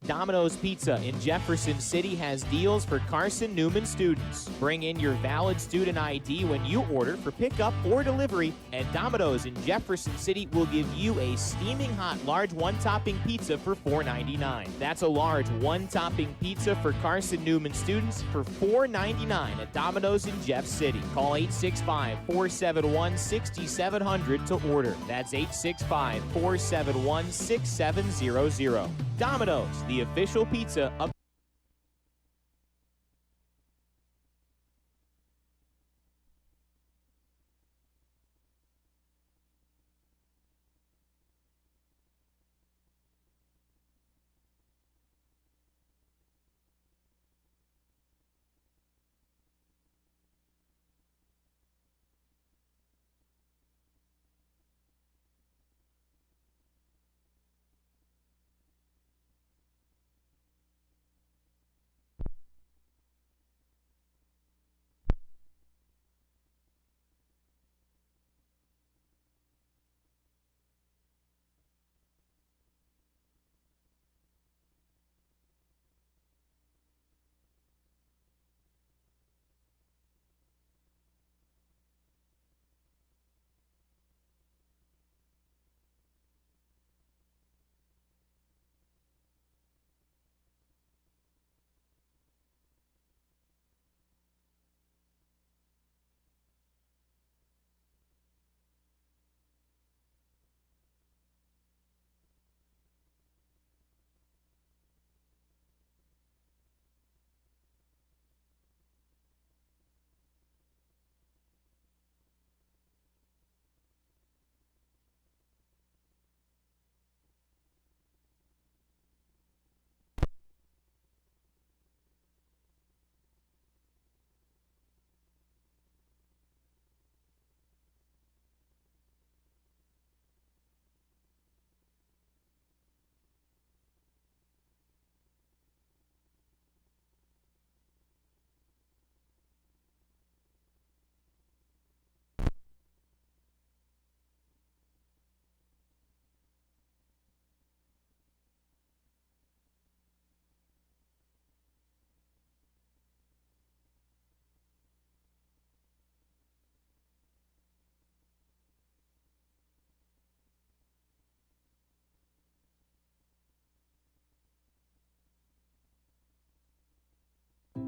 Domino's Pizza in Jefferson City has deals for Carson-Newman students. Bring in your valid student ID when you order for pickup or delivery, and Domino's in Jefferson City will give you a steaming hot large one-topping pizza for $4.99. That's a large one-topping pizza for Carson-Newman students for $4.99 at Domino's in Jeff City. Call 865-471-6700 to order. That's 865-471-6700. Domino's, the official pizza of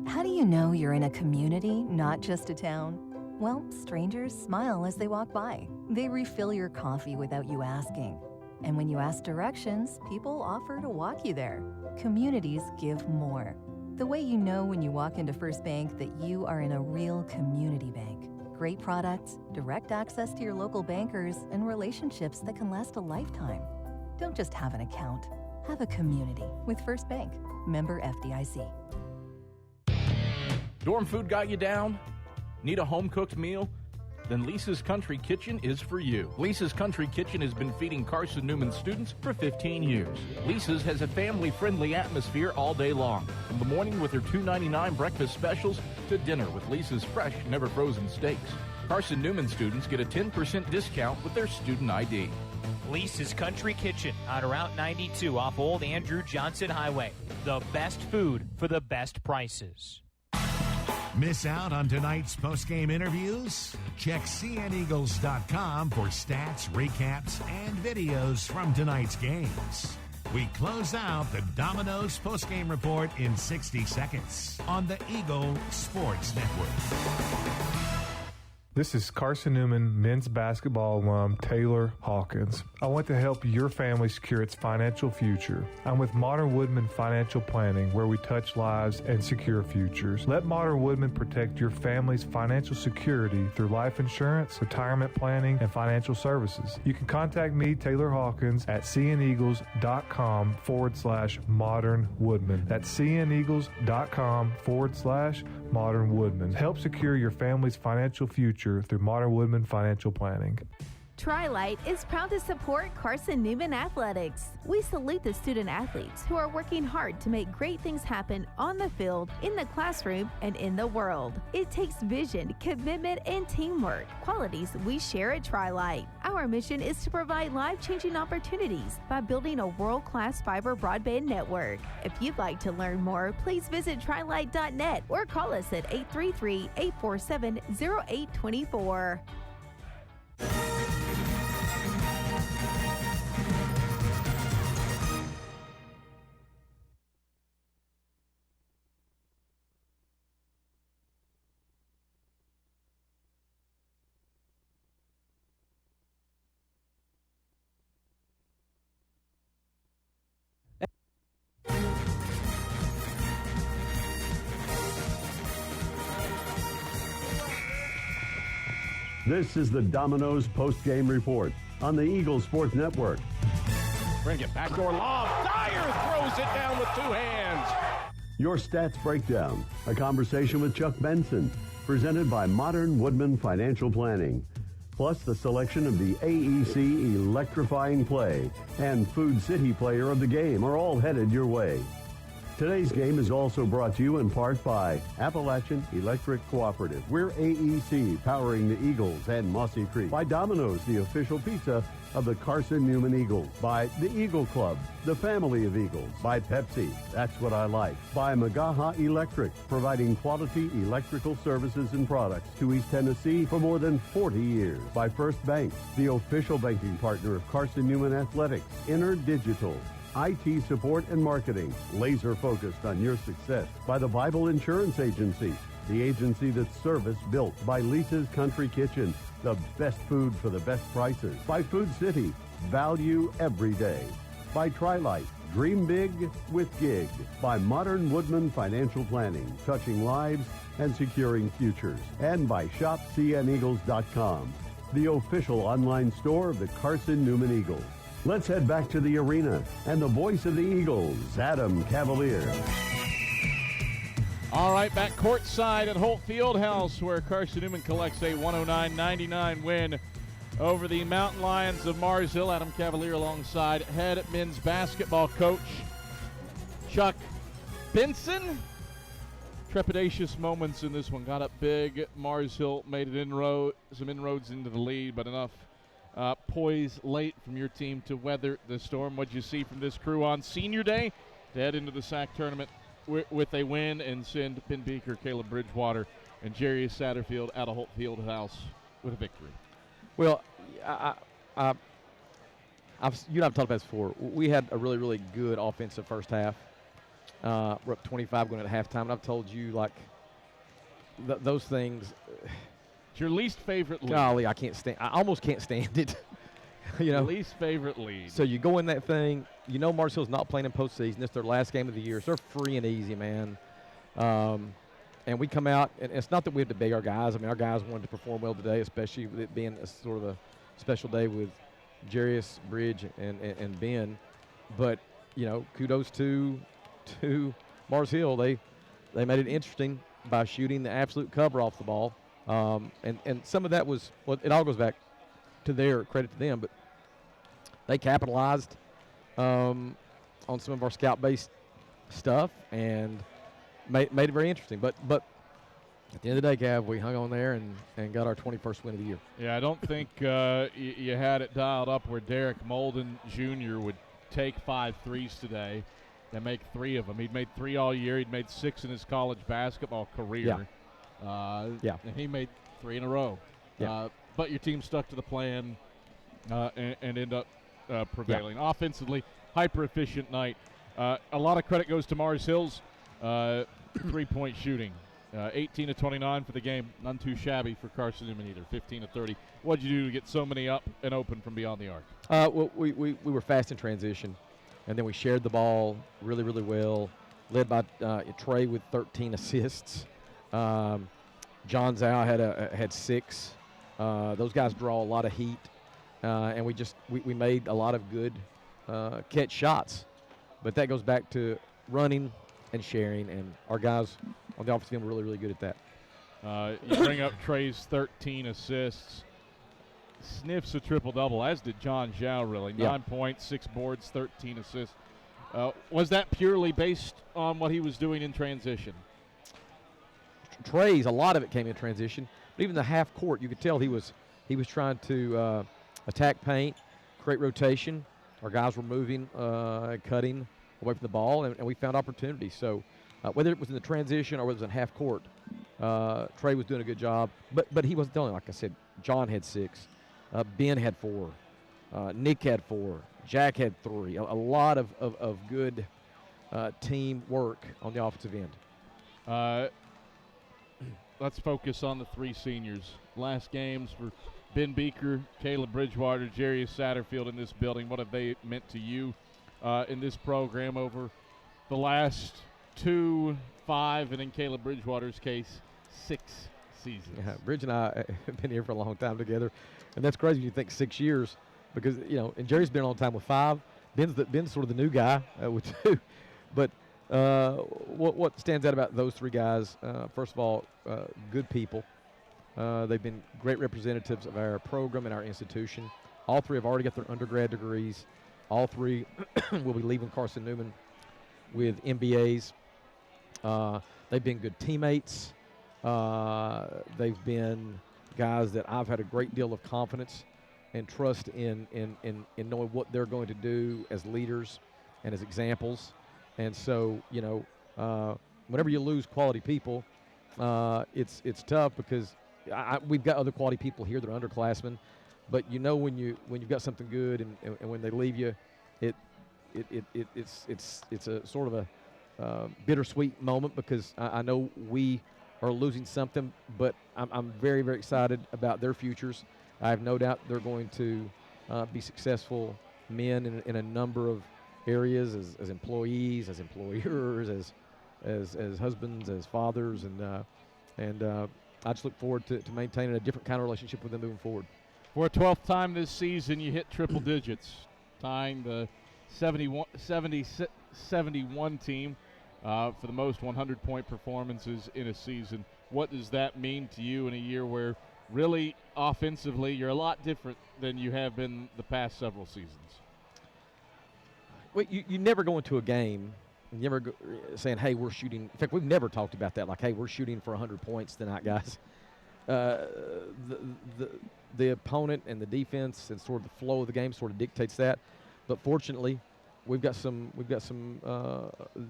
How do you know you're in a community, not just a town? Well, strangers smile as they walk by. They refill your coffee without you asking. And when you ask directions, people offer to walk you there. Communities give more. The way you know when you walk into First Bank that you are in a real community bank. Great products, direct access to your local bankers, and relationships that can last a lifetime. Don't just have an account. Have a community with First Bank. Member FDIC. Dorm food got you down? Need a home-cooked meal? Then Lisa's Country Kitchen is for you. Lisa's Country Kitchen has been feeding Carson-Newman students for 15 years. Lisa's has a family-friendly atmosphere all day long, from the morning with her $2.99 breakfast specials to dinner with Lisa's fresh, never-frozen steaks. Carson-Newman students get a 10% discount with their student ID. Lisa's Country Kitchen on Route 92 off Old Andrew Johnson Highway. The best food for the best prices. Miss out on tonight's post-game interviews? Check cneagles.com for stats, recaps, and videos from tonight's games. We close out the Domino's post-game report in 60 seconds on the Eagle Sports Network. This is Carson-Newman men's basketball alum Taylor Hawkins. I want to help your family secure its financial future. I'm with Modern Woodman Financial Planning, where we touch lives and secure futures. Let Modern Woodman protect your family's financial security through life insurance, retirement planning, and financial services. You can contact me, Taylor Hawkins, at cneagles.com/Modern Woodman. That's cneagles.com/Modern Woodman. Help secure your family's financial future through Modern Woodman Financial Planning. Tri-Light is proud to support Carson-Newman Athletics. We salute the student athletes who are working hard to make great things happen on the field, in the classroom, and in the world. It takes vision, commitment, and teamwork, qualities we share at Tri-Light. Our mission is to provide life-changing opportunities by building a world-class fiber broadband network. If you'd like to learn more, please visit trilight.net or call us at 833-847-0824. This is the Domino's post-game report on the Eagle Sports Network. Bring it backdoor lob. Dyer throws it down with two hands. Your Stats Breakdown, a conversation with Chuck Benson, presented by Modern Woodman Financial Planning. Plus the selection of the AEC Electrifying Play and Food City Player of the Game are all headed your way. Today's game is also brought to you in part by Appalachian Electric Cooperative. We're AEC, powering the Eagles and Mossy Creek. By Domino's, the official pizza of the Carson-Newman Eagles. By the Eagle Club, the family of Eagles. By Pepsi, that's what I like. By Magaha Electric, providing quality electrical services and products to East Tennessee for more than 40 years. By First Bank, the official banking partner of Carson-Newman Athletics. InterDigital, IT support and marketing, laser focused on your success. By the Bible Insurance Agency, the agency that's service built. By Lisa's Country Kitchen, the best food for the best prices. By Food City, value every day. By Tri-Light, dream big with gig. By Modern Woodman Financial Planning, touching lives and securing futures. And by shopcneagles.com, the official online store of the Carson-Newman Eagles. Let's head back to the arena and the voice of the Eagles, Adam Cavalier. All right, back courtside at Holt Fieldhouse, where Carson-Newman collects a 109-99 win over the Mountain Lions of Mars Hill. Adam Cavalier alongside head men's basketball coach Chuck Benson. Trepidatious moments in this one. Got up big. Mars Hill made it some inroads into the lead, but enough poise late from your team to weather the storm. What'd you see from this crew on senior day to head into the SAC tournament with a win and send Ben Beaker, Caleb Bridgewater, and Jarius Satterfield out of Holt Fieldhouse with a victory? Well, you and I've talked about this before. We had a really, really good offensive first half. We're up 25 going at halftime, and I've told you, like, those things. It's your least favorite lead. Golly, I almost can't stand it. You know, least favorite lead. So you go in that thing, Mars Hill's not playing in postseason. It's their last game of the year, so they're free and easy, man. And we come out, and it's not that we have to beg our guys. I mean, our guys wanted to perform well today, especially with it being a sort of a special day with Jarius, Bridge, and Ben. But, kudos to Mars Hill. They made it interesting by shooting the absolute cover off the ball. And some of that was, it all goes back to their credit to them, but they capitalized on some of our scout-based stuff and made it very interesting. But at the end of the day, Gav, we hung on there and got our 21st win of the year. Yeah, I don't think you had it dialed up where Derek Molden Jr. would take 5 threes today and make 3 of them. He'd made 3 all year. He'd made 6 in his college basketball career. Yeah. And he made 3 in a row. Yeah. But your team stuck to the plan and ended up prevailing. Yeah. Offensively, hyper-efficient night. A lot of credit goes to Mars Hill's three-point shooting. 18 of 29 for the game. None too shabby for Carson-Newman either. 15 of 30. What did you do to get so many up and open from beyond the arc? Well, we were fast in transition, and then we shared the ball really, really well, led by Trey with 13 assists. John Zhao had 6. Those guys draw a lot of heat, and we made a lot of good catch shots. But that goes back to running and sharing, and our guys on the offensive end were really, really good at that. You bring up Trey's 13 assists. Sniffs a triple-double, as did John Zhao, really. 9 points, 6 boards, 13 assists. Was that purely based on what he was doing in transition? Trey's, a lot of it came in transition. But even the half court, you could tell he was trying to attack paint, create rotation. Our guys were moving, cutting away from the ball, and we found opportunities. So whether it was in the transition or whether it was in half court, Trey was doing a good job. But he wasn't the only. Like I said, John had 6. Ben had 4. Nick had 4. Jack had 3. A lot of good team work on the offensive end. Let's focus on the 3 seniors. Last games for Ben Beaker, Caleb Bridgewater, Jarius Satterfield in this building. What have they meant to you in this program over the last 2, 5, and in Caleb Bridgewater's case, 6 seasons? Yeah, Bridge and I have been here for a long time together, and that's crazy when you think 6 years because, and Jerry's been a long time with 5. Ben's sort of the new guy with 2. But what stands out about those 3 guys, first of all, good people. They've been great representatives of our program and our institution. All 3 have already got their undergrad degrees. All 3 will be leaving Carson-Newman with MBAs. They've been good teammates. They've been guys that I've had a great deal of confidence and trust in knowing what they're going to do as leaders and as examples. And so, whenever you lose quality people, it's tough because we've got other quality people here that are underclassmen. But when you've got something good and when they leave you, it's a sort of a bittersweet moment because I know we are losing something, but I'm very, very excited about their futures. I have no doubt they're going to be successful men in a number of areas as employees, as employers, as husbands, as fathers, and I just look forward to maintaining a different kind of relationship with them moving forward. For a 12th time this season, you hit triple digits, tying the 71 team for the most 100-point performances in a season. What does that mean to you in a year where really offensively you're a lot different than you have been the past several seasons? Well, you never go into a game and never go saying, hey, we're shooting. In fact, we've never talked about that, like, hey, we're shooting for 100 points tonight, guys. The opponent and the defense and sort of the flow of the game sort of dictates that. But fortunately, we've got some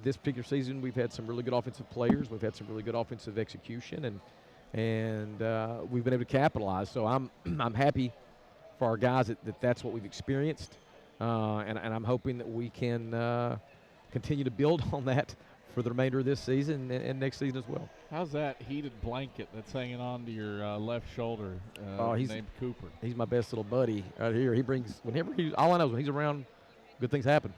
this particular season, we've had some really good offensive players. We've had some really good offensive execution, and we've been able to capitalize. So I'm happy for our guys that that's what we've experienced. And I'm hoping that we can continue to build on that for the remainder of this season and next season as well. How's that heated blanket that's hanging on to your left shoulder He's named Cooper? He's my best little buddy right here. He brings, all I know is when he's around, good things happen.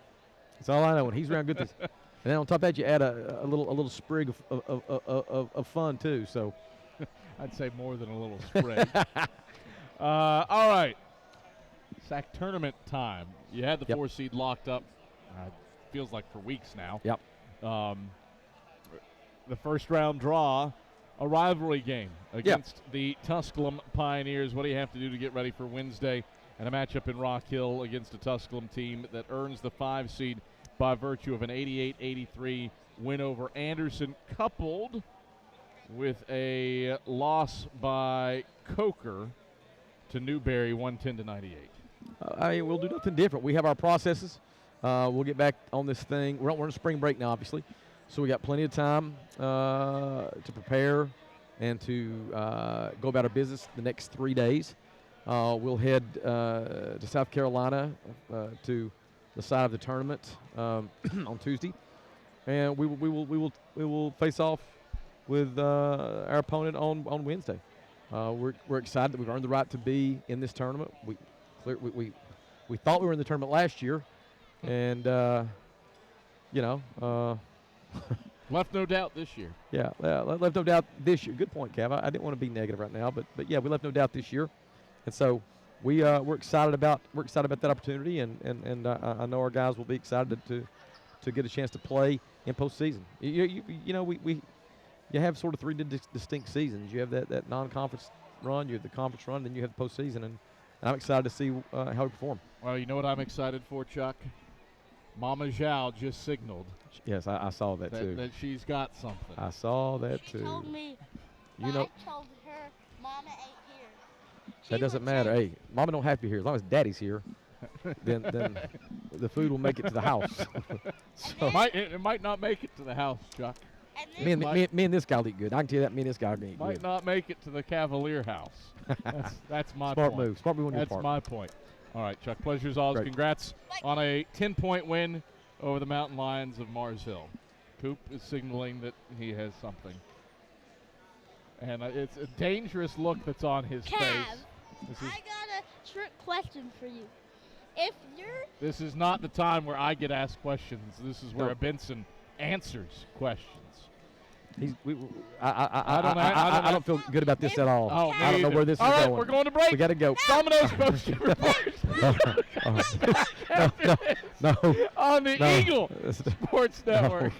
That's all I know. When he's around, good things. And then on top of that, you add a little sprig of fun too. So I'd say more than a little sprig. All right. SAC tournament time. You had the 4 seed locked up. Feels like for weeks now. Yep. The first round draw, a rivalry game against the Tusculum Pioneers. What do you have to do to get ready for Wednesday? And a matchup in Rock Hill against a Tusculum team that earns the 5 seed by virtue of an 88-83 win over Anderson, coupled with a loss by Coker to Newberry, 110-98. We'll do nothing different. We have our processes. We'll get back on this thing. We're in spring break now, obviously, so we got plenty of time to prepare and to go about our business the next 3 days. We'll head to South Carolina to the side of the tournament on Tuesday, and we will face off with our opponent on Wednesday. We're excited that we've earned the right to be in this tournament. We thought we were in the tournament last year, and left no doubt this year. Yeah, left no doubt this year. Good point, Cav. I didn't want to be negative right now, but yeah, we left no doubt this year, and so we're excited about that opportunity, and I know our guys will be excited to get a chance to play in postseason. You have sort of 3 distinct seasons. You have that non-conference run, you have the conference run, then you have the postseason, and I'm excited to see how we perform. Well, you know what I'm excited for, Chuck? Mama Zhao just signaled. Yes, I saw that too. That she's got something. I saw that too. She told me. You know, I told her Mama ain't here. that doesn't matter. Hey, Mama don't have to be here. As long as Daddy's here, then the food will make it to the house. So it might not make it to the house, Chuck. Me and this guy will eat good. I can tell you that. Me and this guy will eat good. Might not make it to the Cavalier house. That's my smart point. move. Smart move on your That's part. my point. All right, Chuck, pleasure's always. Great. Congrats on a 10-point win over the Mountain Lions of Mars Hill. Coop is signaling that he has something. And it's a dangerous look that's on his face. I got a trick question for you. If you're... This is not the time where I get asked questions. This is where Benson answers questions. I don't feel good about this at all. Oh, I don't know where this is all right, going. We're going to break. We got to go. Domino's post-game report. No. On the Eagle Sports Network.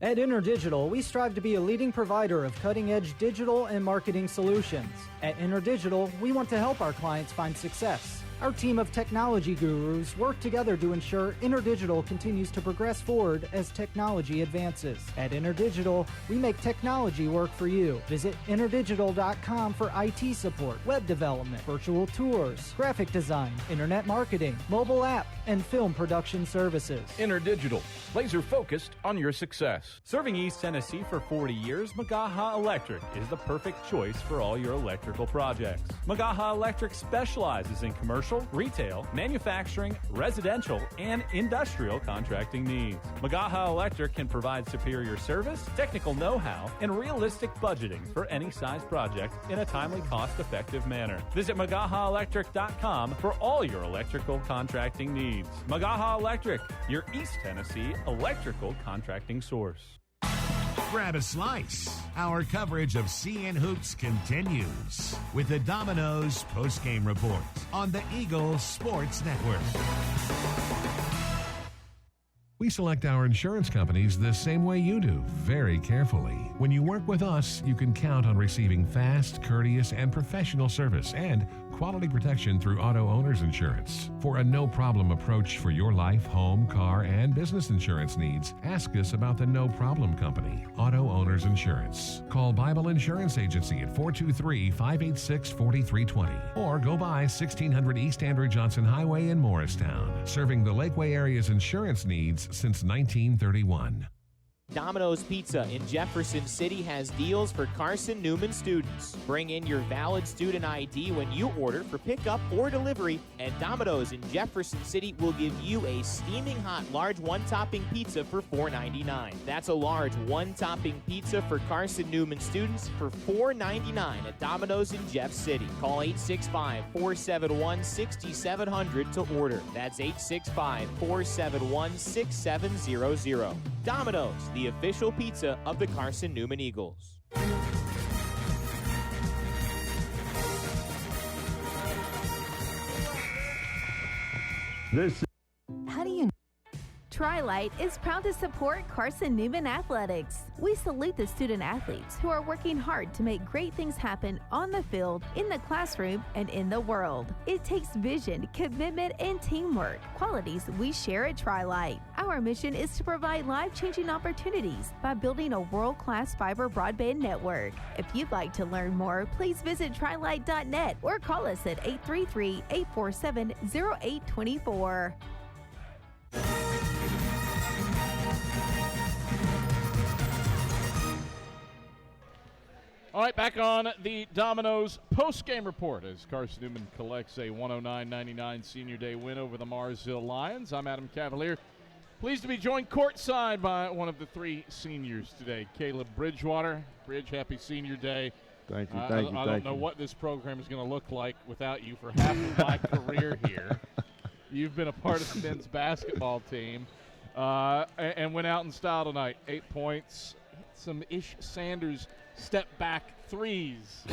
At InterDigital, we strive to be a leading provider of cutting-edge digital and marketing solutions. At InterDigital, we want to help our clients find success. Our team of technology gurus work together to ensure InterDigital continues to progress forward as technology advances. At InterDigital, we make technology work for you. Visit interdigital.com for IT support, web development, virtual tours, graphic design, internet marketing, mobile app, and film production services. InterDigital, laser focused on your success. Serving East Tennessee for 40 years, Magaha Electric is the perfect choice for all your electrical projects. Magaha Electric specializes in commercial, retail, manufacturing, residential, and industrial contracting needs. Magaha Electric can provide superior service, technical know-how, and realistic budgeting for any size project in a timely, cost-effective manner. Visit MagahaElectric.com for all your electrical contracting needs. Magaha Electric, your East Tennessee electrical contracting source. Grab a slice. Our coverage of CN Hoops continues with the Domino's postgame report on the Eagle Sports Network. We select our insurance companies the same way you do, very carefully. When you work with us, you can count on receiving fast, courteous, and professional service and quality protection through auto owner's insurance. For a no-problem approach for your life, home, car, and business insurance needs, ask us about the No Problem Company, Auto Owners Insurance. Call Bible Insurance Agency at 423-586-4320 or go by 1600 East Andrew Johnson Highway in Morristown, serving the Lakeway area's insurance needs since 1931. Domino's Pizza in Jefferson City has deals for Carson-Newman students. Bring in your valid student ID when you order for pickup or delivery, and Domino's in Jefferson City will give you a steaming hot large one-topping pizza for $4.99. That's a large one-topping pizza for Carson-Newman students for $4.99 at Domino's in Jeff City. Call 865-471-6700 to order. That's 865-471-6700. Domino's, the official pizza of the Carson-Newman Eagles. How do you Tri-Light is proud to support Carson-Newman Athletics. We salute the student athletes who are working hard to make great things happen on the field, in the classroom, and in the world. It takes vision, commitment, and teamwork, qualities we share at Tri-Light. Our mission is to provide life-changing opportunities by building a world-class fiber broadband network. If you'd like to learn more, please visit trilight.net or call us at 833-847-0824. All right, back on the Domino's post-game report as Carson-Newman collects a 109-99 Senior Day win over the Marsville Lions. I'm Adam Cavalier. Pleased to be joined courtside by one of the three seniors today, Caleb Bridgewater. Bridge, happy Senior Day. Thank you, I don't know what this program is going to look like without you for half of my career here. You've been a part of the men's basketball team and went out in style tonight. 8 points, some Ish Sanders step-back threes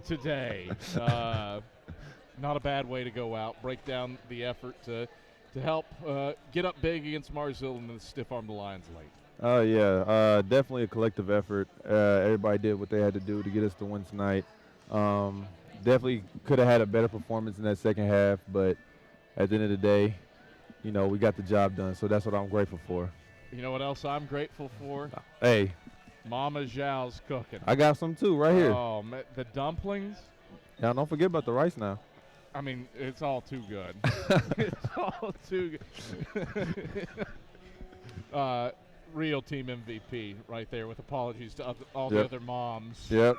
today. Not a bad way to go out. Break down the effort to help get up big against Marsville and stiff-arm the Lions late. Yeah, definitely a collective effort. Everybody did what they had to do to get us the win tonight. Definitely could have had a better performance in that second half, but at the end of the day, you know, we got the job done, so that's what I'm grateful for. You know what else I'm grateful for? Hey. Mama Zhao's cooking. I got some too right here. Oh, the dumplings. Now, don't forget about the rice now. I mean, it's all too good. It's all too good. Real team MVP right there with apologies to all the other moms. Yep.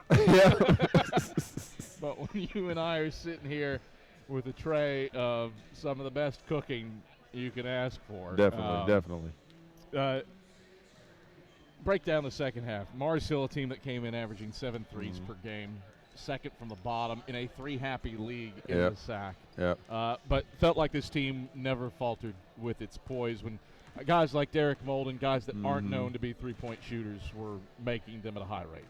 But when you and I are sitting here with a tray of some of the best cooking you can ask for. Definitely. Break down the second half. Marsville, a team that came in averaging 7 threes per game, second from the bottom in a three-happy league in the SAC. But felt like this team never faltered with its poise when guys like Derek Molden, guys that aren't known to be three-point shooters, were making them at a high rate.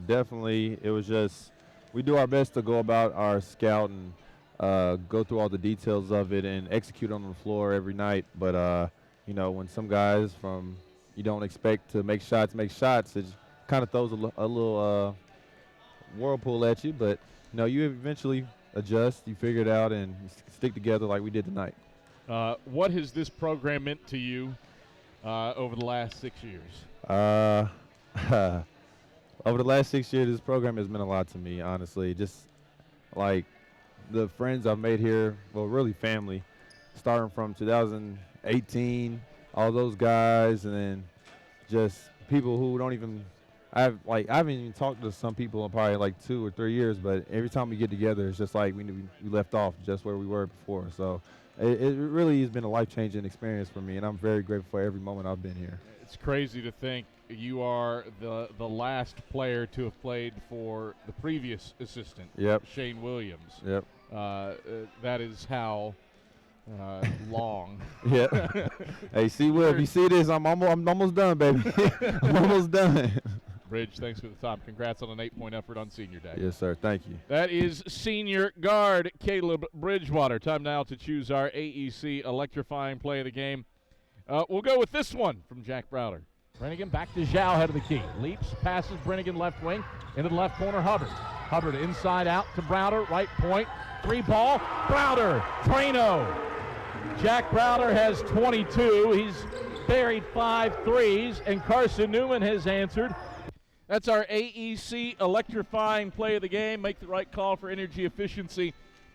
Definitely. It was just we do our best to go about our scout and go through all the details of it and execute on the floor every night. But, you know, when some guys from you don't expect to make shots, it kind of throws a little whirlpool at you. But, you know, you eventually adjust, you figure it out, and stick together like we did tonight. What has this program meant to you over the last 6 years? Over the last 6 years, this program has meant a lot to me, honestly. Just like the friends I've made here, well, really family, starting from 2018, all those guys, and then just people who don't even I haven't even talked to some people in probably like 2 or 3 years, but every time we get together, it's just like we left off just where we were before. So it really has been a life-changing experience for me, and I'm very grateful for every moment I've been here. It's crazy to think you are the last player to have played for the previous assistant, Shane Williams. That is how long. Hey, see, Will, if you see this, I'm almost done, baby. I'm almost done. Bridge, thanks for the time. Congrats on an 8-point effort on Senior Day. Yes, sir. Thank you. That is senior guard Caleb Bridgewater. Time now to choose our AEC electrifying play of the game. We'll go with this one from Jack Browder. Brennigan back to Zhao, head of the key. Leaps, passes Brennigan left wing, into the left corner, Hubbard. Hubbard inside out to Browder, right point. 3 ball, Browder, Trano. Jack Browder has 22. He's buried 5 threes, and Carson-Newman has answered. That's our AEC electrifying play of the game. Make the right call for energy efficiency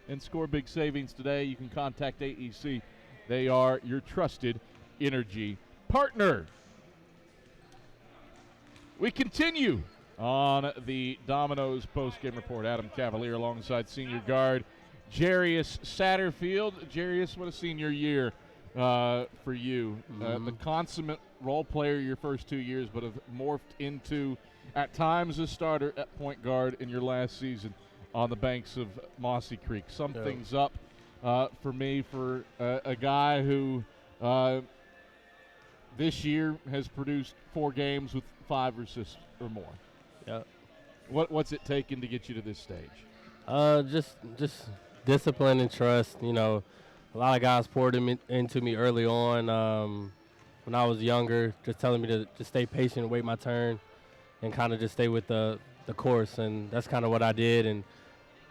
and score big savings today. You can contact AEC. They are your trusted energy partner. We continue on the Domino's postgame report. Adam Cavalier alongside senior guard Jarius Satterfield. Jarius, what a senior year for you. The consummate role player your first 2 years, but have morphed into, at times, a starter at point guard in your last season on the banks of Mossy Creek. Sum things up for me for a guy who this year has produced 4 games with 5 assists or more. Yep. What's it taken to get you to this stage? Just discipline and trust. You know, a lot of guys poured into me early on when I was younger, just telling me to just stay patient, wait my turn, and kind of just stay with the course. And that's kind of what I did. And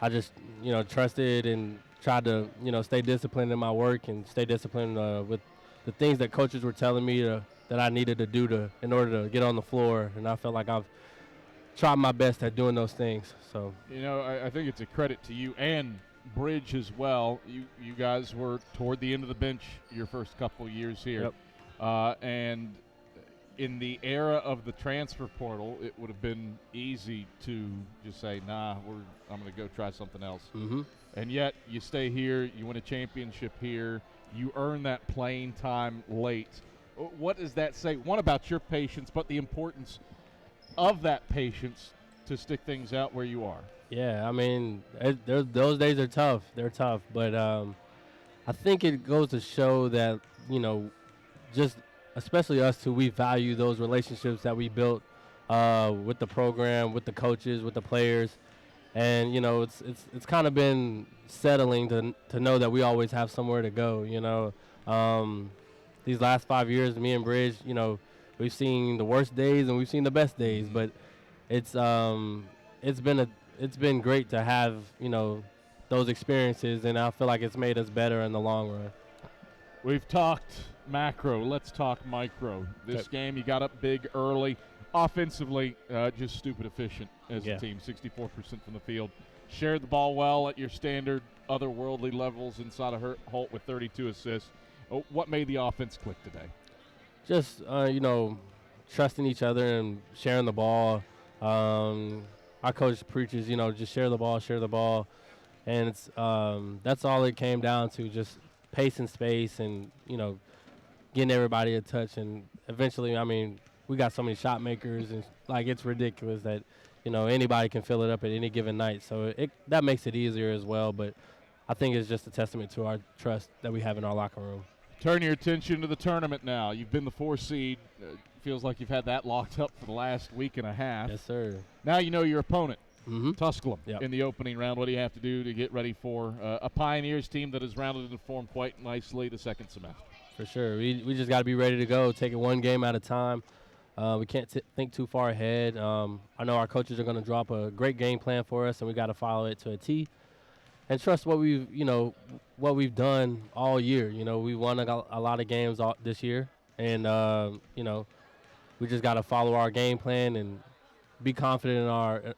I just, you know, trusted and tried to, you know, stay disciplined in my work and stay disciplined with the things that coaches were telling me that I needed to do in order to get on the floor. And I felt like I've tried my best at doing those things. So, you know, I think it's a credit to you and Bridge as well. You guys were toward the end of the bench your first couple years here. Yep. And in the era of the transfer portal, it would have been easy to just say, nah, I'm going to go try something else. Mm-hmm. And yet you stay here, you win a championship here, you earn that playing time late. What does that say? One, about your patience, but the importance of that patience to stick things out where you are. Yeah, I mean, those days are tough. They're tough. But I think it goes to show that, you know, just especially us two, we value those relationships that we built with the program, with the coaches, with the players. And, you know, it's kind of been settling to know that we always have somewhere to go, you know. These last 5 years, me and Bridge, you know, we've seen the worst days and we've seen the best days. But it's been great to have, you know, those experiences, and I feel like it's made us better in the long run. We've talked macro. Let's talk micro. This game, you got up big early. Offensively, just stupid efficient as a team, 64% from the field. Shared the ball well at your standard otherworldly levels inside of Holt with 32 assists. What made the offense click today? Just, you know, trusting each other and sharing the ball. Our coach preaches, you know, just share the ball. And it's that's all it came down to, just pace and space and, you know, getting everybody a touch. And eventually, I mean, we got so many shot makers, and, like, it's ridiculous that, you know, anybody can fill it up at any given night. So that makes it easier as well. But I think it's just a testament to our trust that we have in our locker room. Turn your attention to the tournament now. You've been the 4 seed. Feels like you've had that locked up for the last week and a half. Yes, sir. Now you know your opponent, Tusculum, in the opening round. What do you have to do to get ready for a Pioneers team that has rounded into form quite nicely the second semester? For sure. We just got to be ready to go, take it one game at a time. We can't think too far ahead. I know our coaches are going to drop a great game plan for us, and we got to follow it to a T. And trust what we've done all year. You know, we won a lot of games this year, and you know, we just got to follow our game plan and be confident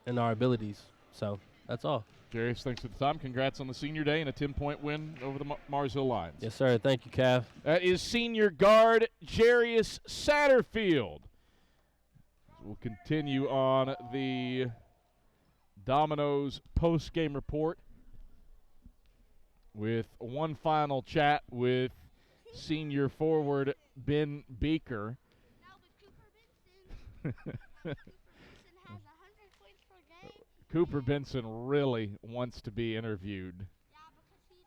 in our abilities. So that's all. Jarius, thanks for the time. Congrats on the senior day and a 10-point win over the Mars Hill Lions. Yes, sir. Thank you, Cav. That is senior guard Jarius Satterfield. We'll continue on the Domino's post-game report with one final chat with senior forward Ben Beaker. Cooper Benson really wants to be interviewed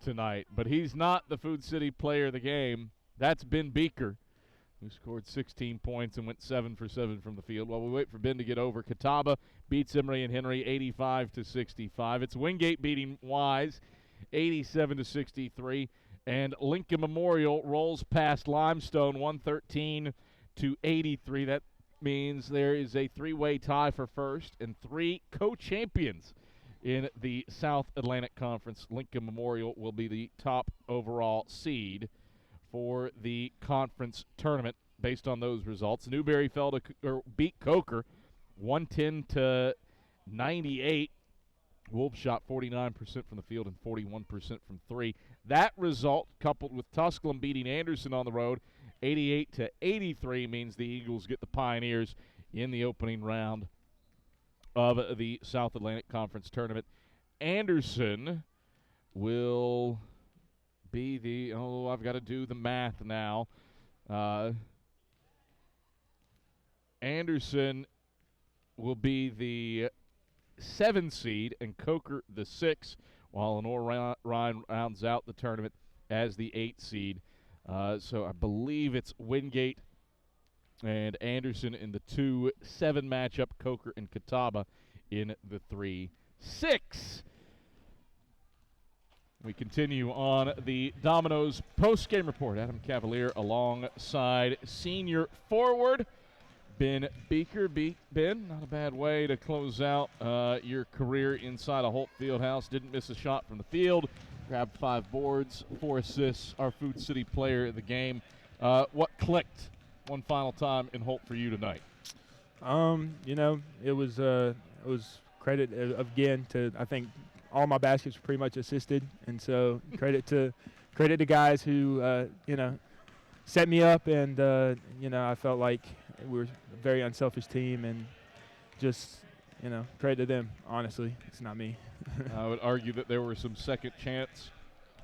tonight, but he's not the Food City player of the game. That's Ben Beaker, who scored 16 points and went 7 for 7 from the field. While we wait for Ben to get over, Catawba beats Emory and Henry 85-65. It's Wingate beating Wise 87-63, and Lincoln Memorial rolls past Limestone 113-83. That means there is a 3-way tie for first and 3 co-champions in the South Atlantic Conference. Lincoln Memorial will be the top overall seed for the conference tournament based on those results. Newberry beat Coker 110-98. Wolves shot 49% from the field and 41% from 3. That result, coupled with Tusculum beating Anderson on the road 88-83, means the Eagles get the Pioneers in the opening round of the South Atlantic Conference Tournament. Anderson will be the, I've got to do the math now. Anderson will be the 7 seed and Coker the 6, while Lenore Ryan rounds out the tournament as the 8 seed. So I believe it's Wingate and Anderson in the 2-7 matchup, Coker and Catawba in the 3-6. We continue on the Domino's post-game report. Adam Cavalier alongside senior forward Ben Beaker. Ben, not a bad way to close out your career inside a Holt Fieldhouse. Didn't miss a shot from the field. Grabbed 5 boards, 4 assists. Our Food City player of the game. What clicked one final time in Holt for you tonight? It was credit again to, I think all my baskets were pretty much assisted, and so credit to guys who set me up, and I felt like we were a very unselfish team, and just credit to them. Honestly, it's not me. I would argue that there were some second chance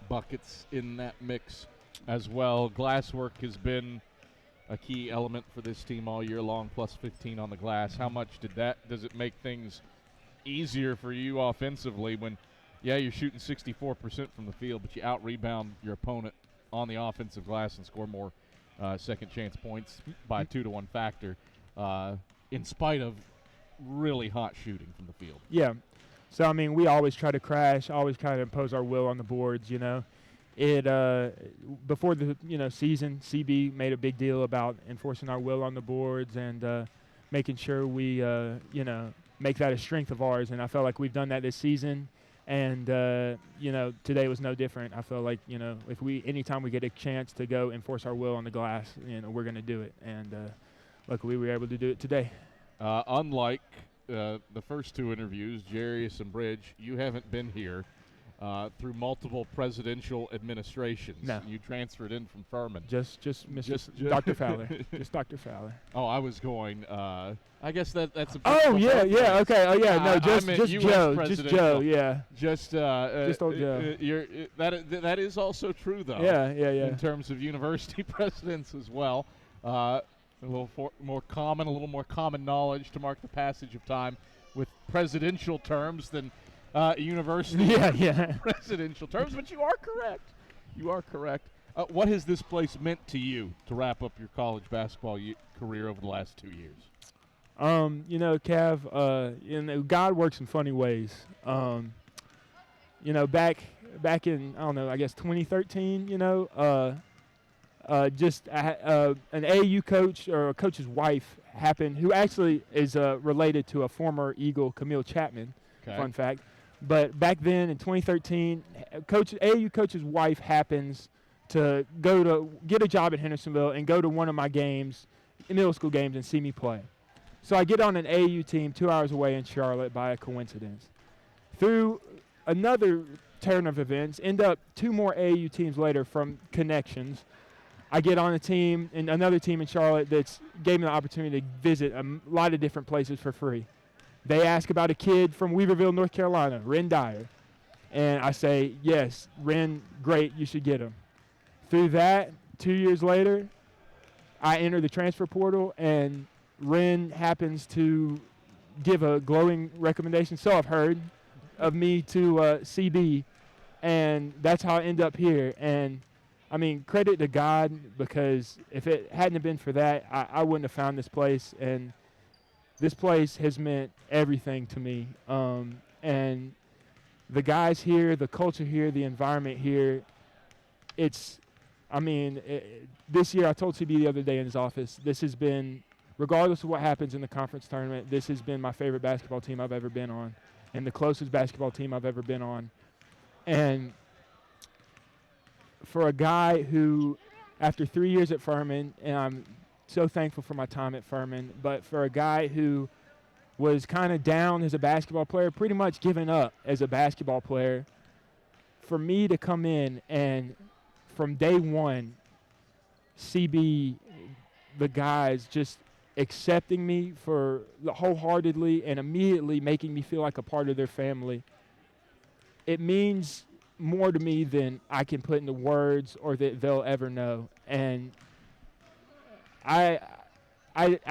buckets in that mix as well. Glasswork has been a key element for this team all year long, plus 15 on the glass. How much does it make things easier for you offensively when, you're shooting 64% from the field, but you out-rebound your opponent on the offensive glass and score more second-chance points by a 2-to-1 factor in spite of really hot shooting from the field? Yeah. So, we always try to crash, always try to impose our will on the boards, It before the season, CB made a big deal about enforcing our will on the boards and making sure we make that a strength of ours. And I felt like we've done that this season. And today was no different. I feel like if anytime we get a chance to go enforce our will on the glass, we're going to do it. And luckily we were able to do it today. Unlike the first 2 interviews, Jarius and Bridge, you haven't been here through multiple presidential administrations. No. You transferred in from Furman. Just Dr. Fowler. Just Dr. Fowler. Oh, I was going. I guess that's a. Oh yeah, okay. Oh yeah, no, just Joe, just Joe, yeah. Just old Joe. That is also true though. Yeah. In terms of university presidents as well, a little more common knowledge to mark the passage of time with presidential terms than university presidential terms. But you are correct. What has this place meant to you to wrap up your college basketball career over the last 2 years? Cav, God works in funny ways. Back in, I don't know, I guess 2013, an AAU coach or a coach's wife happened, who actually is related to a former Eagle, Camille Chapman. Okay. Fun fact. But back then in 2013, AAU coach's wife happens to get a job at Hendersonville and go to one of my games, middle school games, and see me play. So I get on an AAU team 2 hours away in Charlotte by a coincidence. Through another turn of events, end up 2 more AAU teams later from connections. I get on a team, and another team in Charlotte that's gave me the opportunity to visit a lot of different places for free. They ask about a kid from Weaverville, North Carolina, Ren Dyer. And I say, yes, Ren, great, you should get him. Through that, 2 years later, I enter the transfer portal, and Ren happens to give a glowing recommendation, so I've heard, of me to CB. And that's how I end up here. And, credit to God, because if it hadn't been for that, I wouldn't have found this place. And this place has meant everything to me. And the guys here, the culture here, the environment here, this year I told CB the other day in his office, this has been, regardless of what happens in the conference tournament, this has been my favorite basketball team I've ever been on and the closest basketball team I've ever been on. And for a guy who, after 3 years at Furman, and I'm so thankful for my time at Furman, but for a guy who was kind of down as a basketball player, pretty much given up as a basketball player, for me to come in and from day one, CB, the guys just accepting me for wholeheartedly and immediately making me feel like a part of their family. It means more to me than I can put into words or that they'll ever know. And I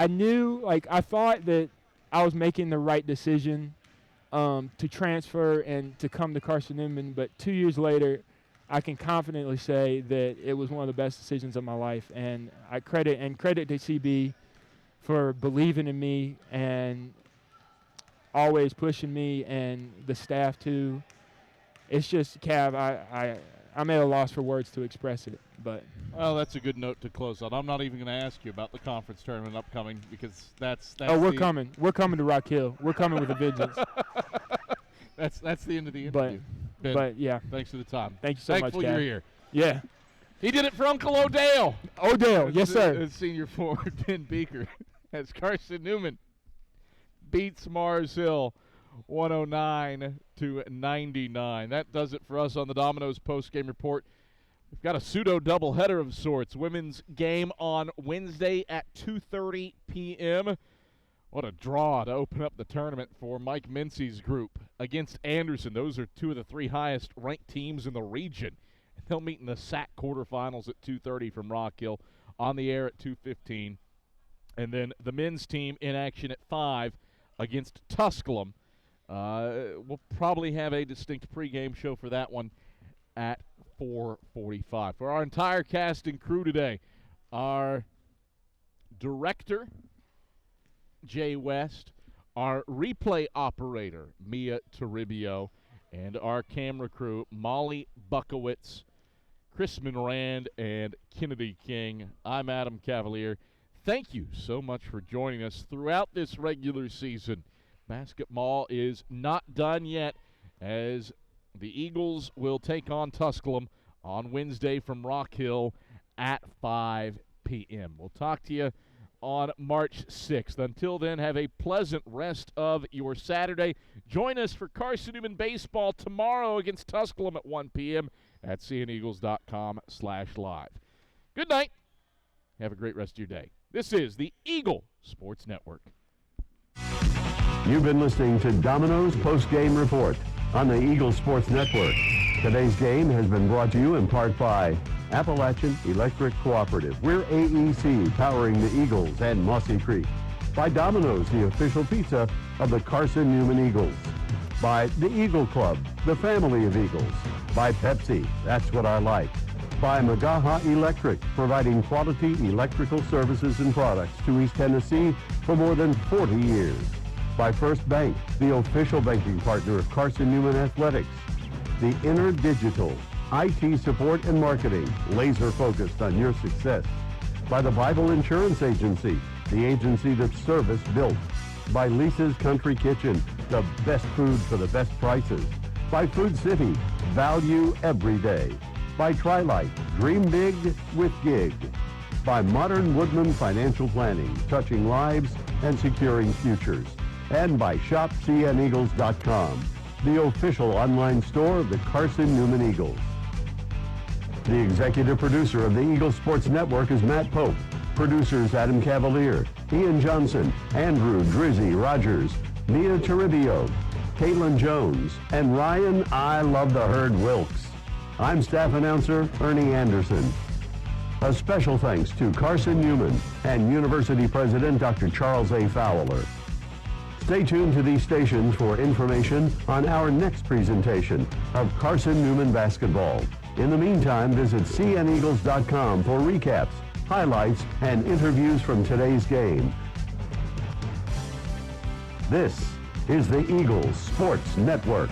knew, like, I thought that I was making the right decision to transfer and to come to Carson-Newman, but 2 years later, I can confidently say that it was one of the best decisions of my life. And credit to CB for believing in me and always pushing me, and the staff too. It's just, Cav, I'm at a loss for words to express it. But well, that's a good note to close on. I'm not even going to ask you about the conference tournament upcoming, because that's we're coming. We're coming to Rock Hill. We're coming with a vengeance. That's the end of the interview. But yeah. Thanks for the time. Thank you so much, Thankful you're here. Yeah. He did it for Uncle Odell. Yes, sir. Senior forward Ben Beaker as Carson-Newman beats Mars Hill 109-99. That does it for us on the Domino's post-game report. We've got a pseudo doubleheader of sorts. Women's game on Wednesday at 2:30 p.m. What a draw to open up the tournament for Mike Mincy's group against Anderson. Those are two of the three highest-ranked teams in the region. And they'll meet in the SAC quarterfinals at 2:30 from Rock Hill, on the air at 2:15. And then the men's team in action at 5 against Tusculum. We'll probably have a distinct pregame show for that one at 4:45. For our entire cast and crew today, our director, Jay West, our replay operator, Mia Toribio, and our camera crew, Molly Buckowitz, Chris Monrand, and Kennedy King. I'm Adam Cavalier. Thank you so much for joining us throughout this regular season. Basketball is not done yet, as the Eagles will take on Tusculum on Wednesday from Rock Hill at 5 p.m. We'll talk to you on March 6th. Until then, have a pleasant rest of your Saturday. Join us for Carson-Newman baseball tomorrow against Tusculum at 1 p.m. at cneagles.com/live. Good night. Have a great rest of your day. This is the Eagle Sports Network. You've been listening to Domino's Post-Game Report on the Eagle Sports Network. Today's game has been brought to you in part by Appalachian Electric Cooperative. We're AEC, powering the Eagles and Mossy Creek. By Domino's, the official pizza of the Carson-Newman Eagles. By the Eagle Club, the family of Eagles. By Pepsi, that's what I like. By Magaha Electric, providing quality electrical services and products to East Tennessee for more than 40 years. By First Bank, the official banking partner of Carson-Newman Athletics. The Inner Digital, IT support and marketing, laser focused on your success. By the Bible Insurance Agency, the agency that's service built. By Lisa's Country Kitchen, the best food for the best prices. By Food City, value every day. By Trilight, dream big with gig. By Modern Woodman Financial Planning, touching lives and securing futures. And by ShopCNEagles.com, the official online store of the Carson-Newman Eagles. The executive producer of the Eagle Sports Network is Matt Pope. Producers Adam Cavalier, Ian Johnson, Andrew Drizzy Rogers, Mia Toribio, Caitlin Jones, and Ryan I Love the Herd Wilkes. I'm staff announcer Ernie Anderson. A special thanks to Carson-Newman and University President Dr. Charles A. Fowler. Stay tuned to these stations for information on our next presentation of Carson-Newman basketball. In the meantime, visit cneagles.com for recaps, highlights, and interviews from today's game. This is the Eagles Sports Network.